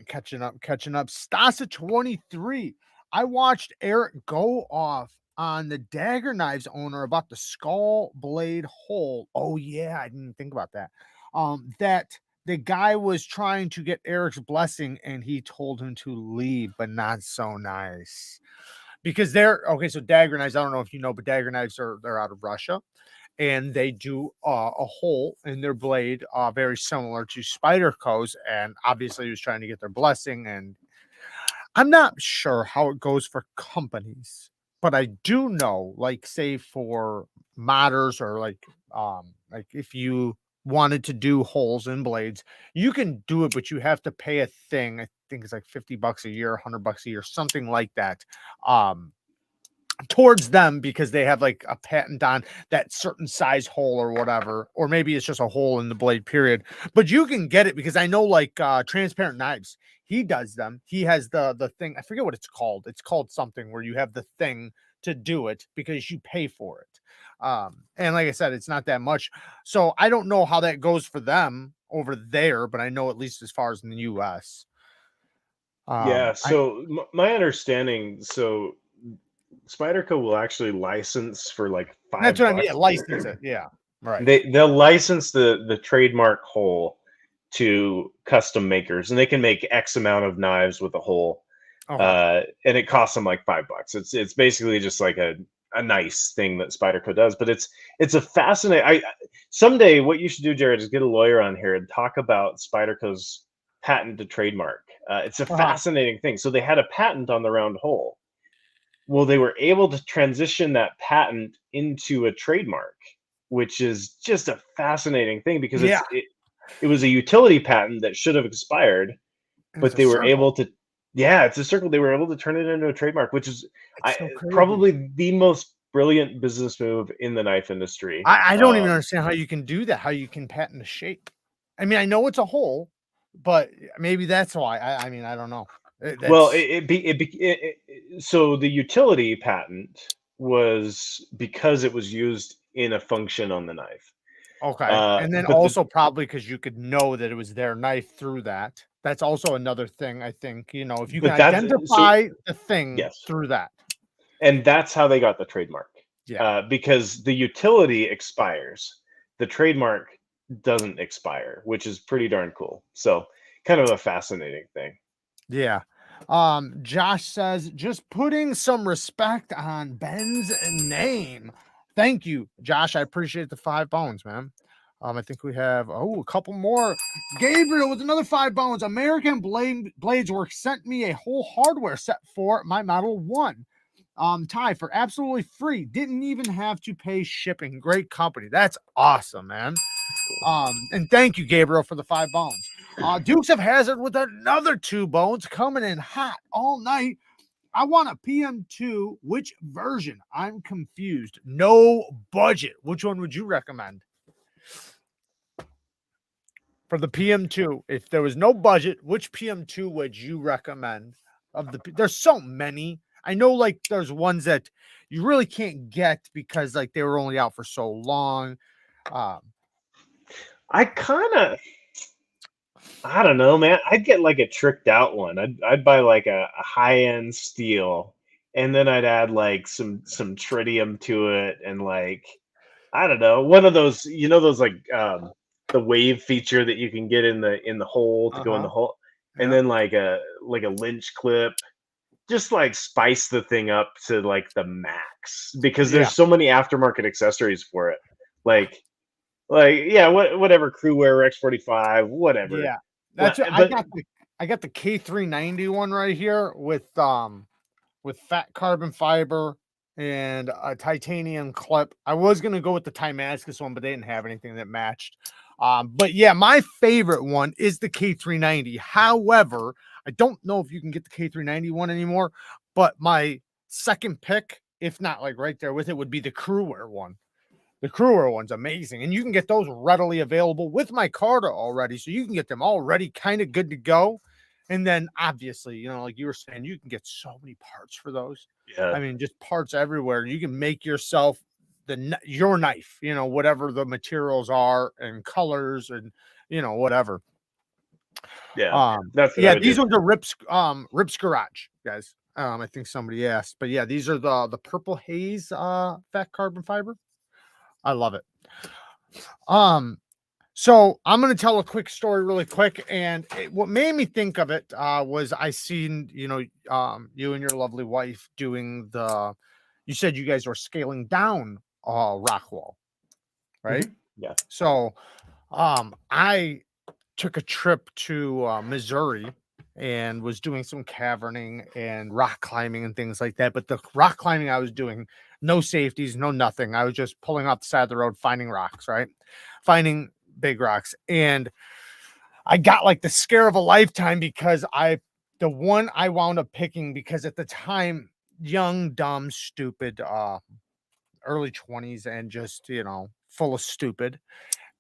S1: Catching up. Stasa 23. I watched Eric go off on the Dagger Knives owner about the skull blade hole. Oh yeah, I didn't think about that. That the guy was trying to get Eric's blessing and he told him to leave, but not so nice. Because they're okay, so Dagger Knives, I don't know if you know, but Dagger Knives they're out of Russia and they do a hole in their blade, very similar to Spyderco's. And obviously, he was trying to get their blessing. And I'm not sure how it goes for companies, but I do know, like, say for modders or like if you wanted to do holes in blades, you can do it, but you have to pay a thing. I think it's like $50 a year, $100 a year, something like that. Towards them because they have like a patent on that certain size hole or whatever, or maybe it's just a hole in the blade period, but you can get it because I know like Transparent Knives, he does them. He has the thing, I forget what it's called something where you have the thing to do it because you pay for it. And like I said, it's not that much, so I don't know how that goes for them over there, but I know at least as far as in the US.
S2: Yeah.
S1: I
S2: So my understanding, so Spyderco will actually license for like
S1: That's
S2: five
S1: what I mean. Yeah,
S2: bucks.
S1: license it. Yeah, right.
S2: They'll license the trademark hole to custom makers, and they can make X amount of knives with a hole,
S1: Okay.
S2: and it costs them like $5. It's basically just like a nice thing that Spyderco does, but it's a fascinating. Someday what you should do, Jared, is get a lawyer on here and talk about Spyderco's patent to trademark. It's a fascinating thing. So they had a patent on the round hole. Well, they were able to transition that patent into a trademark, which is just a fascinating thing because
S1: Yeah,
S2: it was a utility patent that should have expired,
S1: and it's
S2: but
S1: a
S2: they were
S1: circle.
S2: able to, yeah, it's a circle. They were able to turn it into a trademark, which is
S1: It's so crazy.
S2: probably the most brilliant business move in the knife industry.
S1: I don't even understand how you can do that. How you can patent a shape. I mean, I know it's a hole, but maybe that's why. I mean, I don't know.
S2: Well,
S1: That's
S2: so the utility patent was because it was used in a function on the knife.
S1: okay. And then
S2: But the
S1: also probably because you could know that it was their knife through that. That's also another thing. I think if you can
S2: but that's so
S1: identify the thing
S2: yes,
S1: through that.
S2: and that's how they got the trademark.
S1: Yeah.
S2: Because the utility expires, the trademark doesn't expire, which is pretty darn cool. So kind of a fascinating thing.
S1: Yeah. Josh says, just putting some respect on Ben's name. Thank you, Josh. I appreciate the 5 bones, man. I think we have a couple more. Gabriel with another 5 bones. American Blades Works sent me a whole hardware set for my Model 1. Ty, for absolutely free. Didn't even have to pay shipping. Great company. That's awesome, man. And thank you, Gabriel, for the 5 bones. Dukes of Hazzard with another 2 bones coming in hot all night. I want a PM2. Which version? I'm confused. No budget. Which one would you recommend? For the PM2, if there was no budget, which PM2 would you recommend? There's so many. I know, like, there's ones that you really can't get because, like, they were only out for so long.
S2: I don't know, man. I'd get like a tricked out one. I'd buy like a high end steel, and then I'd add like some tritium to it, and like, I don't know, one of those, those like the wave feature that you can get in the hole to go in the hole, and then like a lynch clip. Just like spice the thing up to like the max, because there's so many aftermarket accessories for it. Like whatever crew wear X45, whatever.
S1: Yeah, that's I got the K390 one right here with fat carbon fiber and a titanium clip. I was gonna go with the Timascus one, but they didn't have anything that matched. But yeah, my favorite one is the K390. However, I don't know if you can get the K390 one anymore, but my second pick, if not like right there with it, would be the Crewwear one. The Crewwear one's amazing, and you can get those readily available with my Carta already, so you can get them already kind of good to go. And then obviously, like you were saying, you can get so many parts for those.
S2: Yeah.
S1: I mean, just parts everywhere. You can make yourself your knife, whatever the materials are and colors and whatever.
S2: Yeah.
S1: These ones are Rips Garage, guys. I think somebody asked, but yeah, these are the purple haze fat carbon fiber. I love it. So I'm going to tell a quick story really quick. And what made me think of it was I seen, you and your lovely wife doing you said you guys were scaling down rock wall, right?
S2: Mm-hmm. Yeah.
S1: So I took a trip to Missouri and was doing some caverning and rock climbing and things like that. But the rock climbing I was doing, no safeties, no nothing. I was just pulling off the side of the road, finding rocks, right? Finding big rocks. And I got like the scare of a lifetime because the one I wound up picking, because at the time, young, dumb, stupid, early 20s, and just, full of stupid.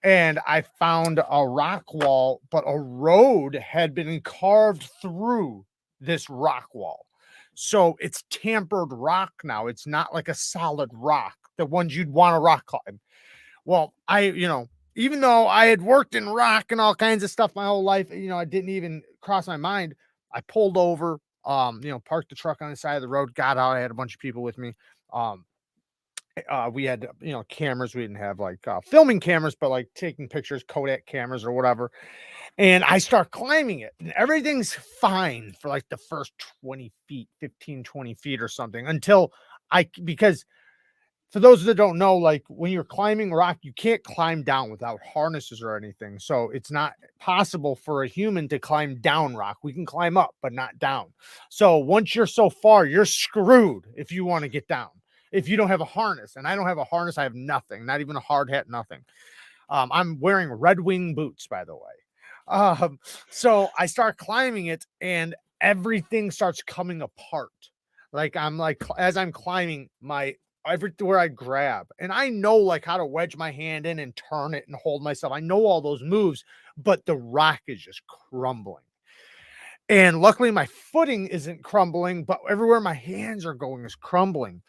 S1: And I found a rock wall, but a road had been carved through this rock wall. So it's tampered rock now. It's not like a solid rock, the ones you'd want to rock climb. Well, even though I had worked in rock and all kinds of stuff my whole life, I didn't even cross my mind. I pulled over, parked the truck on the side of the road, got out. I had a bunch of people with me. We had, cameras. We didn't have like filming cameras, but like taking pictures, Kodak cameras or whatever. And I start climbing it, and everything's fine for like the first 20 feet, 15, 20 feet or something, because for those that don't know, like when you're climbing rock, you can't climb down without harnesses or anything. So it's not possible for a human to climb down rock. We can climb up, but not down. So once you're so far, you're screwed if you want to get down. If you don't have a harness, and I don't have a harness, I have nothing, not even a hard hat, nothing. I'm wearing Red Wing boots, by the way. So I start climbing it, and everything starts coming apart. Like as I'm climbing, everywhere I grab, and I know like how to wedge my hand in and turn it and hold myself. I know all those moves, but the rock is just crumbling. And luckily my footing isn't crumbling, but everywhere my hands are going is crumbling.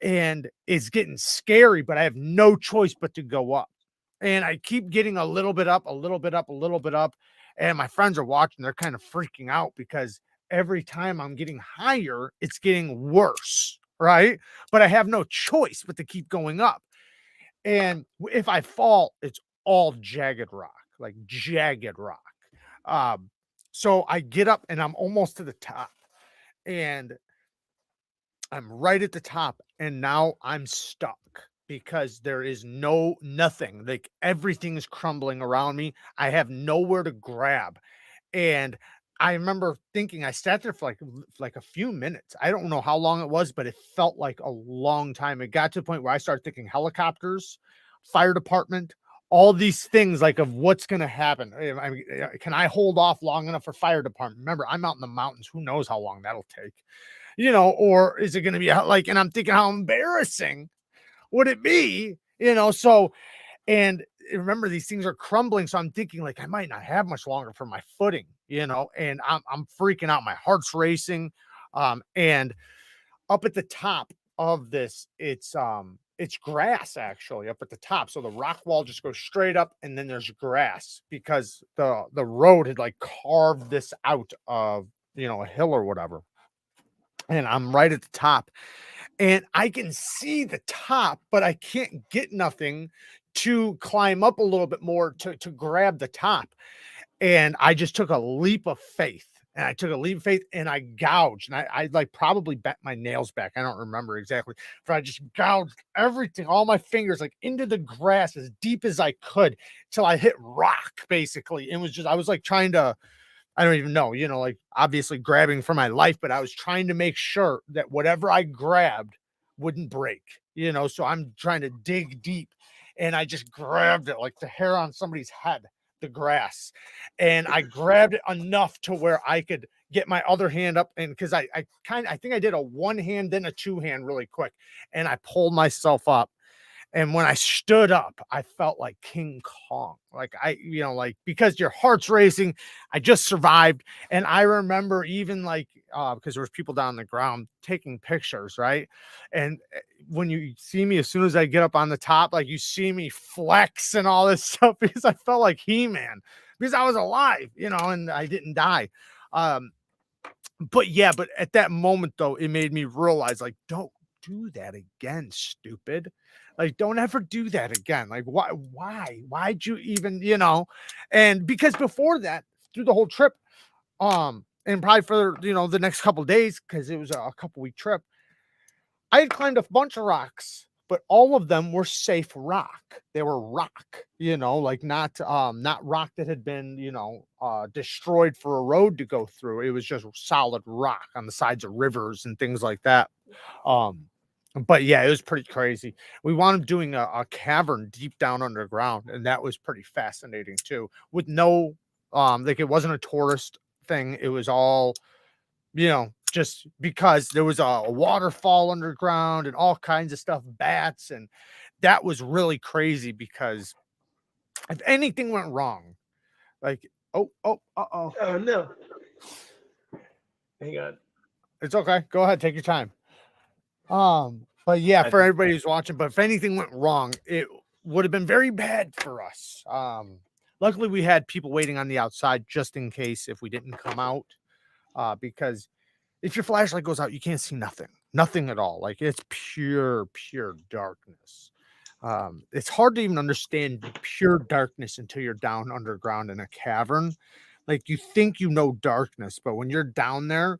S1: And it's getting scary, but I have no choice but to go up. And I keep getting a little bit up, a little bit up, a little bit up. And my friends are watching. They're kind of freaking out because every time I'm getting higher, it's getting worse, right? But I have no choice but to keep going up. And if I fall, it's all jagged rock, like jagged rock. So I get up and I'm almost to the top. And I'm right at the top, and now I'm stuck because there is nothing. Like everything is crumbling around me. I have nowhere to grab, and I remember thinking I sat there for like a few minutes. I don't know how long it was, but it felt like a long time. It got to the point where I started thinking helicopters, fire department, all these things like of what's going to happen. I mean, can I hold off long enough for fire department? Remember, I'm out in the mountains. Who knows how long that'll take, or is it going to be like, and I'm thinking how embarrassing would it be, so, and remember these things are crumbling. So I'm thinking like, I might not have much longer for my footing, and I'm freaking out. My heart's racing. And up at the top of this, it's grass actually up at the top. So the rock wall just goes straight up and then there's grass because the road had like carved this out of, a hill or whatever. And I'm right at the top and I can see the top, but I can't get nothing to climb up a little bit more to grab the top. And I just took a leap of faith. And I took a leap of faith and I gouged. And I like probably bent my nails back. I don't remember exactly. But I just gouged everything, all my fingers, like into the grass as deep as I could till I hit rock, basically. It was just, I was like trying to, I don't even know, like obviously grabbing for my life, but I was trying to make sure that whatever I grabbed wouldn't break, so I'm trying to dig deep. And I just grabbed it like the hair on somebody's head, the grass. And I grabbed it enough to where I could get my other hand up. And because I think I did a one hand, then a two hand really quick. And I pulled myself up. And when I stood up, I felt like King Kong, like because your heart's racing. I just survived. And I remember even like, because there was people down on the ground taking pictures. Right. And when you see me, as soon as I get up on the top, like you see me flex and all this stuff because I felt like He-Man because I was alive, and I didn't die. But at that moment though, it made me realize like, don't do that again, stupid. Like, don't ever do that again. Like, why'd you even, and because before that, through the whole trip, and probably for, the next couple of days, because it was a couple week trip, I had climbed a bunch of rocks, but all of them were safe rock. They were rock, like not rock that had been, destroyed for a road to go through. It was just solid rock on the sides of rivers and things like that. But yeah, it was pretty crazy. We wound up doing a cavern deep down underground, and that was pretty fascinating too. With no, like it wasn't a tourist thing. It was all, just because there was a waterfall underground and all kinds of stuff, bats, and that was really crazy because if anything went wrong, like oh
S2: no, hang on,
S1: it's okay. Go ahead, take your time. But yeah, for everybody who's watching, but if anything went wrong, it would have been very bad for us. Luckily we had people waiting on the outside just in case if we didn't come out, because if your flashlight goes out, you can't see nothing at all. Like it's pure darkness. It's hard to even understand pure darkness until you're down underground in a cavern. Like you think darkness, but when you're down there,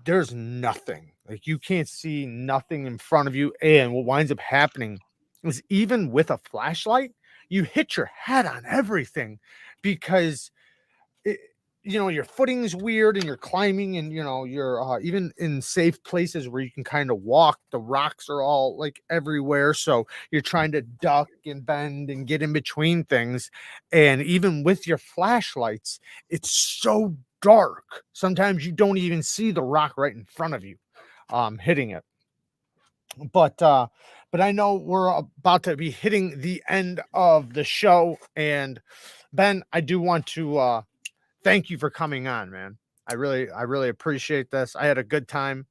S1: there's nothing. Like you can't see nothing in front of you. And what winds up happening is even with a flashlight, you hit your head on everything because your footing's weird and you're climbing and you're even in safe places where you can kind of walk, the rocks are all like everywhere, so you're trying to duck and bend and get in between things. And even with your flashlights, it's so dark sometimes you don't even see the rock right in front of you hitting it. But I know we're about to be hitting the end of the show, and Ben, I do want to thank you for coming on, man. I really appreciate this. I had a good time.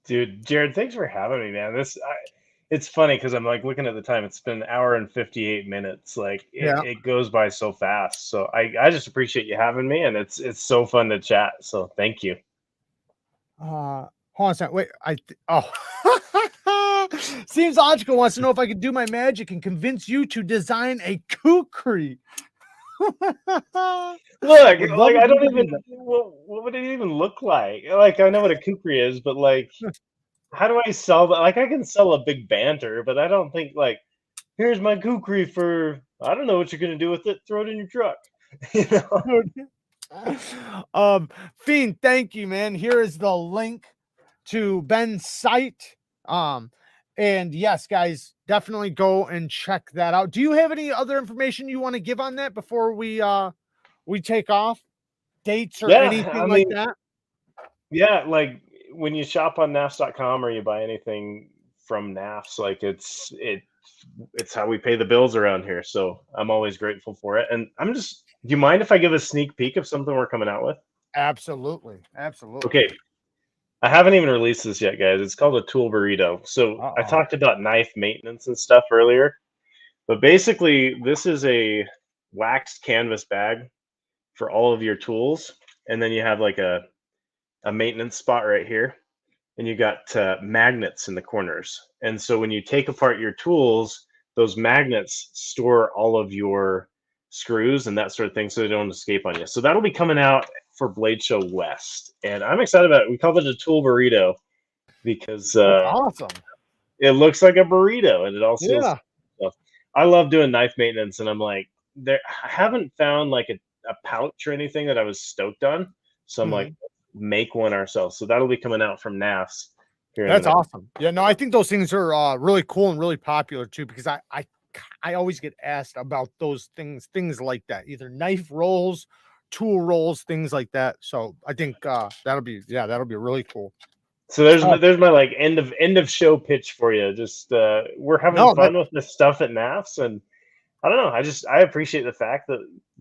S2: Dude, Jared, thanks for having me, man. It's funny because I'm like looking at the time. It's been an hour and 58 minutes. Like it goes by so fast. So I just appreciate you having me, and it's so fun to chat. So thank you.
S1: Hold on a second. Wait, Seems Logical wants to know if I could do my magic and convince you to design a kukri.
S2: Look, like I don't even. What would it even look like? Like I know what a kukri is, but like, how do I sell that? Like I can sell a big banter, but I don't think like, here's my kukri for. I don't know what you're gonna do with it. Throw it in your truck.
S1: Fiend, thank you, man. Here is the link to Ben's site. And yes, guys, definitely go and check that out. Do you have any other information you want to give on that before we take off? Dates or
S2: Yeah,
S1: anything
S2: I
S1: like
S2: mean,
S1: that?
S2: yeah, like when you shop on nafs.com or you buy anything from nafs, like it's how we pay the bills around here. So I'm always grateful for it. And do you mind if I give a sneak peek of something we're coming out with?
S1: Absolutely. Absolutely.
S2: Okay. I haven't even released this yet, guys. It's called a tool burrito. So I
S1: Uh-oh.
S2: talked about knife maintenance and stuff earlier, but basically this is a waxed canvas bag for all of your tools. And then you have like a maintenance spot right here. And you got magnets in the corners. And so when you take apart your tools, those magnets store all of your screws and that sort of thing so they don't escape on you. So that'll be coming out for Blade Show West. And I'm excited about it. We call it a tool burrito because
S1: That's awesome.
S2: it looks like a burrito and it all seals
S1: Yeah.
S2: stuff. I love doing knife maintenance, and I'm like, I haven't found like a pouch or anything that I was stoked on. So I'm like, make one ourselves. So that'll be coming out from NAFS here.
S1: That's awesome. Yeah, no, I think those things are really cool and really popular too, because I always get asked about those things like that, either knife rolls, tool rolls, things like that. So I think that'll be really cool.
S2: So there's my like end of show pitch for you. Just we're having fun with this stuff at NAFS, and I don't know. I appreciate the fact that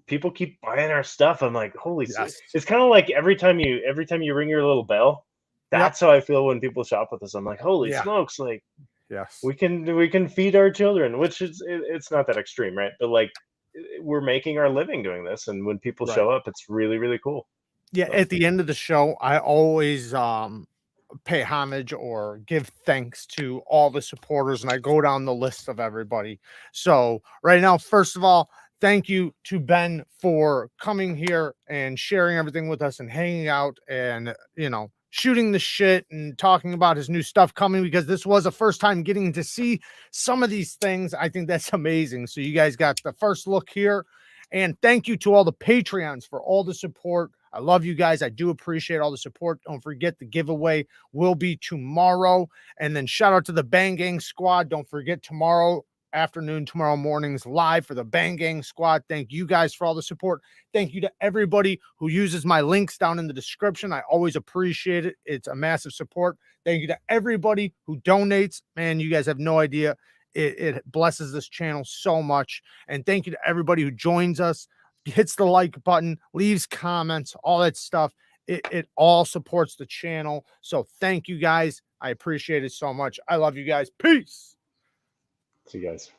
S2: people keep buying our stuff. I'm like, holy, it's kind of like every time you ring your little bell, that's how I feel when people shop with us. I'm like, holy smokes, like,
S1: yes,
S2: we can feed our children, which is it's not that extreme, right? But like, we're making our living doing this, and when people show up, it's really, really cool.
S1: Yeah, at the end of the show, I always pay homage or give thanks to all the supporters, and I go down the list of everybody. So right now, first of all, thank you to Ben for coming here and sharing everything with us and hanging out and, you know, shooting the shit and talking about his new stuff coming, because this was a first time getting to see some of these things. I think that's amazing. So you guys got the first look here, and thank you to all the Patreons for all the support. I love you guys. I do appreciate all the support. Don't forget the giveaway will be tomorrow. And then shout out to the Bang Gang Squad. Don't forget tomorrow afternoon, tomorrow morning's live for the Bang Gang Squad. Thank you guys for all the support. Thank you to everybody who uses my links down in the description. I always appreciate it. It's a massive support. Thank you to everybody who donates. Man, you guys have no idea. It blesses this channel so much. And thank you to everybody who joins us, hits the like button, leaves comments, all that stuff. It all supports the channel. So thank you guys. I appreciate it so much. I love you guys. Peace.
S2: See you guys.